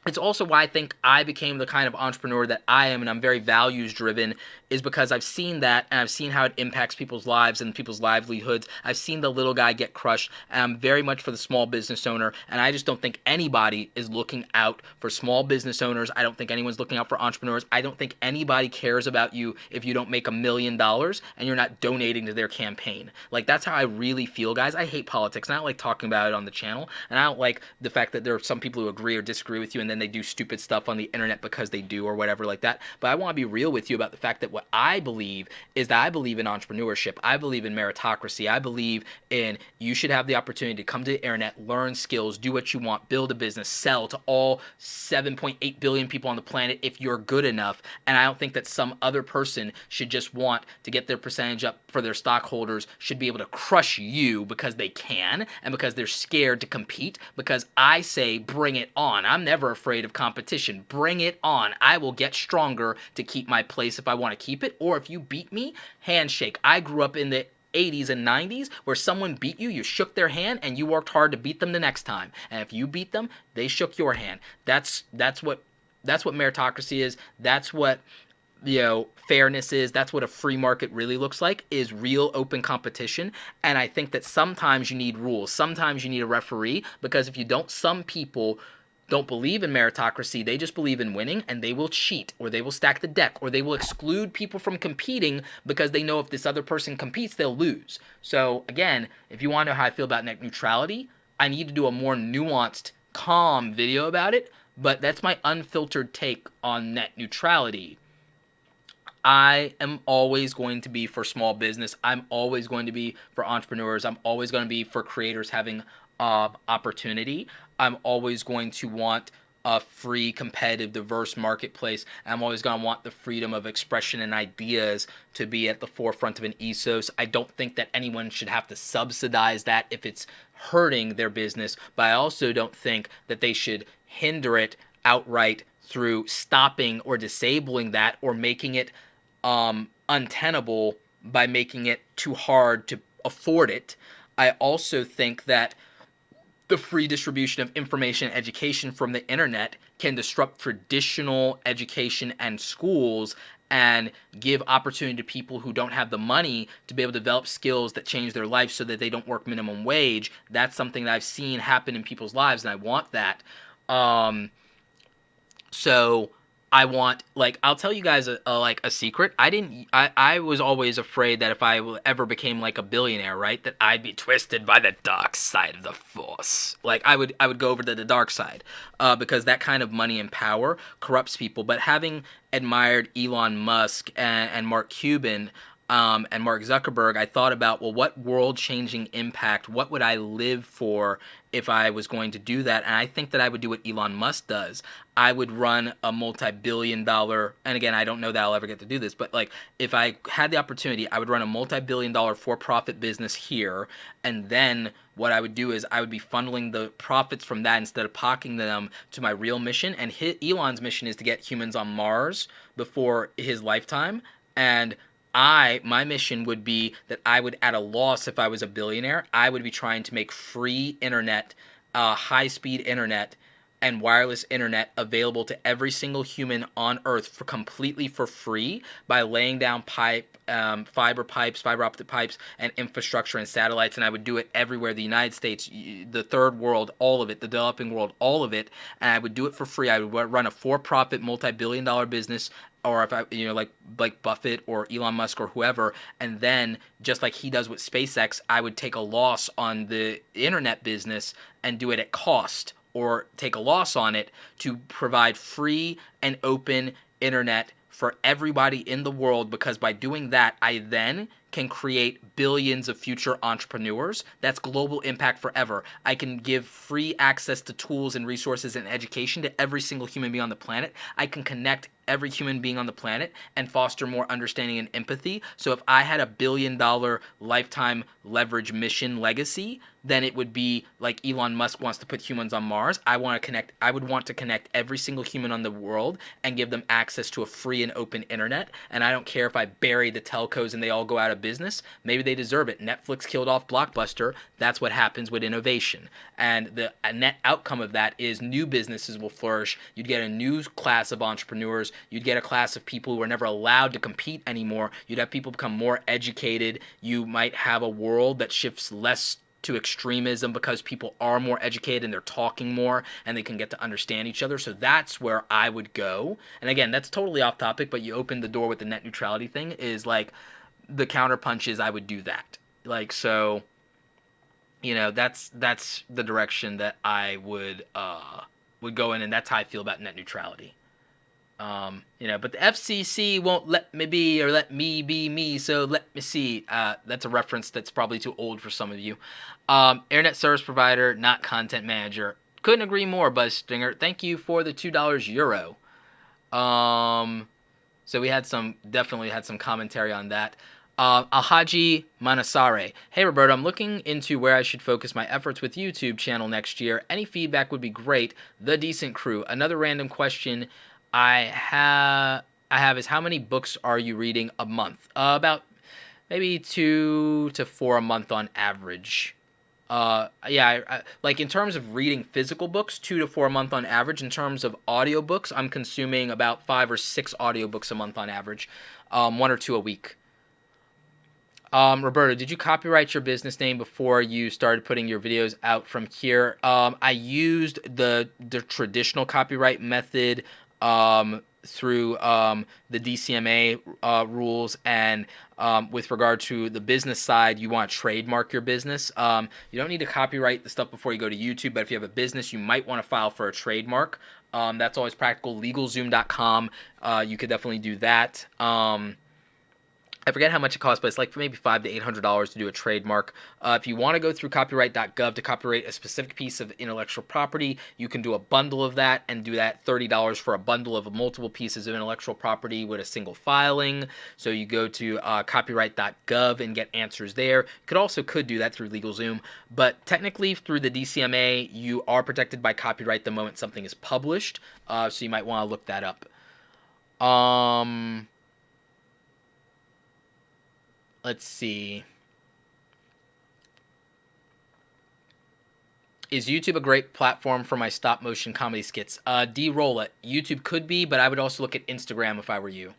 It's also why I think I became the kind of entrepreneur that I am, and I'm very values-driven, is because I've seen that, and I've seen how it impacts people's lives and people's livelihoods. I've seen the little guy get crushed, and I'm very much for the small business owner, and I just don't think anybody is looking out for small business owners. I don't think anyone's looking out for entrepreneurs. I don't think anybody cares about you if you don't make $1 million and you're not donating to their campaign. Like, that's how I really feel, guys. I hate politics, and I don't like talking about it on the channel, and I don't like the fact that there are some people who agree or disagree with you, and then they do stupid stuff on the internet because they do or whatever like that. But I want to be real with you about the fact that what I believe is that I believe in entrepreneurship. I believe in meritocracy. I believe in you should have the opportunity to come to the internet, learn skills, do what you want, build a business, sell to all 7.8 billion people on the planet if you're good enough. And I don't think that some other person should just want to get their percentage up for their stockholders, should be able to crush you because they can and because they're scared to compete, because I say bring it on. I'm never afraid of competition. Bring it on. I will get stronger to keep my place if I want to keep it, or if you beat me, handshake. I grew up in the 80s and 90s where someone beat you, you shook their hand, and you worked hard to beat them the next time. And if you beat them, they shook your hand. That's what meritocracy is. That's what fairness is. That's what a free market really looks like, is real open competition. And I think that sometimes you need rules. Sometimes you need a referee, because if you don't, some people don't believe in meritocracy. They just believe in winning, and they will cheat, or they will stack the deck, or they will exclude people from competing because they know if this other person competes, they'll lose. So again, if you want to know how I feel about net neutrality, I need to do a more nuanced, calm video about it, but that's my unfiltered take on net neutrality. I am always going to be for small business. I'm always going to be for entrepreneurs. I'm always going to be for creators having opportunity. I'm always going to want a free, competitive, diverse marketplace. I'm always going to want the freedom of expression and ideas to be at the forefront of an ethos. I don't think that anyone should have to subsidize that if it's hurting their business, but I also don't think that they should hinder it outright through stopping or disabling that, or making it untenable by making it too hard to afford it. I also think that the free distribution of information and education from the internet can disrupt traditional education and schools and give opportunity to people who don't have the money to be able to develop skills that change their life so that they don't work minimum wage. That's something that I've seen happen in people's lives, and I want that. So I want, like, I'll tell you guys a secret. I was always afraid that if I ever became like a billionaire, right, that I'd be twisted by the dark side of the force. Like I would go over to the dark side, because that kind of money and power corrupts people. But having admired Elon Musk and Mark Cuban, and Mark Zuckerberg, I thought about, well, what world-changing impact, what would I live for if I was going to do that? And I think that I would do what Elon Musk does. I would run a multi-billion dollar, and again, I don't know that I'll ever get to do this, but like, if I had the opportunity, I would run a multi-billion dollar for-profit business here, and then what I would do is I would be funneling the profits from that instead of pocketing them to my real mission. And Elon's mission is to get humans on Mars before his lifetime, and my mission would be that I would, at a loss, if I was a billionaire, I would be trying to make free internet, high-speed internet, and wireless internet available to every single human on Earth for completely for free by laying down fiber pipes, fiber optic pipes, and infrastructure and satellites. And I would do it everywhere: the United States, the third world, all of it, the developing world, all of it. And I would do it for free. I would run a for-profit, multi-billion-dollar business, or if I, like Buffett or Elon Musk or whoever, and then just like he does with SpaceX, I would take a loss on the internet business and do it at cost, or take a loss on it to provide free and open internet for everybody in the world, because by doing that, I then can create billions of future entrepreneurs. That's global impact forever. I can give free access to tools and resources and education to every single human being on the planet. I can connect every human being on the planet and foster more understanding and empathy. So if I had $1 billion lifetime leverage mission legacy, then it would be like Elon Musk wants to put humans on Mars. I would want to connect every single human on the world and give them access to a free and open internet. And I don't care if I bury the telcos and they all go out of business. Maybe they deserve it. Netflix killed off Blockbuster. That's what happens with innovation. And the net outcome of that is new businesses will flourish. You'd get a new class of entrepreneurs. You'd get a class of people who are never allowed to compete anymore. You'd have people become more educated. You might have a world that shifts less to extremism because people are more educated and they're talking more and they can get to understand each other. So that's where I would go. And again, that's totally off topic, but you opened the door with the net neutrality thing. Is like, the counterpunch is I would do that. Like, so, that's the direction that I would go in, and that's how I feel about net neutrality. But the FCC won't let me be, or let me be me, so let me see. That's a reference that's probably too old for some of you. Internet service provider, not content manager. Couldn't agree more, Buzzstinger. Thank you for the $2 euro. So we definitely had some commentary on that. Alhaji Manasare. Hey, Roberto, I'm looking into where I should focus my efforts with YouTube channel next year. Any feedback would be great. The Decent Crew. Another random question I have is, how many books are you reading a month? About maybe 2 to 4 a month on average. Like in terms of reading physical books, 2 to 4 a month on average. In terms of audiobooks, I'm consuming about 5 or 6 audiobooks a month on average, 1 or 2 a week. Roberto, did you copyright your business name before you started putting your videos out from here? I used the traditional copyright method through the DCMA rules, and with regard to the business side, you want to trademark your business. You don't need to copyright the stuff before you go to YouTube, but if you have a business, you might want to file for a trademark. That's always practical. LegalZoom.com, you could definitely do that. I forget how much it costs, but it's like maybe $500 to $800 to do a trademark. If you want to go through copyright.gov to copyright a specific piece of intellectual property, you can do a bundle of that and do that $30 for a bundle of multiple pieces of intellectual property with a single filing. So you go to copyright.gov and get answers there. You could do that through LegalZoom, but technically through the DCMA, you are protected by copyright the moment something is published. So you might want to look that up. Let's see. Is YouTube a great platform for my stop motion comedy skits? D-roll it. YouTube could be, but I would also look at Instagram if I were you.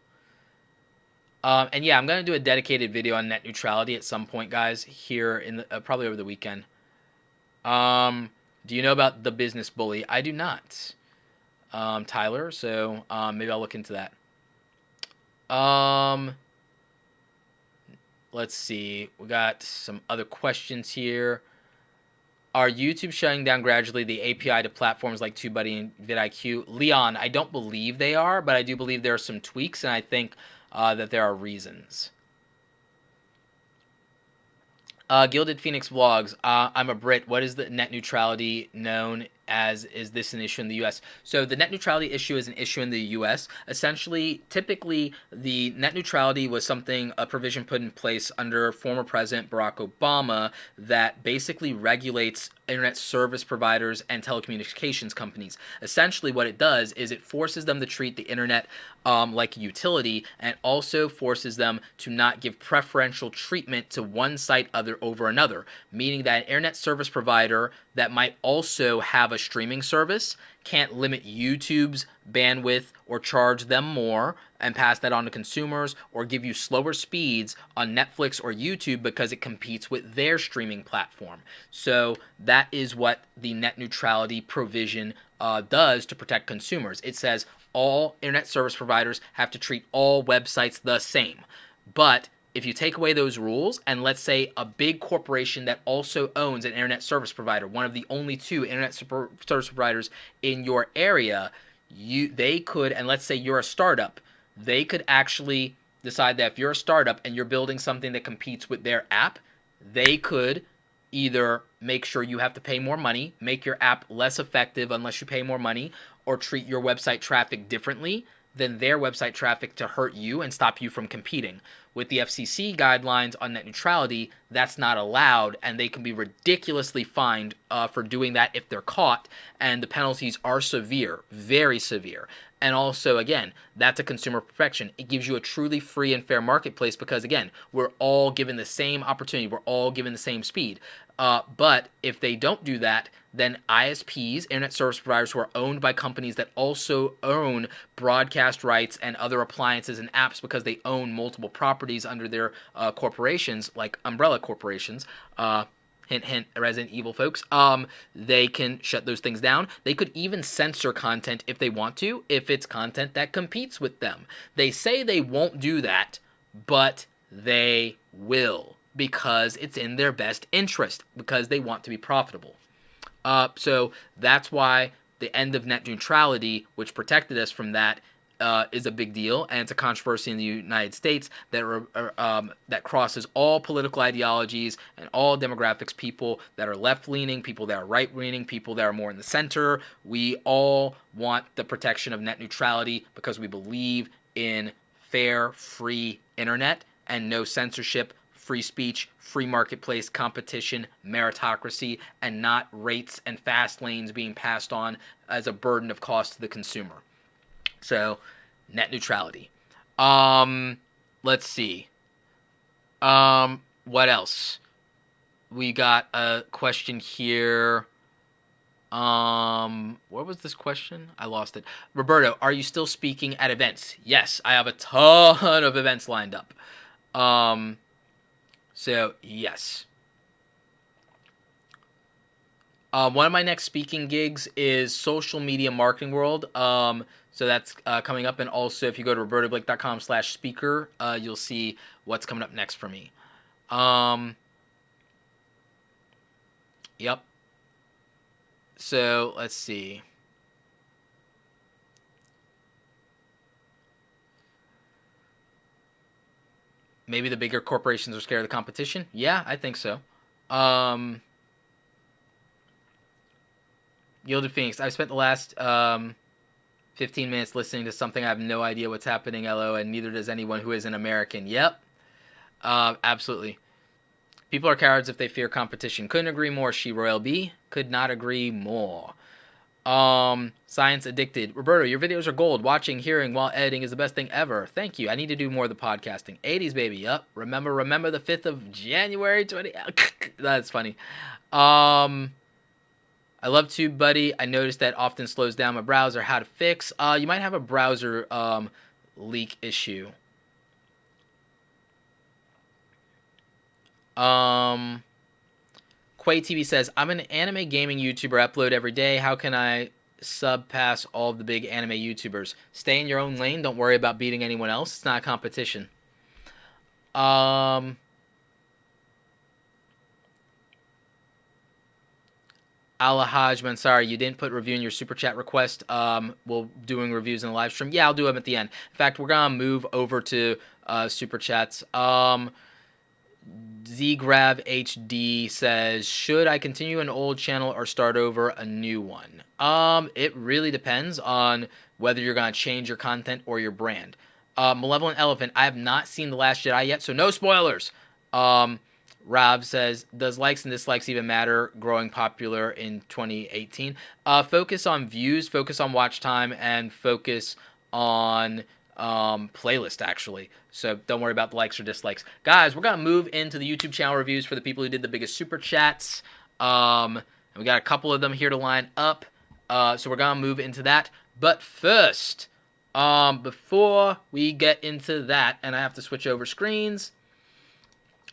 And yeah, I'm going to do a dedicated video on net neutrality at some point, guys, here in the, probably over the weekend. Do you know about The Business Bully? I do not, Tyler, so maybe I'll look into that. Let's see. We got some other questions here. Are YouTube shutting down gradually the API to platforms like TubeBuddy and vidIQ? Leon, I don't believe they are, but I do believe there are some tweaks, and I think that there are reasons. Gilded Phoenix Vlogs. I'm a Brit. What is the net neutrality known as? Is this an issue in the U.S.? So the net neutrality issue is an issue in the U.S. Essentially, typically, the net neutrality was a provision put in place under former President Barack Obama that basically regulates internet service providers and telecommunications companies. Essentially, what it does is it forces them to treat the internet like a utility, and also forces them to not give preferential treatment to one site over another, meaning that an internet service provider that might also have a streaming service can't limit YouTube's bandwidth or charge them more and pass that on to consumers, or give you slower speeds on Netflix or YouTube because it competes with their streaming platform. So that is what the net neutrality provision does to protect consumers. It says all internet service providers have to treat all websites the same. But if you take away those rules, and let's say a big corporation that also owns an internet service provider, one of the only two internet service providers in your area, they could, and let's say you're a startup, they could actually decide that if you're a startup and you're building something that competes with their app, they could either make sure you have to pay more money, make your app less effective unless you pay more money, or treat your website traffic differently than their website traffic to hurt you and stop you from competing. With the FCC guidelines on net neutrality, that's not allowed, and they can be ridiculously fined for doing that if they're caught, and the penalties are severe, very severe. And also, again, that's a consumer protection. It gives you a truly free and fair marketplace because, again, we're all given the same opportunity. We're all given the same speed. But if they don't do that, then ISPs, internet service providers who are owned by companies that also own broadcast rights and other appliances and apps because they own multiple properties under their corporations, like umbrella corporations, hint, hint, Resident Evil folks, they can shut those things down. They could even censor content if they want to, if it's content that competes with them. They say they won't do that, but they will, because it's in their best interest, because they want to be profitable. So that's why the end of net neutrality, which protected us from that, is a big deal, and it's a controversy in the United States that crosses all political ideologies and all demographics, people that are left-leaning, people that are right-leaning, people that are more in the center. We all want the protection of net neutrality because we believe in fair, free internet and no censorship, free speech, free marketplace, competition, meritocracy, and not rates and fast lanes being passed on as a burden of cost to the consumer. So, net neutrality. Let's see. What else? We got a question here. What was this question? I lost it. Roberto, are you still speaking at events? Yes, I have a ton of events lined up. So, yes. One of my next speaking gigs is social media marketing world. So that's coming up. And also, if you go to robertoblake.com/speaker, you'll see what's coming up next for me. Yep. So let's see. Maybe the bigger corporations are scared of the competition. Yeah, I think so. Yielded Phoenix. I've spent the last 15 minutes listening to something. I have no idea what's happening, LO, and neither does anyone who is an American. Yep. Absolutely. People are cowards if they fear competition. Couldn't agree more, She Royal B. Could not agree more. Science Addicted. Roberto, your videos are gold. Watching, hearing while editing is the best thing ever. Thank you. I need to do more of the podcasting. 80s, baby. Yup. Remember the 5th of January 20. That's funny. I love TubeBuddy. I noticed that often slows down my browser. How to fix? You might have a browser leak issue. Quay TV says, I'm an anime gaming YouTuber. I upload every day. How can I surpass all of the big anime YouTubers? Stay in your own lane. Don't worry about beating anyone else. It's not a competition. Alhaj Mansari, you didn't put review in your super chat request. We'll doing reviews in the live stream. Yeah, I'll do them at the end. In fact, we're gonna move over to super chats. ZGrav HD says, should I continue an old channel or start over a new one? It really depends on whether you're gonna change your content or your brand. Malevolent Elephant, I have not seen The Last Jedi yet, so no spoilers. Rob says, does likes and dislikes even matter growing popular in 2018? Focus on views, focus on watch time, and focus on playlist, actually. So don't worry about the likes or dislikes. Guys, we're going to move into the YouTube channel reviews for the people who did the biggest super chats. And we got a couple of them here to line up. So we're going to move into that. But first, before we get into that, and I have to switch over screens,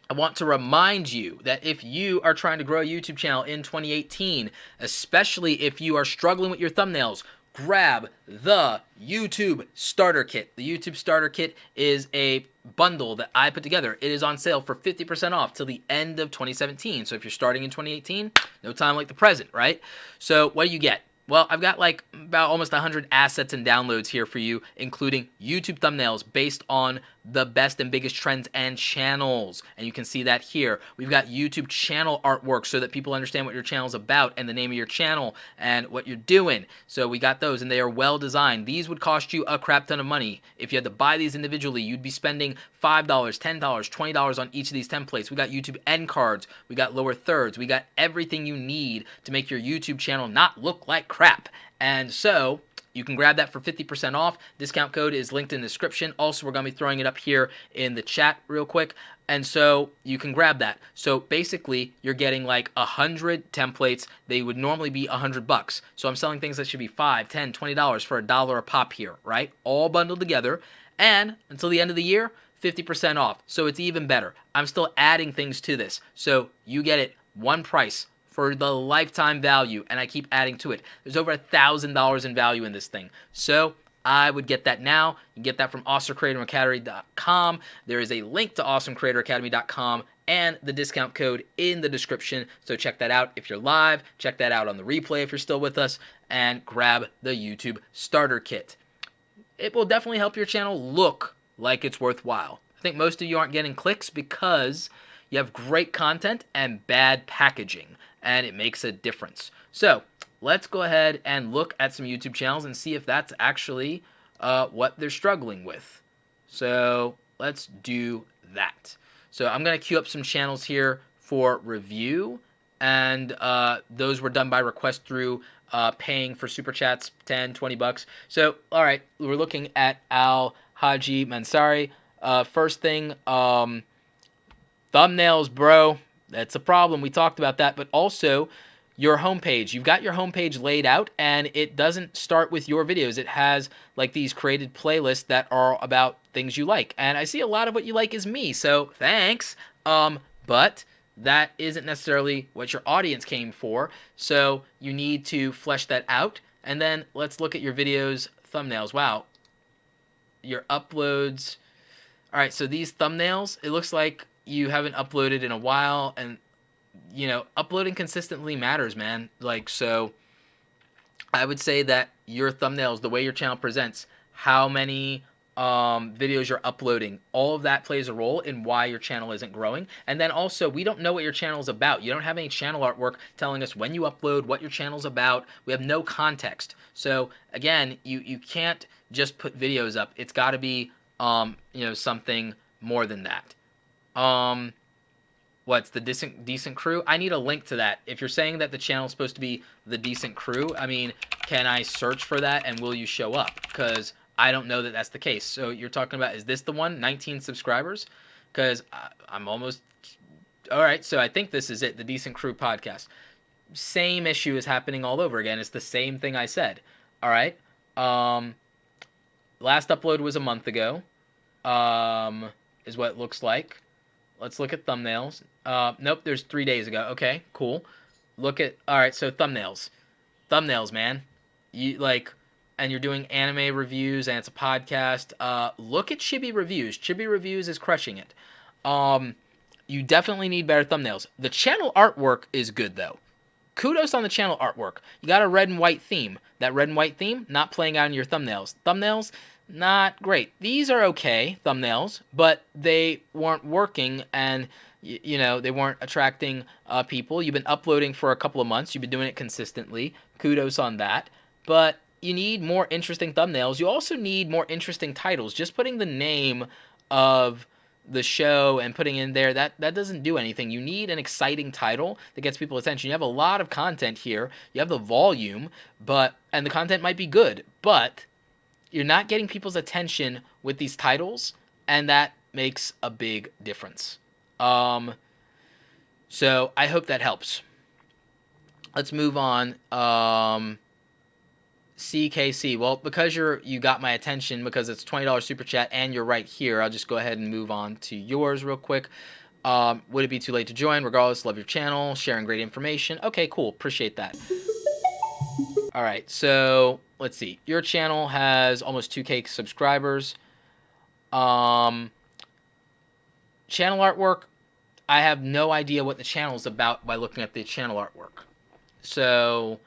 I want to remind you that if you are trying to grow a YouTube channel in 2018, especially if you are struggling with your thumbnails, grab the YouTube Starter Kit. The YouTube Starter Kit is a bundle that I put together. It is on sale for 50% off till the end of 2017. So if you're starting in 2018, no time like the present, right? So what do you get? Well, I've got like about almost 100 assets and downloads here for you, including YouTube thumbnails based on the best and biggest trends and channels. And you can see that here. We've got YouTube channel artwork so that people understand what your channel is about and the name of your channel and what you're doing. So we got those, and they are well designed. These would cost you a crap ton of money. If you had to buy these individually, you'd be spending $5, $10, $20 on each of these templates. We got YouTube end cards. We got lower thirds. We got everything you need to make your YouTube channel not look like crap. And so you can grab that for 50% off. Discount code is linked in the description. Also, we're going to be throwing it up here in the chat real quick. And so you can grab that. So basically, you're getting like 100 templates. They would normally be $100. So I'm selling things that should be $5, $10, $20 for $1 a pop here, right? All bundled together. And until the end of the year, 50% off. So it's even better. I'm still adding things to this. So you get it one price for the lifetime value, and I keep adding to it. There's over $1,000 in value in this thing. So I would get that now. You can get that from awesomecreatoracademy.com. There is a link to awesomecreatoracademy.com and the discount code in the description. So check that out if you're live. Check that out on the replay if you're still with us. And grab the YouTube Starter Kit. It will definitely help your channel look like it's worthwhile. I think most of you aren't getting clicks because you have great content and bad packaging, and it makes a difference. So let's go ahead and look at some YouTube channels and see if that's actually what they're struggling with. So let's do that. So I'm going to queue up some channels here for review, and those were done by request through paying for super chats, 10, 20 bucks. So, all right, we're looking at Al Haji Mansari. First thing, thumbnails, bro. That's a problem. We talked about that. But also your homepage. You've got your homepage laid out, and it doesn't start with your videos. It has like these created playlists that are about things you like. And I see a lot of what you like is me. So thanks. but that isn't necessarily what your audience came for. So you need to flesh that out. And then let's look at your videos thumbnails. Wow, your uploads. All right, so these thumbnails, it looks like you haven't uploaded in a while, and uploading consistently matters, man. Like, so I would say that your thumbnails, the way your channel presents, how many videos you're uploading, all of that plays a role in why your channel isn't growing. And then also, we don't know what your channel is about. You don't have any channel artwork telling us when you upload, what your channel's about. We have no context. So again, you can't just put videos up. It's got to be something more than that. What's the decent crew? I need a link to that. If you're saying that the channel is supposed to be the decent crew, I mean, can I search for that and will you show up? Because I don't know that that's the case. So you're talking about, is this the one? 19 subscribers? Because I'm almost... All right, so I think this is it, the Decent Crew podcast. Same issue is happening all over again. It's the same thing I said. All right. Last upload was a month ago, is what it looks like. Let's look at thumbnails. Nope, there's 3 days ago. Okay, cool. Look at... All right, so thumbnails. Thumbnails, man. And you're doing anime reviews, and it's a podcast. Look at Chibi Reviews. Chibi Reviews is crushing it. You definitely need better thumbnails. The channel artwork is good, though. Kudos on the channel artwork. You got a red and white theme. That red and white theme, not playing out in your thumbnails. Thumbnails, not great. These are okay, thumbnails, but they weren't working, and they weren't attracting people. You've been uploading for a couple of months. You've been doing it consistently. Kudos on that. But you need more interesting thumbnails. You also need more interesting titles. Just putting the name of the show and putting in there, that doesn't do anything. You need an exciting title that gets people's attention. You have a lot of content here. You have the volume, and the content might be good, but you're not getting people's attention with these titles, and that makes a big difference. So I hope that helps. Let's move on. CKC. Well, because you got my attention because it's $20 super chat and you're right here, I'll just go ahead and move on to yours real quick. Would it be too late to join? Regardless, love your channel, sharing great information. Okay, cool. Appreciate that. All right, so let's see. Your channel has almost 2K subscribers. Channel artwork, I have no idea what the channel is about by looking at the channel artwork. So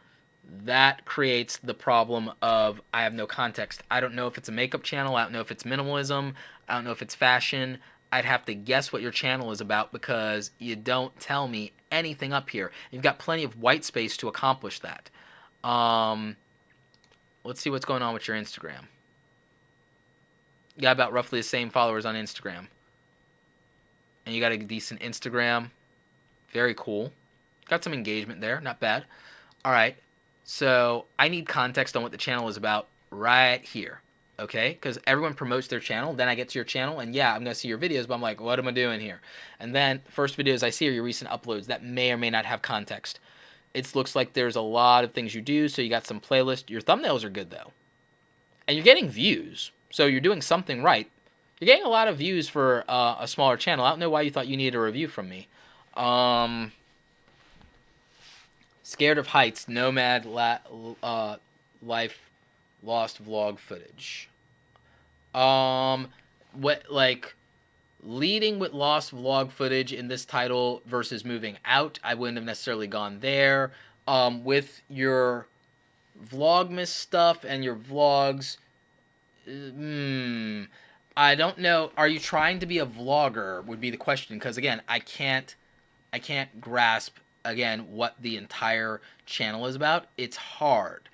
that creates the problem of I have no context. I don't know if it's a makeup channel. I don't know if it's minimalism. I don't know if it's fashion. I'd have to guess what your channel is about because you don't tell me anything up here. You've got plenty of white space to accomplish that. Let's see what's going on with your Instagram. You got about roughly the same followers on Instagram. And you got a decent Instagram. Very cool. Got some engagement there. Not bad. All right. So I need context on what the channel is about right here. Okay? Because everyone promotes their channel. Then I get to your channel. And yeah, I'm going to see your videos. But I'm like, what am I doing here? And then first videos I see are your recent uploads. That may or may not have context. It looks like there's a lot of things you do. So you got some playlist. Your thumbnails are good, though. And you're getting views. So you're doing something right. You're getting a lot of views for a smaller channel. I don't know why you thought you needed a review from me. Scared of Heights, Nomad Life Lost Vlog Footage. Leading with lost vlog footage in this title versus moving out, I wouldn't have necessarily gone there. With your Vlogmas stuff and your vlogs, I don't know. Are you trying to be a vlogger would be the question, because again, I can't grasp again what the entire channel is about. It's hard.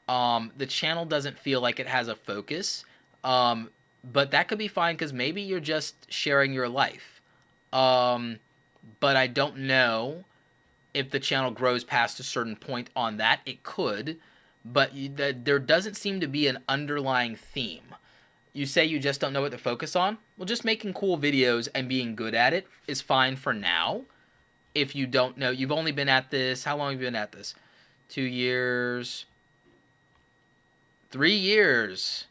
The channel doesn't feel like it has a focus. But that could be fine because maybe you're just sharing your life. But I don't know if the channel grows past a certain point on that. It could, but there doesn't seem to be an underlying theme. You say you just don't know what to focus on? Well, just making cool videos and being good at it is fine for now. If you don't know, you've only been at this, how long have you been at this? 2 years, 3 years,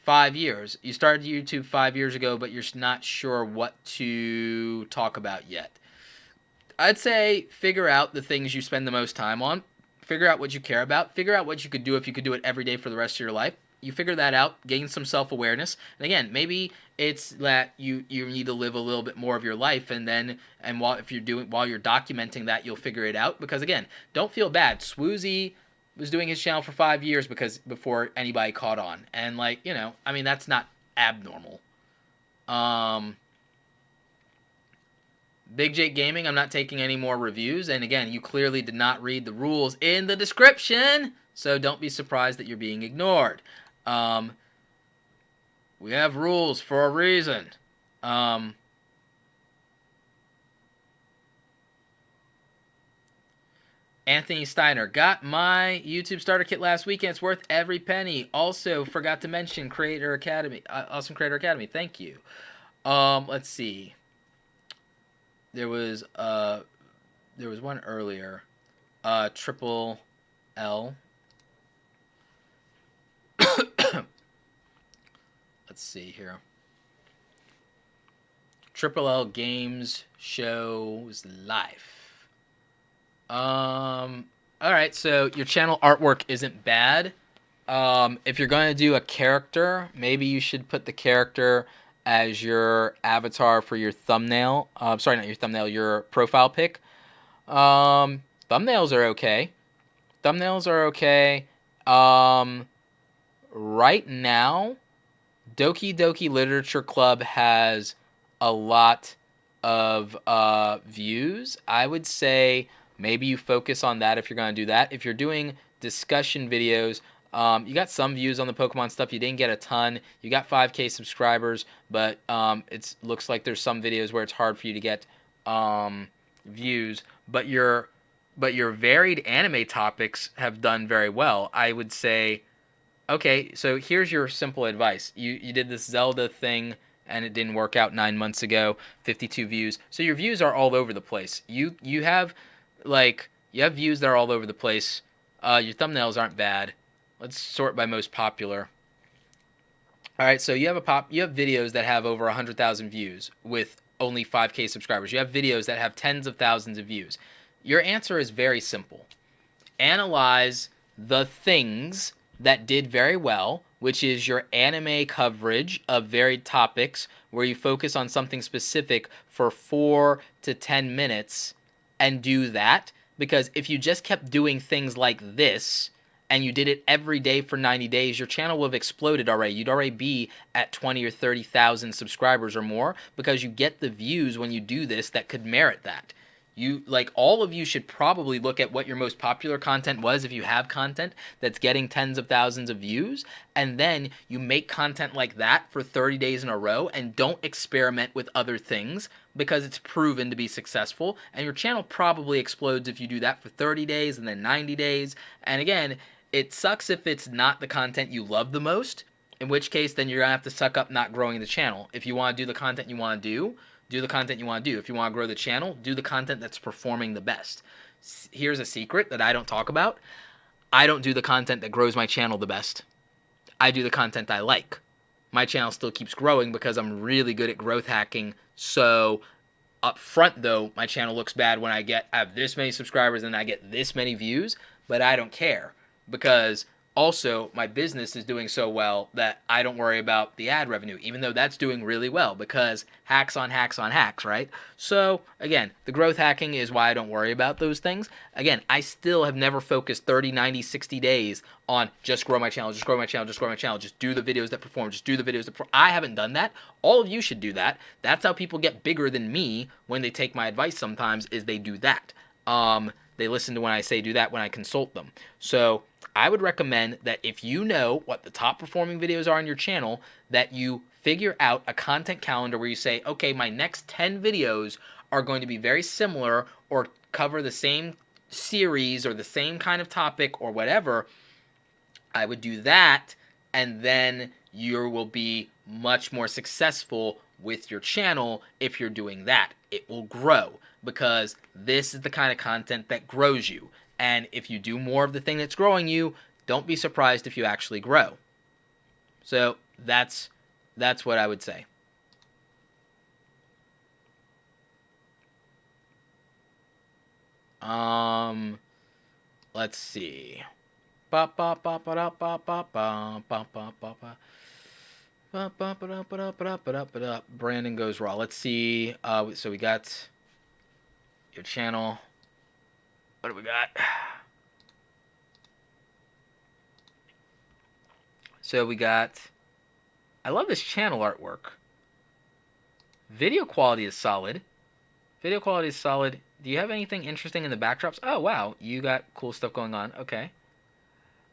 5 years. You started YouTube 5 years ago, but you're not sure what to talk about yet. I'd say figure out the things you spend the most time on. Figure out what you care about. Figure out what you could do if you could do it every day for the rest of your life. You figure that out, gain some self-awareness. And again, maybe it's that you need to live a little bit more of your life, and while you're documenting that, you'll figure it out. Because again, don't feel bad. Swoozy was doing his channel for 5 years before anybody caught on. And that's not abnormal. Big Jake Gaming, I'm not taking any more reviews. And again, you clearly did not read the rules in the description, so don't be surprised that you're being ignored. We have rules for a reason. Anthony Steiner, got my YouTube starter kit last weekend. It's worth every penny. Also, forgot to mention Creator Academy. Awesome Creator Academy. Thank you. Let's see. There was one earlier. Triple L. Let's see here. Triple L Games shows life. Alright, so your channel artwork isn't bad. If you're going to do a character, maybe you should put the character as your avatar for your thumbnail. Sorry, not your thumbnail, your profile pic. Thumbnails are okay. Right now, Doki Doki Literature Club has a lot of views. I would say maybe you focus on that if you're going to do that. If you're doing discussion videos, you got some views on the Pokemon stuff. You didn't get a ton. You got 5K subscribers, but it looks like there's some videos where it's hard for you to get views. But your varied anime topics have done very well. I would say, okay, so here's your simple advice. You did this Zelda thing, and it didn't work out 9 months ago. 52 views. So your views are all over the place. You have views that are all over the place. Your thumbnails aren't bad. Let's sort by most popular. All right, so you have videos that have over 100,000 views with only 5K subscribers. You have videos that have tens of thousands of views. Your answer is very simple. Analyze the things that did very well, which is your anime coverage of varied topics where you focus on something specific for 4 to 10 minutes, and do that. Because if you just kept doing things like this and you did it every day for 90 days, your channel would have exploded already. You'd already be at 20 or 30,000 subscribers or more, because you get the views when you do this that could merit that. All of you should probably look at what your most popular content was, if you have content that's getting tens of thousands of views, and then you make content like that for 30 days in a row, and don't experiment with other things, because it's proven to be successful, and your channel probably explodes if you do that for 30 days and then 90 days. And again, it sucks if it's not the content you love the most, in which case then you're going to have to suck up not growing the channel. If you want to do the content you want to do the content you want to do. If you want to grow the channel, do the content that's performing the best. Here's a secret that I don't talk about. I don't do the content that grows my channel the best. I do the content I like. My channel still keeps growing because I'm really good at growth hacking. So up front, though, my channel looks bad when I have this many subscribers and I get this many views, but I don't care, because also my business is doing so well that I don't worry about the ad revenue, even though that's doing really well, because hacks on hacks on hacks, right? So again, the growth hacking is why I don't worry about those things. Again, I still have never focused 30, 90, 60 days on just grow my channel, just grow my channel, just grow my channel, just do the videos that perform, just do the videos that perform. I haven't done that. All of you should do that. That's how people get bigger than me when they take my advice sometimes, is they do that. They listen to when I say do that when I consult them. So I would recommend that if you know what the top performing videos are on your channel, that you figure out a content calendar where you say, okay, my next 10 videos are going to be very similar or cover the same series or the same kind of topic or whatever. I would do that, and then you will be much more successful with your channel if you're doing that. It will grow, because this is the kind of content that grows you. And if you do more of the thing that's growing you, don't be surprised if you actually grow. So That's what I would say. Let's see. Brandon goes raw. Let's see. So we got your channel. What do we got? So we got. I love this channel artwork. Video quality is solid. Video quality is solid. Do you have anything interesting in the backdrops? Oh wow, you got cool stuff going on. Okay.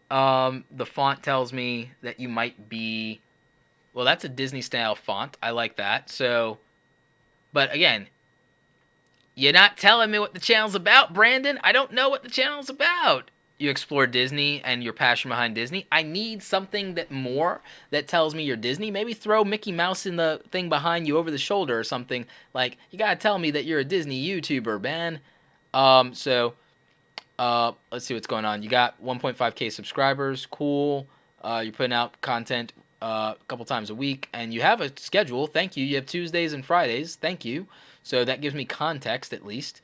The font tells me that you might be. Well, that's a Disney style font. I like that. So, but again, you're not telling me what the channel's about, Brandon. I don't know what the channel's about. You explore Disney and your passion behind Disney. I need something that tells me you're Disney. Maybe throw Mickey Mouse in the thing behind you over the shoulder or something. Like, you gotta tell me that you're a Disney YouTuber, man. Let's see what's going on. You got 1.5k subscribers. Cool. You're putting out content a couple times a week, and you have a schedule. Thank you. You have Tuesdays and Fridays. Thank you. So that gives me context at least.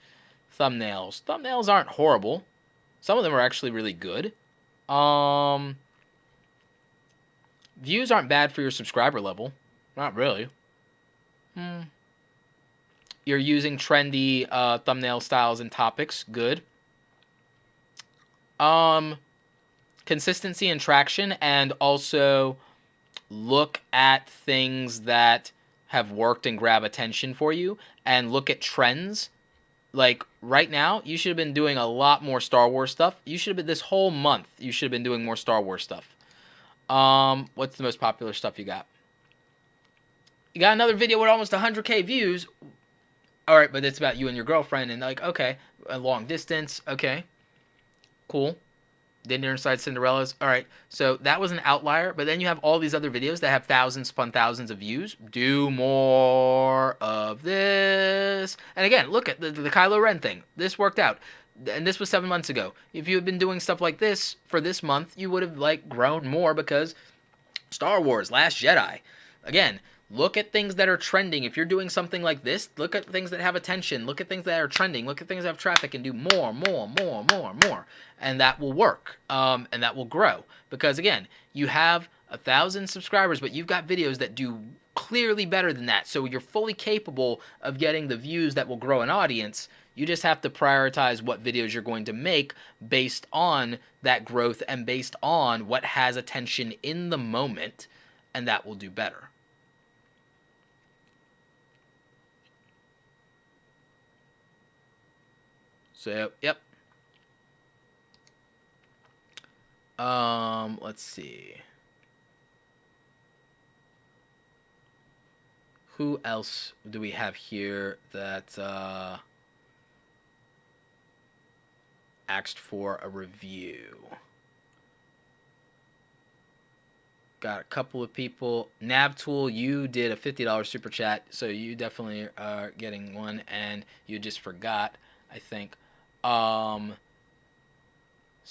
Thumbnails. Thumbnails aren't horrible. Some of them are actually really good. Views aren't bad for your subscriber level. Not really. You're using trendy thumbnail styles and topics. Good. Consistency and traction, and also look at things that have worked and grab attention for you, and look at trends. Like right now, you should have been doing a lot more Star Wars stuff. You should have been this whole month. You should have been doing more Star Wars stuff. What's the most popular stuff you got? You got another video with almost 100k views. All right, but it's about you and your girlfriend, and like, okay, a long distance. Okay, cool. Dinner Inside Cinderella's. All right, so that was an outlier, but then you have all these other videos that have thousands upon thousands of views. Do more of this. And again, look at the Kylo Ren thing. This worked out. And this was 7 months ago. If you had been doing stuff like this for this month, you would have like grown more because Star Wars, Last Jedi. Again, look at things that are trending. If you're doing something like this, look at things that have attention. Look at things that are trending. Look at things that have traffic and do more. And that will work. And that will grow. Because again, you have 1,000 subscribers, but you've got videos that do clearly better than that. So you're fully capable of getting the views that will grow an audience. You just have to prioritize what videos you're going to make based on that growth and based on what has attention in the moment, and that will do better. So, yep. Let's see. Who else do we have here that asked for a review? Got a couple of people. Navtool, you did a $50 super chat, so you definitely are getting one, and you just forgot, I think.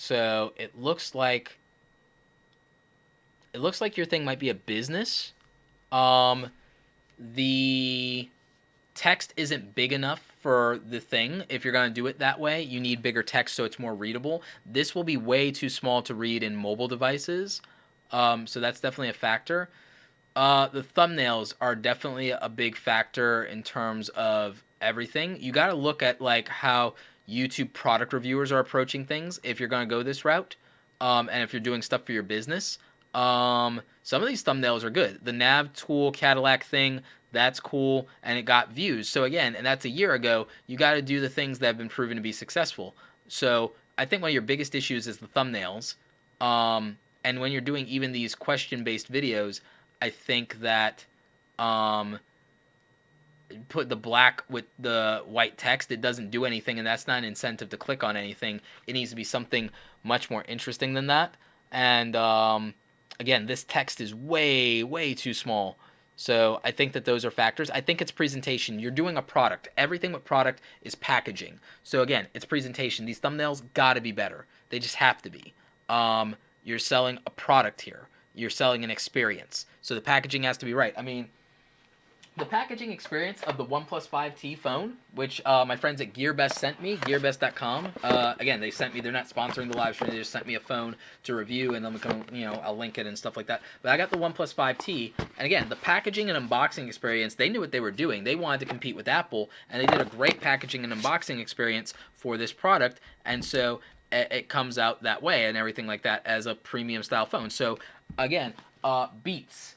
So it looks like your thing might be a business. The text isn't big enough for the thing. If you're going to do it that way, you need bigger text so it's more readable. This will be way too small to read in mobile devices. So that's definitely a factor. The thumbnails are definitely a big factor in terms of everything. You got to look at like how YouTube product reviewers are approaching things if you're going to go this route. And if you're doing stuff for your business. Some of these thumbnails are good. The Navtool Cadillac thing, that's cool, and it got views. So again, and that's a year ago, you got to do the things that have been proven to be successful. So I think one of your biggest issues is the thumbnails. And when you're doing even these question-based videos, I think that put the black with the white text, it doesn't do anything, and that's not an incentive to click on anything. It needs to be something much more interesting than that. And again, this text is way too small. So I think that those are factors. I think it's presentation. You're doing a product. Everything with product is packaging. So again, it's presentation. These thumbnails got to be better. They just have to be. You're selling a product here. you're selling an experience. So the packaging has to be right. I mean, the packaging experience of the OnePlus 5T phone, which my friends at GearBest sent me, gearbest.com. Again, they sent me, they're not sponsoring the live stream, they just sent me a phone to review, and then I'll link it and stuff like that. But I got the OnePlus 5T, and again, the packaging and unboxing experience, they knew what they were doing. They wanted to compete with Apple, and they did a great packaging and unboxing experience for this product, and so it comes out that way and everything like that as a premium style phone. So again, Beats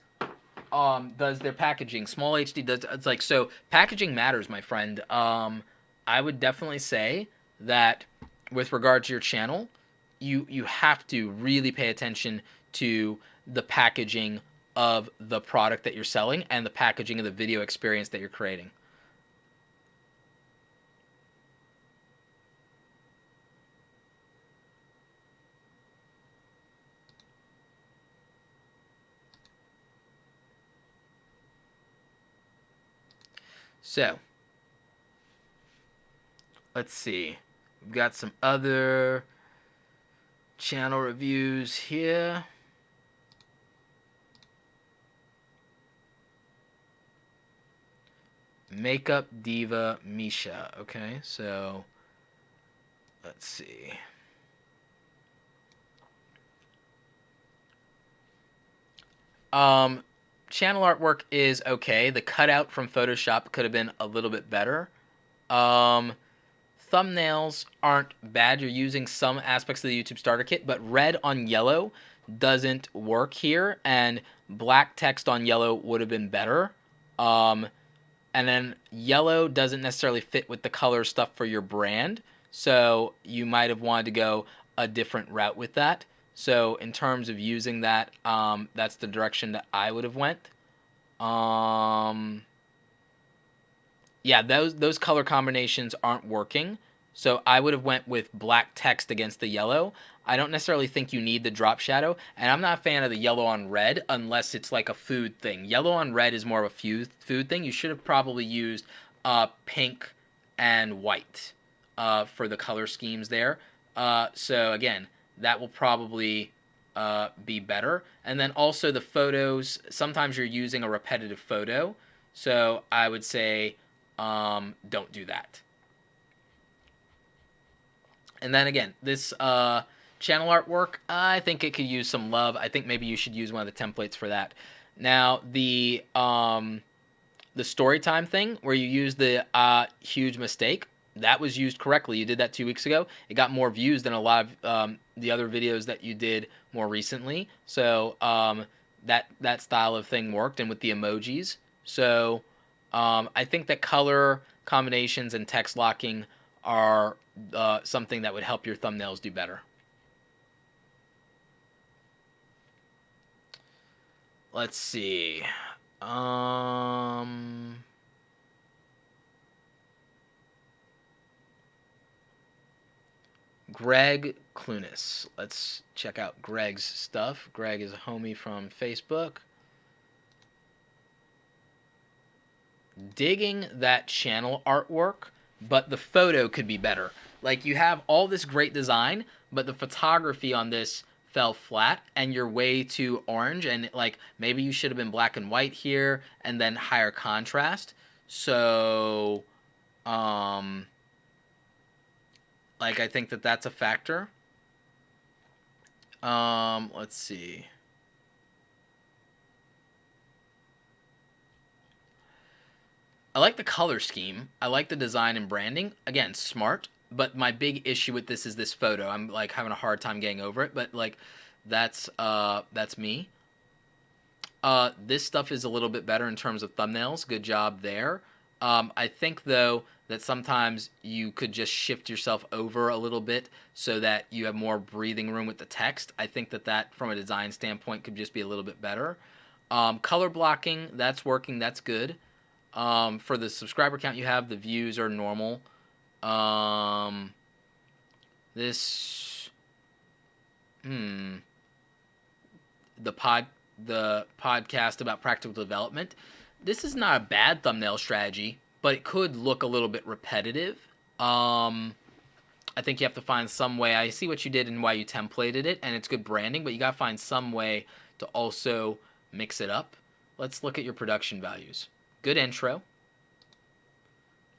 does their packaging. Small HD does. It's like, so packaging matters, my friend. I would definitely say that with regard to your channel, you have to really pay attention to the packaging of the product that you're selling and the packaging of the video experience that you're creating. So, let's see. We've got some other channel reviews here. Makeup Diva Misha. Okay, so let's see. Channel artwork is okay. The cutout from Photoshop could have been a little bit better. Thumbnails aren't bad. You're using some aspects of the YouTube starter kit, but red on yellow doesn't work here, and black text on yellow would have been better. And then yellow doesn't necessarily fit with the color stuff for your brand, so you might have wanted to go a different route with that. So in terms of using that, that's the direction that I would have went. Yeah, those color combinations aren't working. So I would have went with black text against the yellow. I don't necessarily think you need the drop shadow, and I'm not a fan of the yellow on red unless it's like a food thing. Yellow on red is more of a food thing. You should have probably used pink and white for the color schemes there. So again, that will probably be better. And then also the photos, sometimes you're using a repetitive photo. So I would say don't do that. And then again, this channel artwork, I think it could use some love. I think maybe you should use one of the templates for that. Now, the story time thing where you use the huge mistake, that was used correctly. You did that 2 weeks ago. It got more views than a lot of the other videos that you did more recently. So that style of thing worked, and with the emojis. So I think that color combinations and text locking are something that would help your thumbnails do better. Let's see. Greg Clunis. Let's check out Greg's stuff. Greg is a homie from Facebook. Digging that channel artwork, but the photo could be better. Like, you have all this great design, but the photography on this fell flat, and you're way too orange, and like maybe you should have been black and white here and then higher contrast. So like, I think that that's a factor. Let's see. I like the color scheme. I like the design and branding. Again, smart. But my big issue with this is this photo. I'm like having a hard time getting over it. But like, that's me. This stuff is a little bit better in terms of thumbnails. Good job there. I think though that sometimes you could just shift yourself over a little bit so that you have more breathing room with the text. I think that from a design standpoint could just be a little bit better. Color blocking, that's working. That's good. For the subscriber count you have, the views are normal. The podcast about practical development. This is not a bad thumbnail strategy, but it could look a little bit repetitive. I think you have to find some way. I see what you did and why you templated it, and it's good branding, but you gotta find some way to also mix it up. Let's look at your production values. Good intro.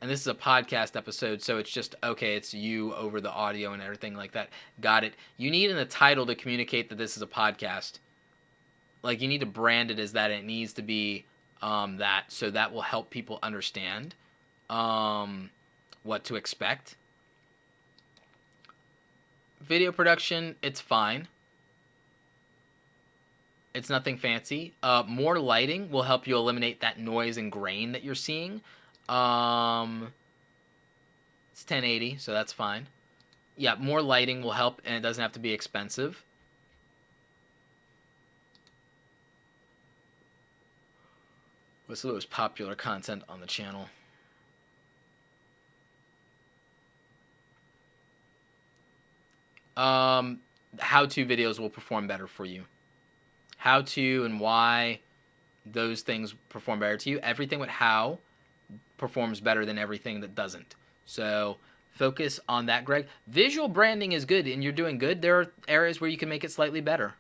And this is a podcast episode, so it's just, okay, it's you over the audio and everything like that. Got it. You need in the title to communicate that this is a podcast. Like, you need to brand it as that. It needs to be that, so that will help people understand what to expect. Video production, it's fine. It's nothing fancy. More lighting will help you eliminate that noise and grain that you're seeing. It's 1080, so that's fine. Yeah, more lighting will help, and it doesn't have to be expensive. What's the most popular content on the channel? How-to videos will perform better for you. How-to and why those things perform better to you. Everything with how performs better than everything that doesn't. So focus on that, Greg. Visual branding is good, and you're doing good. There are areas where you can make it slightly better.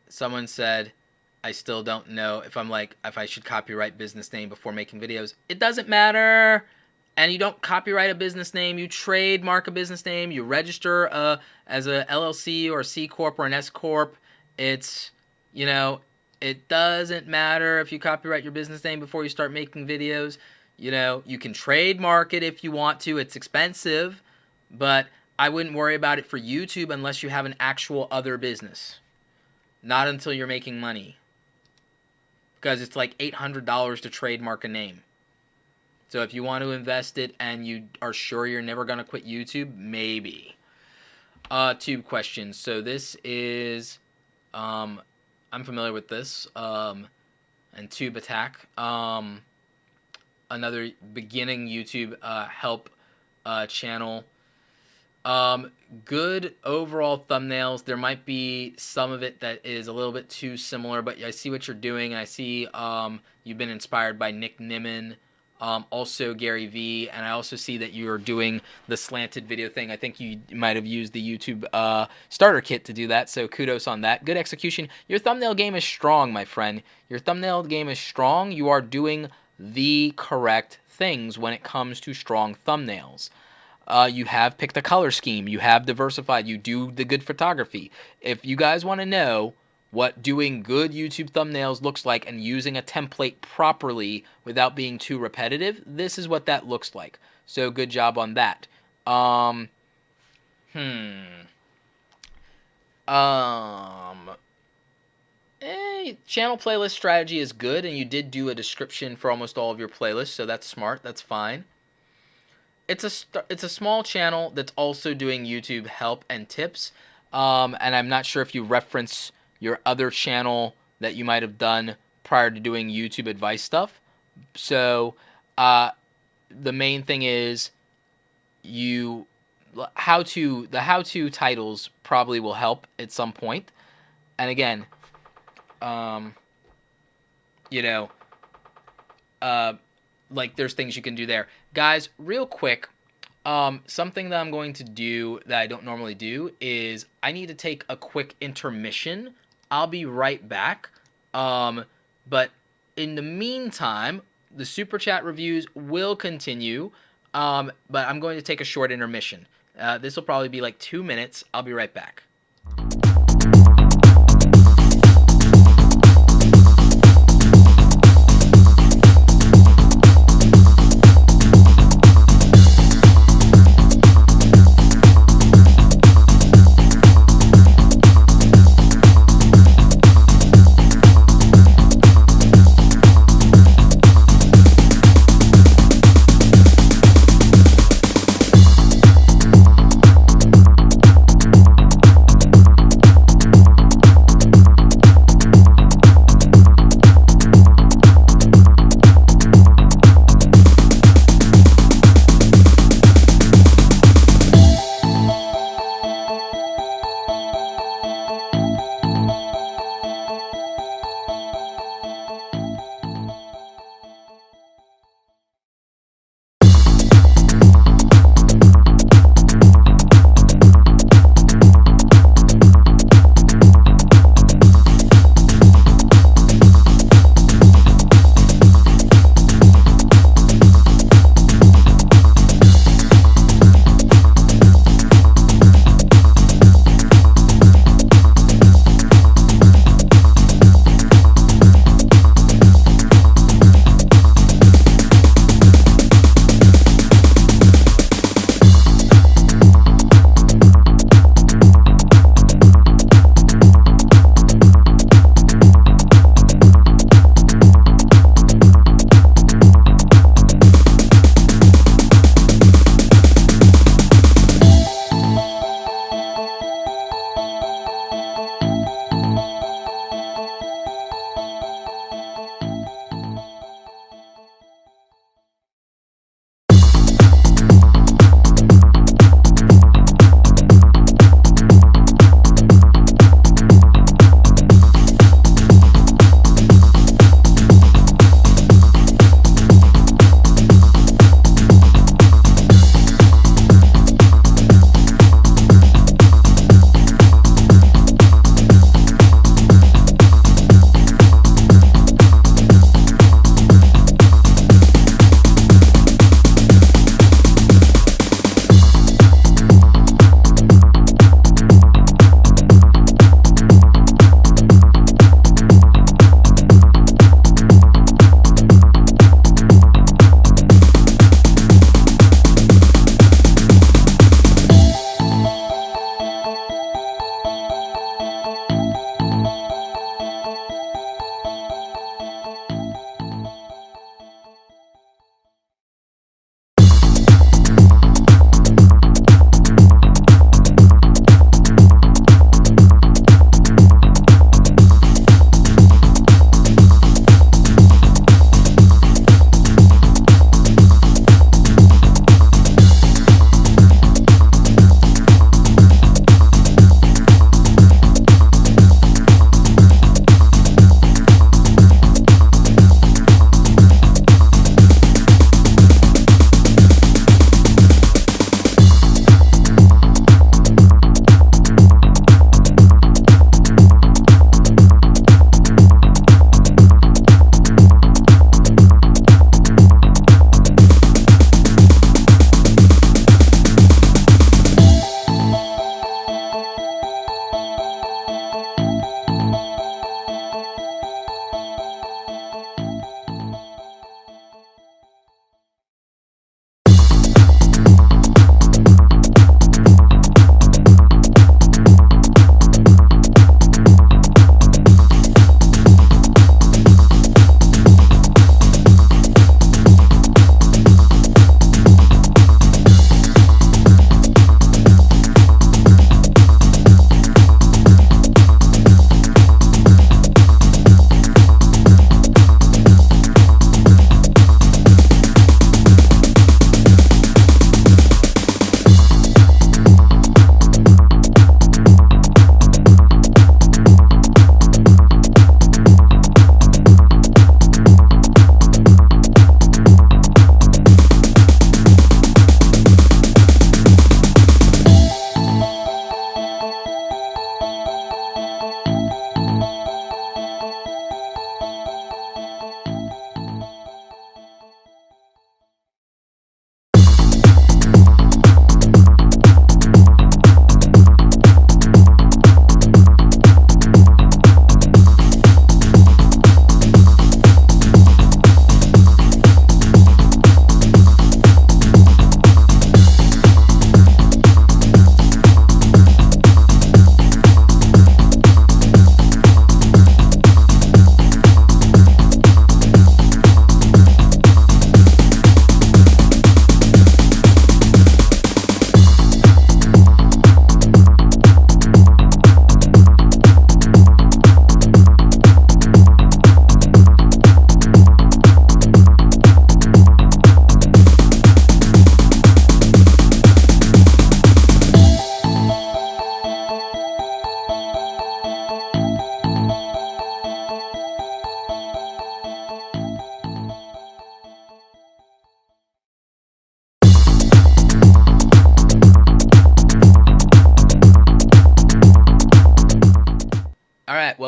Someone said, I still don't know if I should copyright business name before making videos. It doesn't matter. And you don't copyright a business name. You trademark a business name. You register as a LLC or a C Corp or an S Corp. It's, it doesn't matter if you copyright your business name before you start making videos. You can trademark it if you want to. It's expensive, but I wouldn't worry about it for YouTube unless you have an actual other business. Not until you're making money. Because it's like $800 to trademark a name. So if you want to invest it and you are sure you're never going to quit YouTube, maybe. Tube questions. So this is, I'm familiar with this, and Tube Attack. Another beginning YouTube help channel. Good overall thumbnails. There might be some of it that is a little bit too similar, but I see what you're doing. I see you've been inspired by Nick Nimmin, also Gary Vee, and I also see that you are doing the slanted video thing. I think you might have used the YouTube starter kit to do that, so kudos on that. Good execution. Your thumbnail game is strong, my friend. Your thumbnail game is strong. You are doing the correct things when it comes to strong thumbnails. You have picked a color scheme. You have diversified. You do the good photography. If you guys want to know what doing good YouTube thumbnails looks like and using a template properly without being too repetitive, this is what that looks like. So good job on that. Channel playlist strategy is good, and you did do a description for almost all of your playlists, so that's smart. That's fine. It's a small channel that's also doing YouTube help and tips, and I'm not sure if you reference your other channel that you might have done prior to doing YouTube advice stuff. So the main thing is the how-to titles probably will help at some point. And again, like there's things you can do there. Guys, real quick, something that I'm going to do that I don't normally do is I need to take a quick intermission. I'll be right back. But in the meantime, the Super Chat reviews will continue, but I'm going to take a short intermission. This will probably be like 2 minutes. I'll be right back.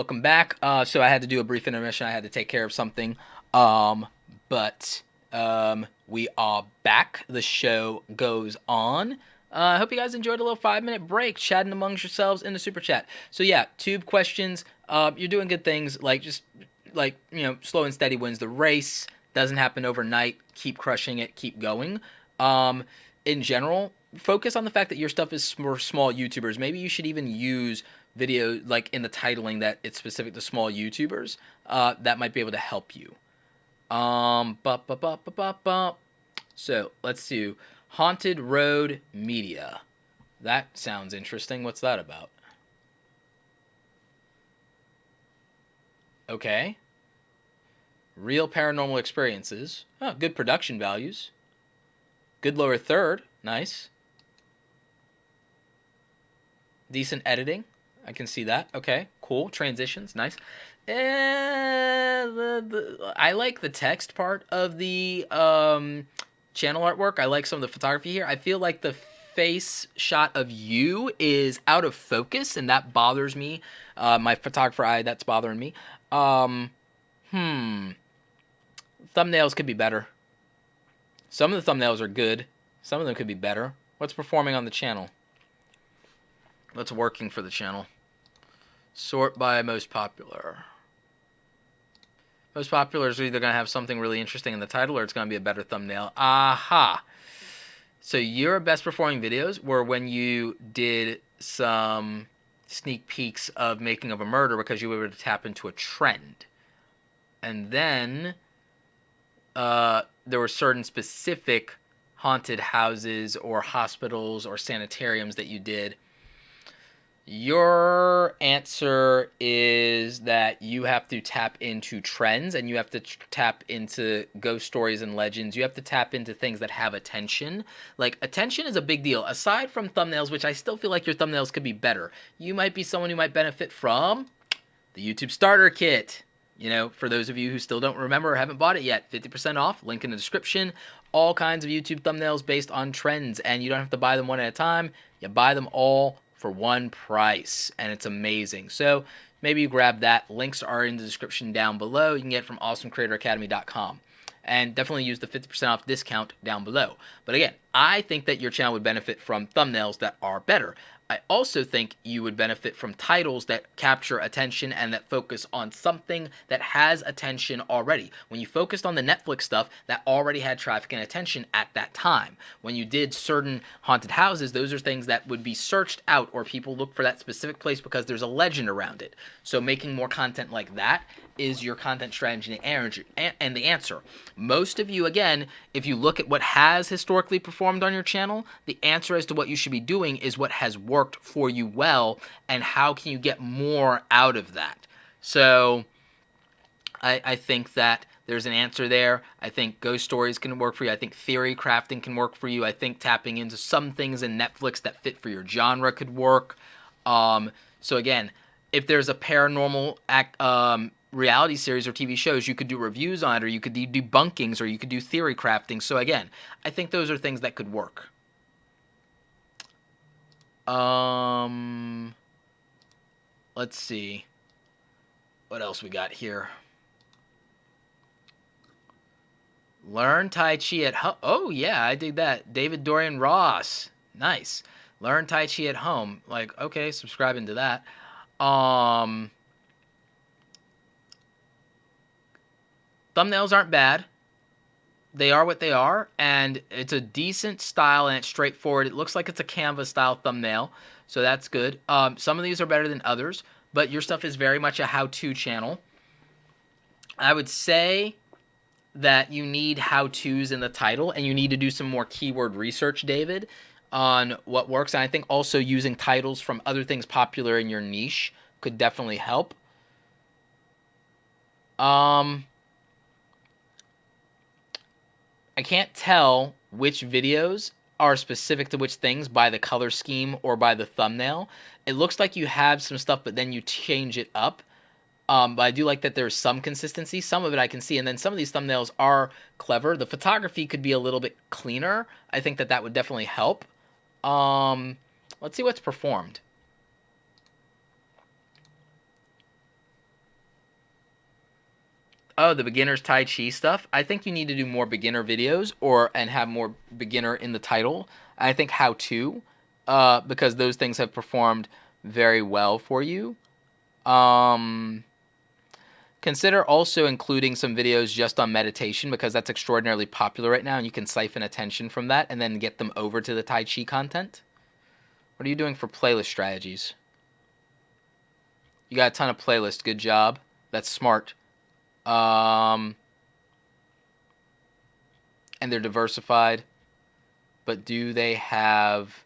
welcome back. So I had to do a brief intermission. I had to take care of something. But we are back. The show goes on. I hope you guys enjoyed a little 5-minute break chatting amongst yourselves in the super chat. So yeah, tube questions. You're doing good things. Slow and steady wins the race. Doesn't happen overnight. Keep crushing it. Keep going. In general, focus on the fact that your stuff is for small YouTubers. Maybe you should even use video like in the titling that it's specific to small YouTubers. That might be able to help you. So let's do Haunted Road Media. That sounds interesting. What's that about? Okay. Real paranormal experiences. Oh, good production values. Good lower third. Nice. Decent editing. I can see that. Okay, cool. Transitions. Nice. I like the text part of the channel artwork. I like some of the photography here. I feel like the face shot of you is out of focus, and that bothers me. My photographer eye, that's bothering me. Thumbnails could be better. Some of the thumbnails are good. Some of them could be better. What's performing on the channel? What's working for the channel? Sort by most popular. Most popular is either going to have something really interesting in the title or it's going to be a better thumbnail. Aha! So your best performing videos were when you did some sneak peeks of Making of a Murder because you were able to tap into a trend. And then there were certain specific haunted houses or hospitals or sanitariums that you did. Your answer is that you have to tap into trends and you have to tap into ghost stories and legends. You have to tap into things that have attention. Like, attention is a big deal. Aside from thumbnails, which I still feel like your thumbnails could be better. You might be someone who might benefit from the YouTube Starter Kit. You know, for those of you who still don't remember or haven't bought it yet, 50% off, link in the description. All kinds of YouTube thumbnails based on trends, and you don't have to buy them one at a time. You buy them all for one price, and it's amazing. So maybe you grab that. Links are in the description down below. You can get it from awesomecreatoracademy.com. And definitely use the 50% off discount down below. But again, I think that your channel would benefit from thumbnails that are better. I also think you would benefit from titles that capture attention and that focus on something that has attention already. When you focused on the Netflix stuff, that already had traffic and attention at that time. When you did certain haunted houses, those are things that would be searched out or people look for that specific place because there's a legend around it. So making more content like that is your content strategy and the answer. Most of you, again, if you look at what has historically performed on your channel, the answer as to what you should be doing is what has worked for you well and how can you get more out of that. So I think that there's an answer there. I think ghost stories can work for you. I think theory crafting can work for you. I think tapping into some things in Netflix that fit for your genre could work. So again, if there's a paranormal reality series or TV shows, you could do reviews on it, or you could do debunkings, or you could do theory crafting. So again, I think those are things that could work. Let's see. What else we got here? Learn Tai Chi at home. Oh, yeah, I dig that. David Dorian Ross. Nice. Learn Tai Chi at home. Like, okay, subscribing to that. Thumbnails aren't bad. They are what they are, and it's a decent style, and it's straightforward. It looks like it's a Canva style thumbnail, so that's good. Some of these are better than others, but your stuff is very much a how-to channel. I would say that you need how-tos in the title, and you need to do some more keyword research, David, on what works. And I think also using titles from other things popular in your niche could definitely help. I can't tell which videos are specific to which things by the color scheme or by the thumbnail. It looks like you have some stuff, but then you change it up. But I do like that there's some consistency. Some of it I can see, and then some of these thumbnails are clever. The photography could be a little bit cleaner. I think that that would definitely help. Let's see what's performed. Oh, the beginner's Tai Chi stuff. I think you need to do more beginner videos and have more beginner in the title. I think how to, because those things have performed very well for you. Um, Consider also including some videos just on meditation because that's extraordinarily popular right now, and you can siphon attention from that and then get them over to the Tai Chi content. What are you doing for playlist strategies? You got a ton of playlists. Good job. That's smart. Um, and they're diversified. But do they have...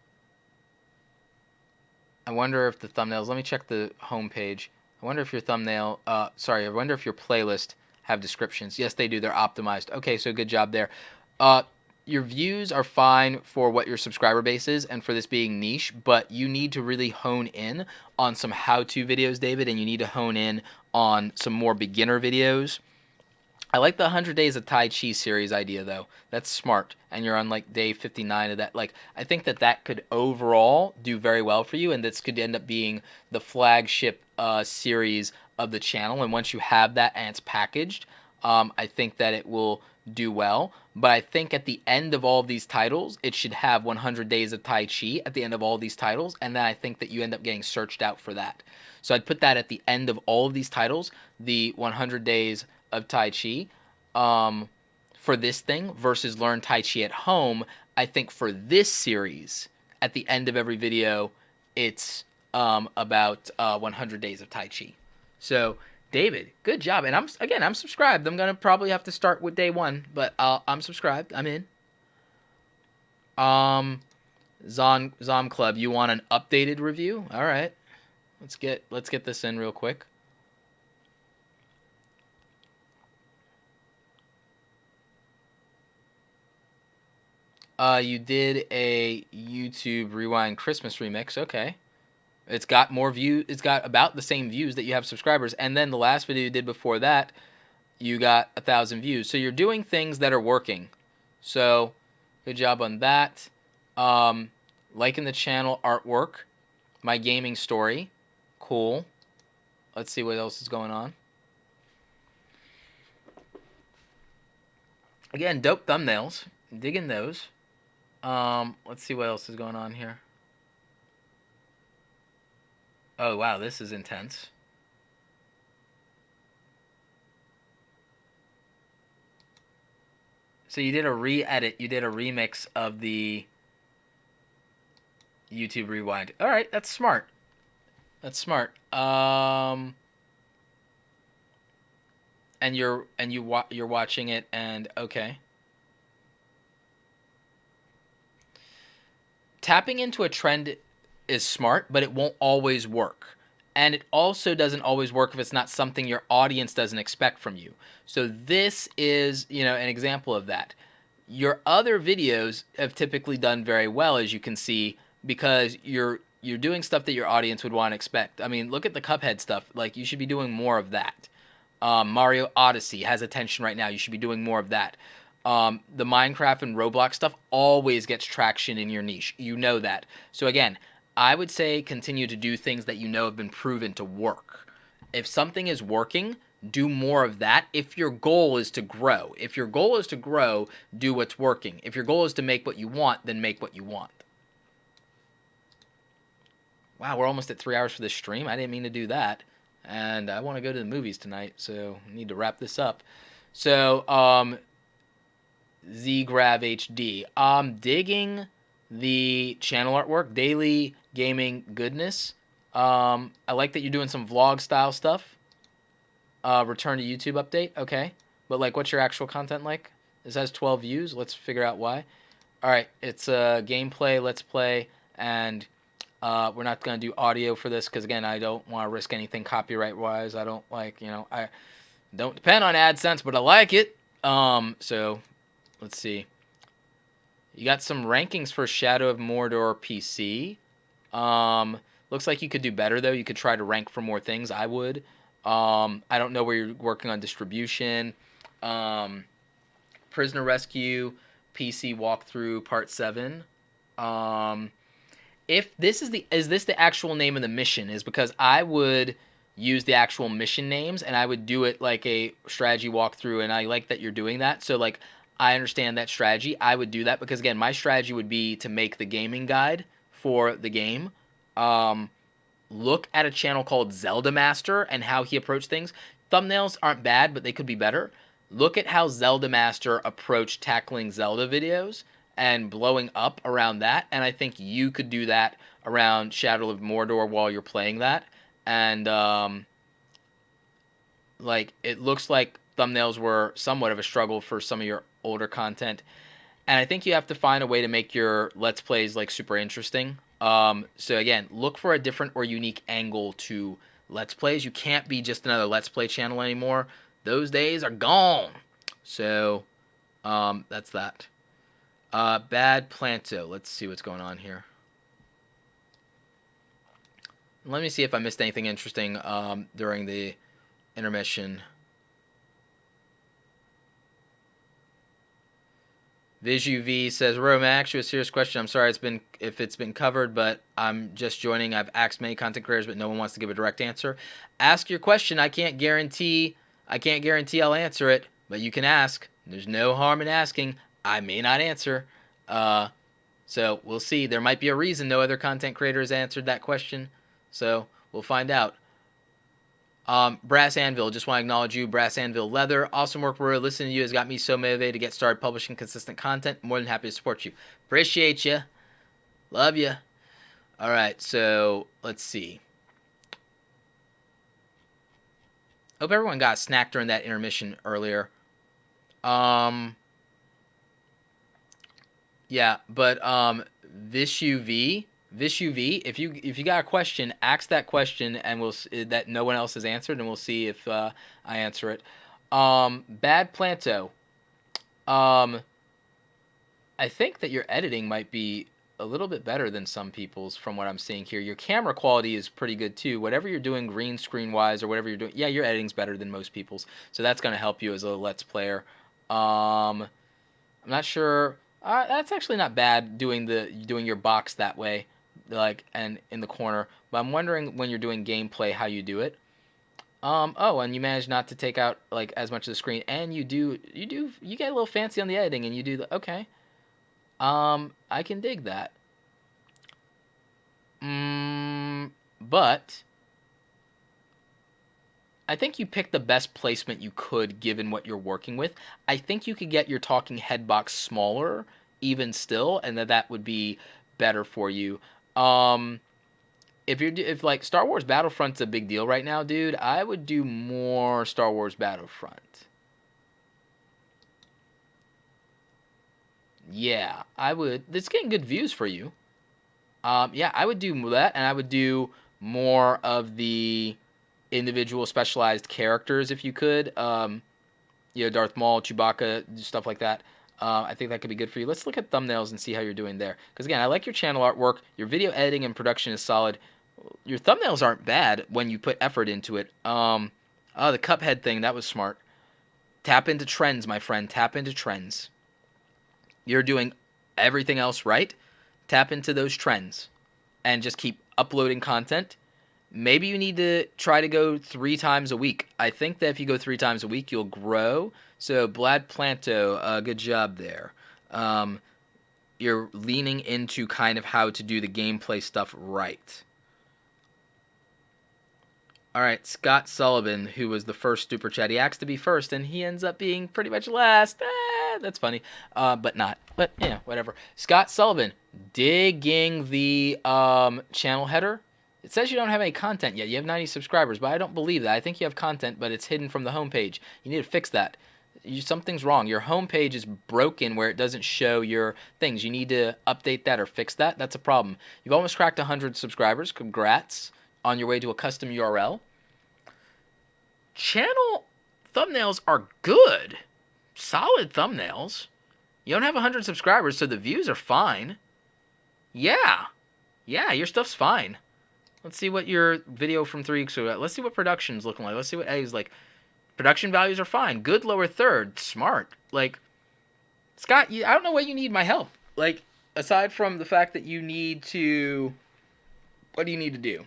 I wonder if the thumbnails... Let me check the homepage. I wonder if your thumbnail... I wonder if your playlist have descriptions. Yes, they do. They're optimized. Okay, so good job there. Your views are fine for what your subscriber base is and for this being niche, but you need to really hone in on some how-to videos, David, and you need to hone in on some more beginner videos. I like the 100 Days of Tai Chi series idea, though. That's smart. And you're on, like, day 59 of that. Like, I think that could overall do very well for you, and this could end up being the flagship series of the channel. And once you have that and it's packaged, I think that it will do well. But I think at the end of all of these titles, it should have 100 Days of Tai Chi at the end of all these titles, and then I think that you end up getting searched out for that. So I'd put that at the end of all of these titles, the 100 Days of Tai Chi, for this thing versus Learn Tai Chi at Home. I think for this series, at the end of every video, it's about 100 Days of Tai Chi. So, David, good job. And I'm subscribed. I'm gonna probably have to start with day one, but I'm subscribed. I'm in. Zom Club, you want an updated review? All right, let's get this in real quick. You did a YouTube Rewind Christmas remix. Okay. It's got more views. It's got about the same views that you have subscribers. And then the last video you did before that, you got 1,000 views. So you're doing things that are working. So good job on that. Liking the channel artwork. My gaming story. Cool. Let's see what else is going on. Again, dope thumbnails. Digging those. Let's see what else is going on here. Oh, wow, this is intense. So you did a re-edit. You did a remix of the YouTube Rewind. All right, that's smart. That's smart. And you're watching it, and okay. Tapping into a trend is smart, but it won't always work. And it also doesn't always work if it's not something your audience doesn't expect from you. So this is, an example of that. Your other videos have typically done very well, as you can see, because you're doing stuff that your audience would want to expect. I mean, look at the Cuphead stuff. Like, you should be doing more of that. Mario Odyssey has attention right now. You should be doing more of that. The Minecraft and Roblox stuff always gets traction in your niche. You know that. So again, I would say continue to do things that you know have been proven to work. If something is working, do more of that. If your goal is to grow. If your goal is to grow, do what's working. If your goal is to make what you want, then make what you want. Wow, we're almost at 3 hours for this stream. I didn't mean to do that. And I want to go to the movies tonight, so I need to wrap this up. So, ZGrav HD. I'm digging the channel artwork, daily gaming goodness. I like that you're doing some vlog style stuff. Return to YouTube update. Okay. But, like, what's your actual content like? This has 12 views. Let's figure out why. All right. It's a gameplay, let's play, and we're not going to do audio for this because, again, I don't want to risk anything copyright-wise. I don't like, I don't depend on AdSense, but I like it. So let's see. You got some rankings for Shadow of Mordor PC. Looks like you could do better, though. You could try to rank for more things. I would. I don't know where you're working on distribution. Prisoner Rescue, PC Walkthrough Part 7. If this is this the actual name of the mission, is because I would use the actual mission names, and I would do it like a strategy walkthrough, and I like that you're doing that. So like I understand that strategy. I would do that because again, my strategy would be to make the gaming guide for the game. Um, Look at a channel called Zelda Master and how he approached things. Thumbnails aren't bad, but they could be better. Look at how Zelda Master approached tackling Zelda videos and blowing up around that. And I think you could do that around Shadow of Mordor while you're playing that. And like it looks like thumbnails were somewhat of a struggle for some of your older content, and I think you have to find a way to make your let's plays like super interesting. So again, look for a different or unique angle to let's plays. You can't be just another let's play channel anymore. Those days are gone. So that's that. Bad Planto. Let's see what's going on here. Let me see if I missed anything interesting during the intermission. VisuV says, Rome, I asked you a serious question. I'm sorry if it's been covered, but I'm just joining. I've asked many content creators, but no one wants to give a direct answer. Ask your question. I can't guarantee I'll answer it, but you can ask. There's no harm in asking. I may not answer. So we'll see. There might be a reason no other content creator has answered that question. So we'll find out. Brass Anvil, just want to acknowledge you. Brass Anvil Leather, awesome work, Roy. Listening to you has got me so motivated to get started publishing consistent content. More than happy to support you. Appreciate you. Love you. All right, so let's see. Hope everyone got a snack during that intermission earlier. Yeah, but VisUV, if you got a question, ask that question, and that no one else has answered, and we'll see if I answer it. Bad Planto. I think that your editing might be a little bit better than some people's from what I'm seeing here. Your camera quality is pretty good too. Whatever you're doing green screen wise or whatever you're doing, yeah, your editing's better than most people's. So that's going to help you as a Let's Player. I'm not sure. That's actually not bad doing your box that way, like and in the corner. But I'm wondering when you're doing gameplay how you do it. Oh, and you manage not to take out like as much of the screen, and you get a little fancy on the editing, and you do the okay. I can dig that. But I think you picked the best placement you could given what you're working with. I think you could get your talking head box smaller even still, and that would be better for you. If like Star Wars Battlefront's a big deal right now, dude, I would do more Star Wars Battlefront. Yeah, I would. It's getting good views for you. Yeah, I would do that, and I would do more of the individual specialized characters if you could. Darth Maul, Chewbacca, stuff like that. I think that could be good for you. Let's look at thumbnails and see how you're doing there. Because again, I like your channel artwork. Your video editing and production is solid. Your thumbnails aren't bad when you put effort into it. Oh, the Cuphead thing, that was smart. Tap into trends, my friend. Tap into trends. You're doing everything else right. Tap into those trends and just keep uploading content. Maybe you need to try to go 3 times a week. I think that if you go 3 times a week, you'll grow. So, Blad Planto, good job there. You're leaning into kind of how to do the gameplay stuff right. All right, Scott Sullivan, who was the first super chat, he asked to be first, and he ends up being pretty much last. That's funny, but not. But yeah, whatever. Scott Sullivan, digging the channel header. It says you don't have any content yet. You have 90 subscribers, but I don't believe that. I think you have content, but it's hidden from the homepage. You need to fix that. Something's wrong. Your homepage is broken where it doesn't show your things. You need to update that or fix that. That's a problem. You've almost cracked 100 subscribers. Congrats on your way to a custom URL. Channel thumbnails are good. Solid thumbnails. You don't have 100 subscribers, so the views are fine. Yeah, your stuff's fine. Let's see what your video from 3 weeks ago. Let's see what production's looking like. Let's see what A's like. Production values are fine. Good lower third. Smart. Like, Scott, I don't know why you need my help. Like, aside from the fact that you need to... What do you need to do?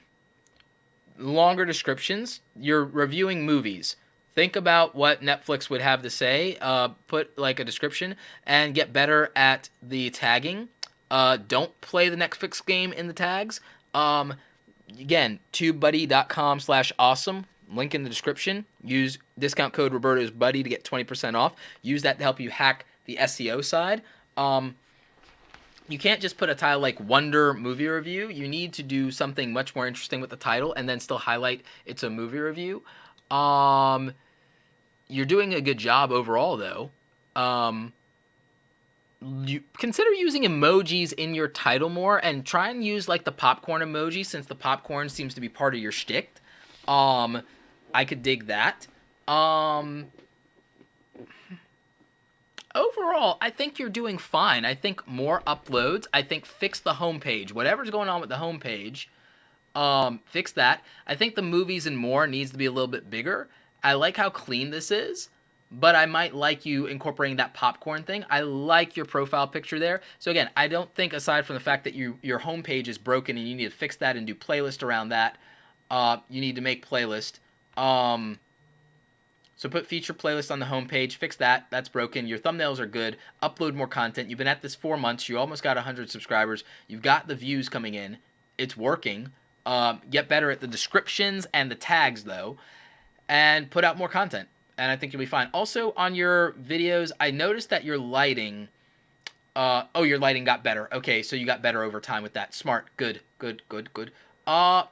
longer descriptions. You're reviewing movies. Think about what Netflix would have to say. Put like a description and get better at the tagging. Don't play the Netflix game in the tags. Again, TUEBUBUDDY.com/awesome. Link in the description. Use discount code Roberto's Buddy to get 20% off. Use that to help you hack the SEO side. You can't just put a title like Wonder Movie Review. You need to do something much more interesting with the title and then still highlight it's a movie review. You're doing a good job overall, though. You consider using emojis in your title more and try and use like the popcorn emoji, since the popcorn seems to be part of your shtick. I could dig that. Overall, I think you're doing fine. I think more uploads. I think fix the homepage. Whatever's going on with the homepage, fix that. I think the movies and more needs to be a little bit bigger. I like how clean this is, but I might like you incorporating that popcorn thing. I like your profile picture there. So again, I don't think, aside from the fact that your homepage is broken and you need to fix that and do playlist around that, you need to make playlist. So put feature playlist on the homepage, fix that. That's broken. Your thumbnails are good. Upload more content. You've been at this 4 months. You almost got 100 subscribers. You've got the views coming in. It's working. Get better at the descriptions and the tags, though, and put out more content. And I think you'll be fine. Also, on your videos, I noticed that your lighting... your lighting got better. Okay, so you got better over time with that. Smart. Good.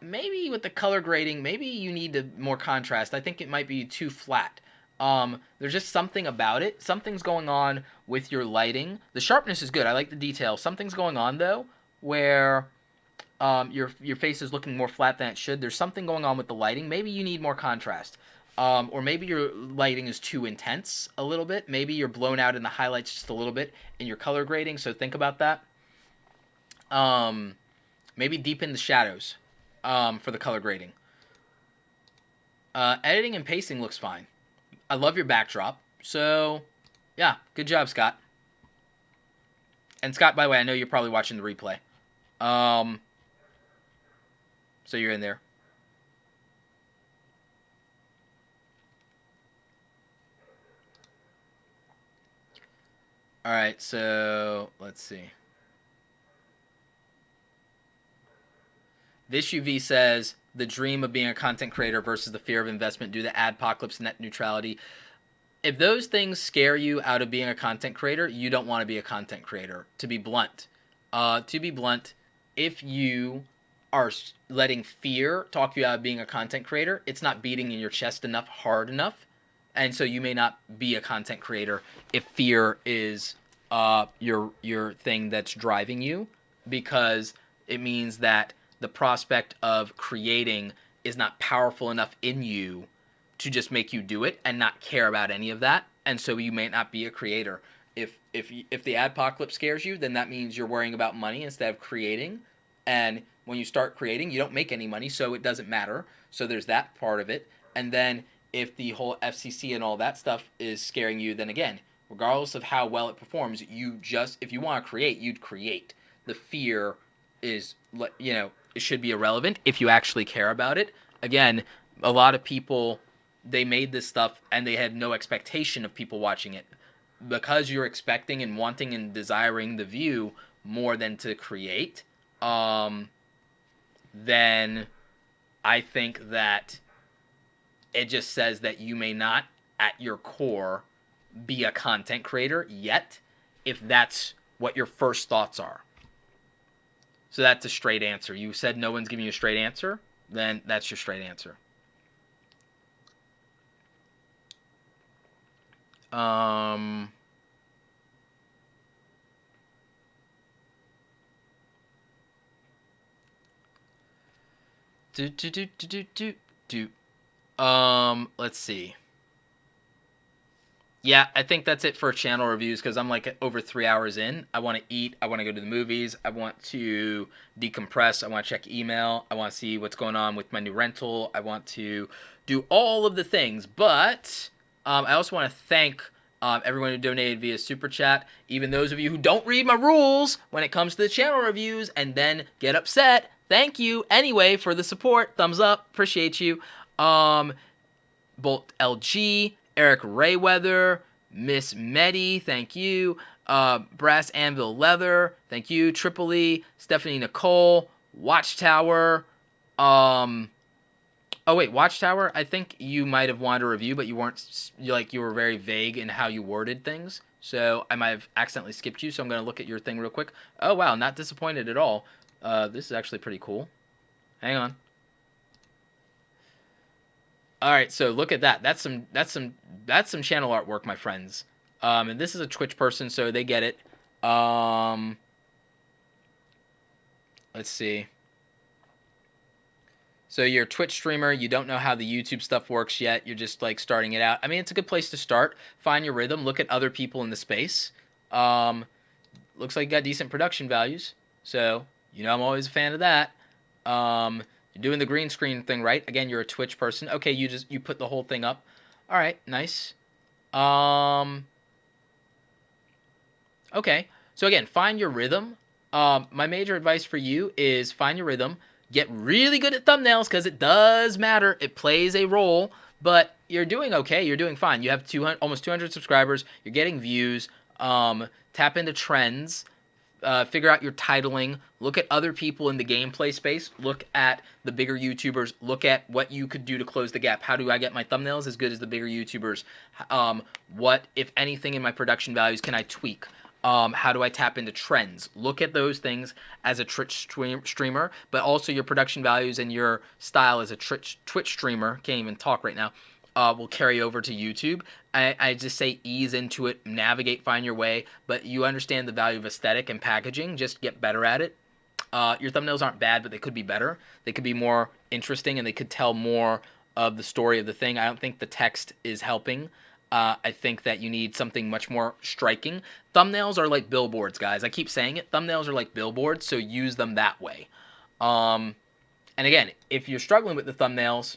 Maybe with the color grading, maybe you need more contrast. I think it might be too flat. There's just something about it. Something's going on with your lighting. The sharpness is good. I like the detail. Something's going on, though, where your face is looking more flat than it should. There's something going on with the lighting. Maybe you need more contrast. Or maybe your lighting is too intense a little bit. Maybe you're blown out in the highlights just a little bit in your color grading, so think about that. Maybe deepen the shadows for the color grading. Editing and pacing looks fine. I love your backdrop. So, yeah, good job, Scott. And Scott, by the way, I know you're probably watching the replay. So you're in there. All right, so let's see. This UV says the dream of being a content creator versus the fear of investment due to adpocalypse, net neutrality. If those things scare you out of being a content creator, you don't want to be a content creator. To be blunt, if you are letting fear talk you out of being a content creator, it's not beating in your chest enough, hard enough, and so you may not be a content creator if fear is your thing that's driving you, because it means that the prospect of creating is not powerful enough in you to just make you do it and not care about any of that, and so you may not be a creator. If the adpocalypse scares you, then that means you're worrying about money instead of creating, and when you start creating, you don't make any money, so it doesn't matter. So there's that part of it. And then if the whole FCC and all that stuff is scaring you, then again, regardless of how well it performs, if you want to create, you'd create. The fear is, it should be irrelevant if you actually care about it. Again, a lot of people, they made this stuff and they had no expectation of people watching it. Because you're expecting and wanting and desiring the view more than to create, then I think that it just says that you may not, at your core, be a content creator yet, if that's what your first thoughts are. So that's a straight answer. You said no one's giving you a straight answer, then that's your straight answer. Let's see. Yeah, I think that's it for channel reviews, because I'm like over 3 hours in. I want to eat. I want to go to the movies. I want to decompress. I want to check email. I want to see what's going on with my new rental. I want to do all of the things. But I also want to thank everyone who donated via Super Chat. Even those of you who don't read my rules when it comes to the channel reviews and then get upset Thank you anyway for the support. Thumbs up. Appreciate you. Bolt LG, Eric Rayweather, Miss Medi, thank you. Brass Anvil Leather, thank you. Tripoli, Stephanie Nicole, Watchtower. Oh wait, Watchtower. I think you might have wanted a review, but you weren't. You were very vague in how you worded things. So I might have accidentally skipped you. So I'm gonna look at your thing real quick. Oh wow, not disappointed at all. This is actually pretty cool. Hang on. All right, so look at that. That's some channel artwork, my friends. And this is a Twitch person, so they get it. Let's see. So you're a Twitch streamer, you don't know how the YouTube stuff works yet, you're just like starting it out. I mean, it's a good place to start. Find your rhythm, look at other people in the space. Looks like you got decent production values. So, I'm always a fan of that. You're doing the green screen thing right. Again, you're a Twitch person. Okay, you put the whole thing up. All right, nice. Okay. So again, find your rhythm. My major advice for you is find your rhythm. Get really good at thumbnails because it does matter. It plays a role, but you're doing okay. You're doing fine. You have almost 200 subscribers. You're getting views. Tap into trends. Figure out your titling. Look at other people in the gameplay space. Look at the bigger YouTubers. Look at what you could do to close the gap. How do I get my thumbnails as good as the bigger YouTubers? What, if anything, in my production values can I tweak? How do I tap into trends? Look at those things as a Twitch streamer, but also your production values and your style as a Twitch streamer, can't even talk right now, will carry over to YouTube. I just say ease into it, navigate, find your way, but you understand the value of aesthetic and packaging, just get better at it. Your thumbnails aren't bad, but they could be better. They could be more interesting, and they could tell more of the story of the thing. I don't think the text is helping. I think that you need something much more striking. Thumbnails are like billboards, guys. I keep saying it. Thumbnails are like billboards, so use them that way. And again, if you're struggling with the thumbnails,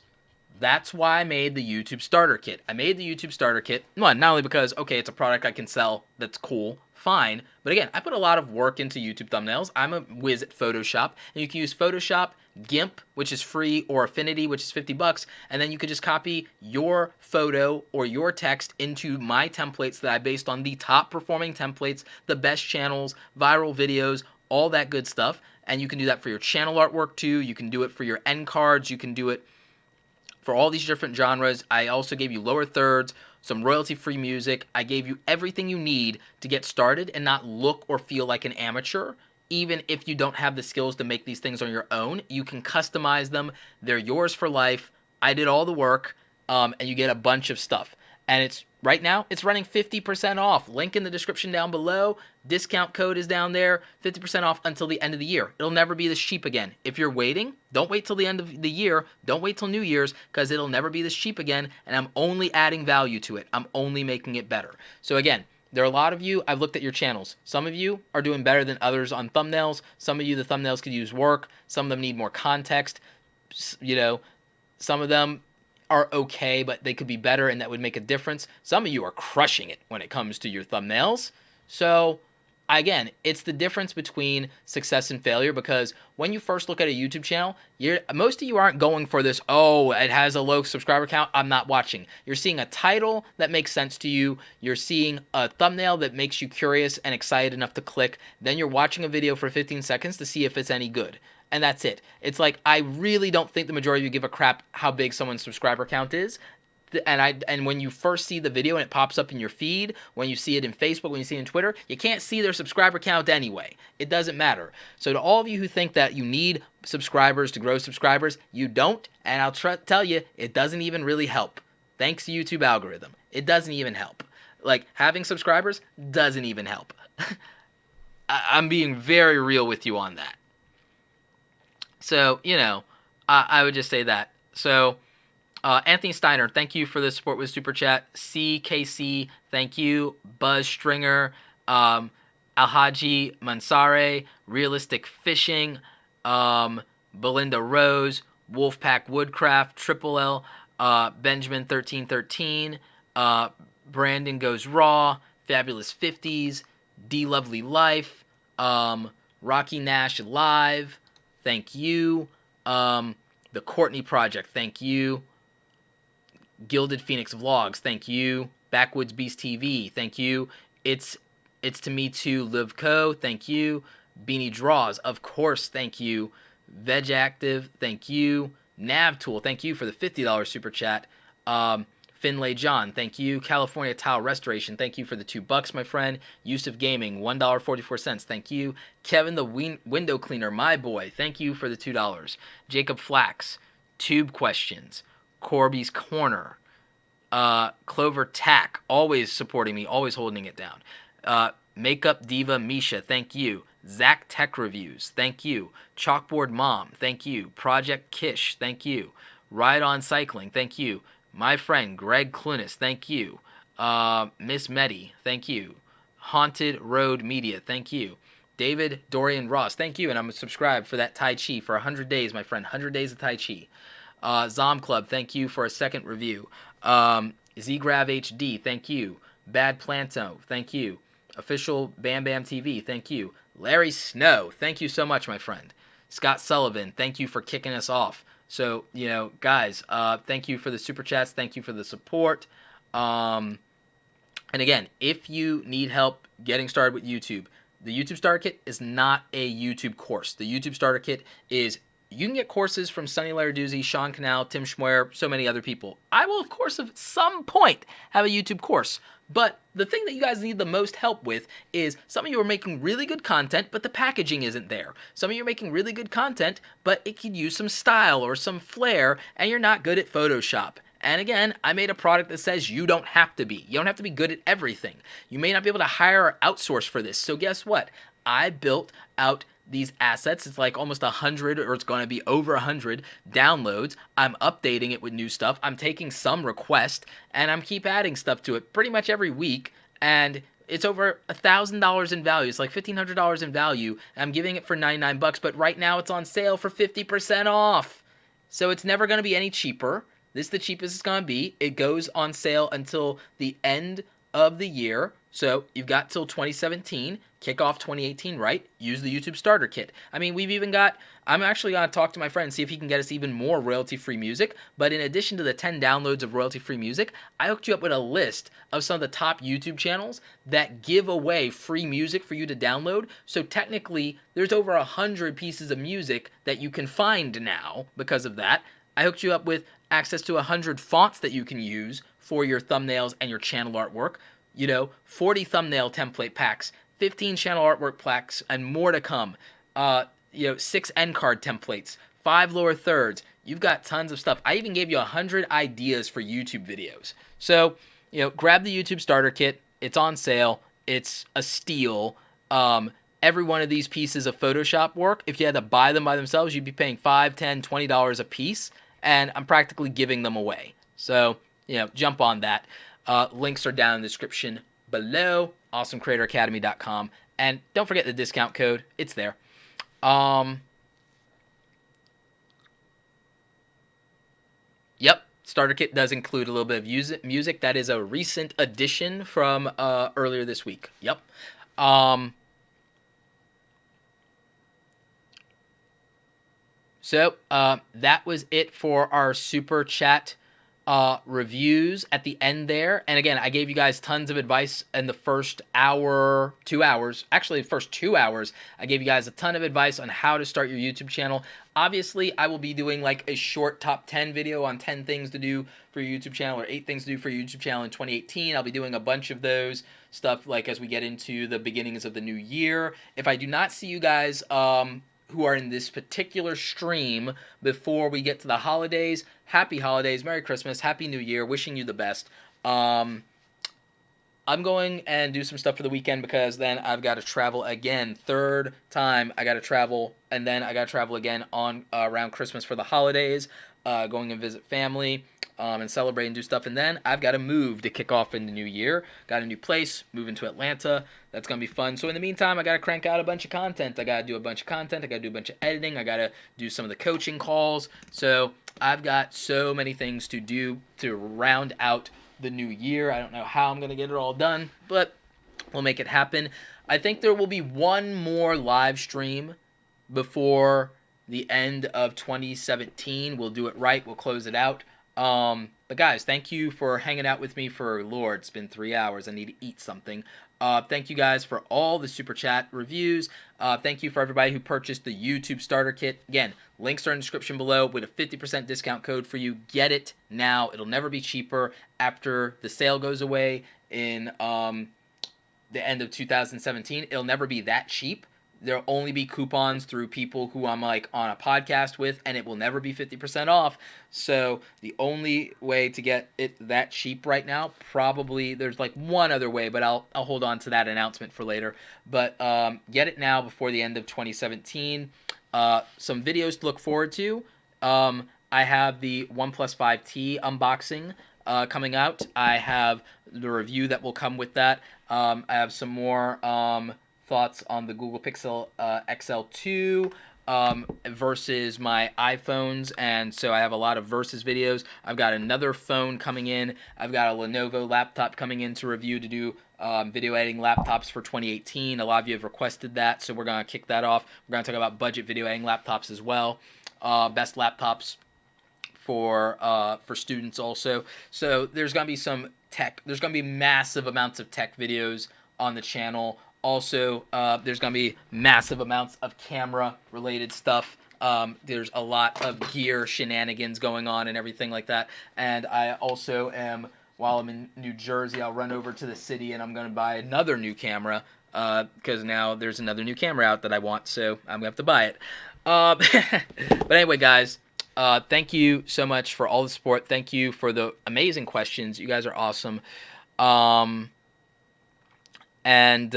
that's why I made the YouTube Starter Kit. I made the YouTube Starter Kit, not only because, okay, it's a product I can sell that's cool, fine, but again, I put a lot of work into YouTube thumbnails. I'm a whiz at Photoshop, and you can use Photoshop, GIMP, which is free, or Affinity, which is $50, and then you could just copy your photo or your text into my templates that I based on the top performing templates, the best channels, viral videos, all that good stuff, and you can do that for your channel artwork too. You can do it for your end cards. You can do it for all these different genres. I also gave you lower thirds, some royalty-free music. I gave you everything you need to get started and not look or feel like an amateur. Even if you don't have the skills to make these things on your own, you can customize them. They're yours for life. I did all the work, and you get a bunch of stuff. And it's right now, it's running 50% off. Link in the description down below. Discount code is down there. 50% off until the end of the year. It'll never be this cheap again. If you're waiting, don't wait till the end of the year. Don't wait till New Year's, because it'll never be this cheap again. And I'm only adding value to it. I'm only making it better. So again, there are a lot of you, I've looked at your channels. Some of you are doing better than others on thumbnails. Some of you, the thumbnails could use work. Some of them need more context. Some of them are okay, but they could be better, and that would make a difference. Some of you are crushing it when it comes to your thumbnails. So again, it's the difference between success and failure, because when you first look at a YouTube channel, most of you aren't going for this, oh, it has a low subscriber count, I'm not watching. You're seeing a title that makes sense to you. You're seeing a thumbnail that makes you curious and excited enough to click. Then you're watching a video for 15 seconds to see if it's any good. And that's it. It's like, I really don't think the majority of you give a crap how big someone's subscriber count is. And when you first see the video and it pops up in your feed, when you see it in Facebook, when you see it in Twitter, you can't see their subscriber count anyway. It doesn't matter. So to all of you who think that you need subscribers to grow subscribers, you don't. And I'll tell you, it doesn't even really help. Thanks to YouTube algorithm. It doesn't even help. Like, having subscribers doesn't even help. I'm being very real with you on that. So, I would just say that. So, Anthony Steiner, thank you for the support with Super Chat. CKC, thank you. Buzz Stringer, Alhaji Mansare, Realistic Fishing, Belinda Rose, Wolfpack Woodcraft, Triple L, Benjamin 1313, Brandon Goes Raw, Fabulous 50s, D Lovely Life, Rocky Nash Live, thank you. The Courtney Project, thank you. Gilded Phoenix Vlogs, thank you. Backwoods Beast TV, thank you. It's to me too. Live Co, thank you. Beanie Draws, of course, thank you. Veg Active, thank you. Nav Tool, thank you for the $50 super chat. Finlay John, thank you. California Tile Restoration, thank you for the $2, my friend. Yusuf Gaming, $1.44, thank you. Kevin the Window Cleaner, my boy, thank you for the $2. Jacob Flax, Tube Questions, Corby's Corner, Clover Tack, always supporting me, always holding it down. Makeup Diva Misha, thank you. Zach Tech Reviews, thank you. Chalkboard Mom, thank you. Project Kish, thank you. Ride On Cycling, thank you. My friend Greg Clunis, thank you. Miss Medi, thank you. Haunted Road Media, thank you. David Dorian Ross, thank you. And I'm subscribed for that Tai Chi for 100 days, my friend. 100 days of Tai Chi. Zom Club, thank you for a second review. Zgrav HD, thank you. Bad Planto, thank you. Official Bam Bam TV, thank you. Larry Snow, thank you so much, my friend. Scott Sullivan, thank you for kicking us off. So, guys, thank you for the super chats. Thank you for the support. And again, if you need help getting started with YouTube, the YouTube Starter Kit is not a YouTube course. The YouTube Starter Kit is, you can get courses from Sonny Laraduzzi, Sean Cannell, Tim Schmoyer, so many other people. I will, of course, at some point have a YouTube course. But the thing that you guys need the most help with is some of you are making really good content, but the packaging isn't there. Some of you are making really good content, but it could use some style or some flair, and you're not good at Photoshop. And again, I made a product that says you don't have to be. You don't have to be good at everything. You may not be able to hire or outsource for this. So guess what? I built out these assets. It's like almost 100, or it's going to be over 100 downloads. I'm updating it with new stuff. I'm taking some requests, and I'm keep adding stuff to it pretty much every week. And it's over $1,000 in value. It's like $1,500 in value. And I'm giving it for $99, but right now it's on sale for 50% off. So it's never going to be any cheaper. This is the cheapest it's going to be. It goes on sale until the end of the year. So you've got till 2017, kick off 2018, right? Use the YouTube Starter Kit. I mean, we've even got, I'm actually going to talk to my friend and see if he can get us even more royalty-free music. But in addition to the 10 downloads of royalty-free music, I hooked you up with a list of some of the top YouTube channels that give away free music for you to download. So technically, there's over 100 pieces of music that you can find now because of that. I hooked you up with access to 100 fonts that you can use for your thumbnails and your channel artwork. 40 thumbnail template packs, 15 channel artwork packs, and more to come. 6 end card templates, 5 lower thirds. You've got tons of stuff. I even gave you 100 ideas for YouTube videos. So, grab the YouTube Starter Kit. It's on sale. It's a steal. Every one of these pieces of Photoshop work, if you had to buy them by themselves, you'd be paying $5, $10, $20 a piece, and I'm practically giving them away. So, jump on that. Links are down in the description below, awesomecreatoracademy.com, and don't forget the discount code. It's there. Yep, Starter Kit does include a little bit of music. That is a recent addition from earlier this week. Yep. So that was it for our super chat reviews at the end there. And again, I gave you guys tons of advice in the first hour, 2 hours. Actually, the first 2 hours, I gave you guys a ton of advice on how to start your YouTube channel. Obviously, I will be doing like a short top 10 video on 10 things to do for your YouTube channel, or 8 things to do for your YouTube channel in 2018. I'll be doing a bunch of those stuff like as we get into the beginnings of the new year. If I do not see you guys who are in this particular stream before we get to the holidays, happy holidays, Merry Christmas, Happy New Year, wishing you the best. I'm going and do some stuff for the weekend because then I've got to travel again. Third time I got to travel, and then I got to travel again on around Christmas for the holidays, going and visit family and celebrate and do stuff. And then I've got to move to kick off in the new year. Got a new place, moving to Atlanta. That's going to be fun. So in the meantime, I got to crank out a bunch of content. I got to do a bunch of content. I got to do a bunch of editing. I got to do some of the coaching calls. So I've got so many things to do to round out the new year. I don't know how I'm going to get it all done, but we'll make it happen. I think there will be one more live stream before the end of 2017. We'll do it right. We'll close it out. But guys, thank you for hanging out with me for, Lord, it's been 3 hours. I need to eat something. Thank you guys for all the super chat reviews. Thank you for everybody who purchased the YouTube starter kit. Again, links are in the description below with a 50% discount code for you. Get it now. It'll never be cheaper after the sale goes away in the end of 2017. It'll never be that cheap. There'll only be coupons through people who I'm like on a podcast with, and it will never be 50% off. So the only way to get it that cheap right now, probably there's like one other way, but I'll hold on to that announcement for later. But get it now before the end of 2017. Some videos to look forward to. I have the OnePlus 5T unboxing coming out. I have the review that will come with that. I have some more thoughts on the Google Pixel XL2 versus my iPhones, and so I have a lot of versus videos. I've got another phone coming in. I've got a Lenovo laptop coming in to review to do video editing laptops for 2018. A lot of you have requested that, so we're going to kick that off. We're going to talk about budget video editing laptops as well. Best laptops for students also. So there's going to be some tech. There's going to be massive amounts of tech videos on the channel. Also, there's going to be massive amounts of camera-related stuff. There's a lot of gear shenanigans going on and everything like that. And I also am, while I'm in New Jersey, I'll run over to the city and I'm going to buy another new camera because now there's another new camera out that I want, so I'm going to have to buy it. But anyway, guys, thank you so much for all the support. Thank you for the amazing questions. You guys are awesome. And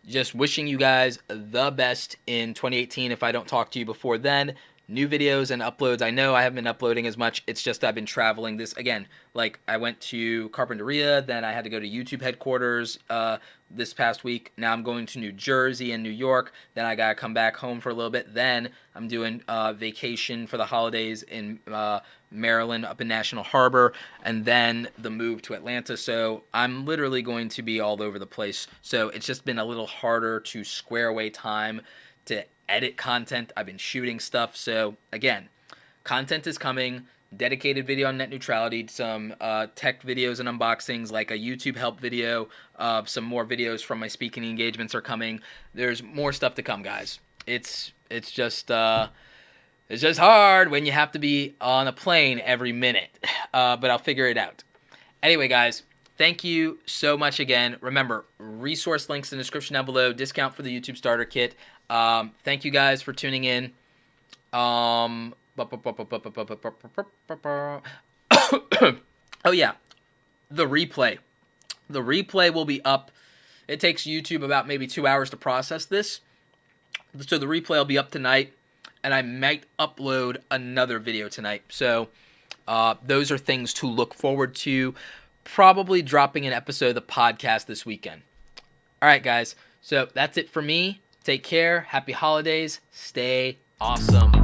just wishing you guys the best in 2018 if I don't talk to you before then. New videos and uploads. I know I haven't been uploading as much. It's just I've been traveling. This, again, like I went to Carpinteria, then I had to go to YouTube headquarters this past week. Now I'm going to New Jersey and New York. Then I got to come back home for a little bit. Then I'm doing vacation for the holidays in Maryland up in National Harbor, and then the move to Atlanta. So I'm literally going to be all over the place. So it's just been a little harder to square away time to edit content. I've been shooting stuff. So again, content is coming. Dedicated video on net neutrality, some tech videos and unboxings, like a YouTube help video. Some more videos from my speaking engagements are coming. There's more stuff to come, guys. It's just hard when you have to be on a plane every minute, but I'll figure it out. Anyway, guys, thank you so much again. Remember, resource links in the description down below. Discount for the YouTube starter kit. Thank you guys for tuning in. Oh yeah, the replay. The replay will be up. It takes YouTube about maybe 2 hours to process this. So the replay will be up tonight, and I might upload another video tonight. So those are things to look forward to. Probably dropping an episode of the podcast this weekend. All right, guys. So that's it for me. Take care. Happy holidays. Stay awesome.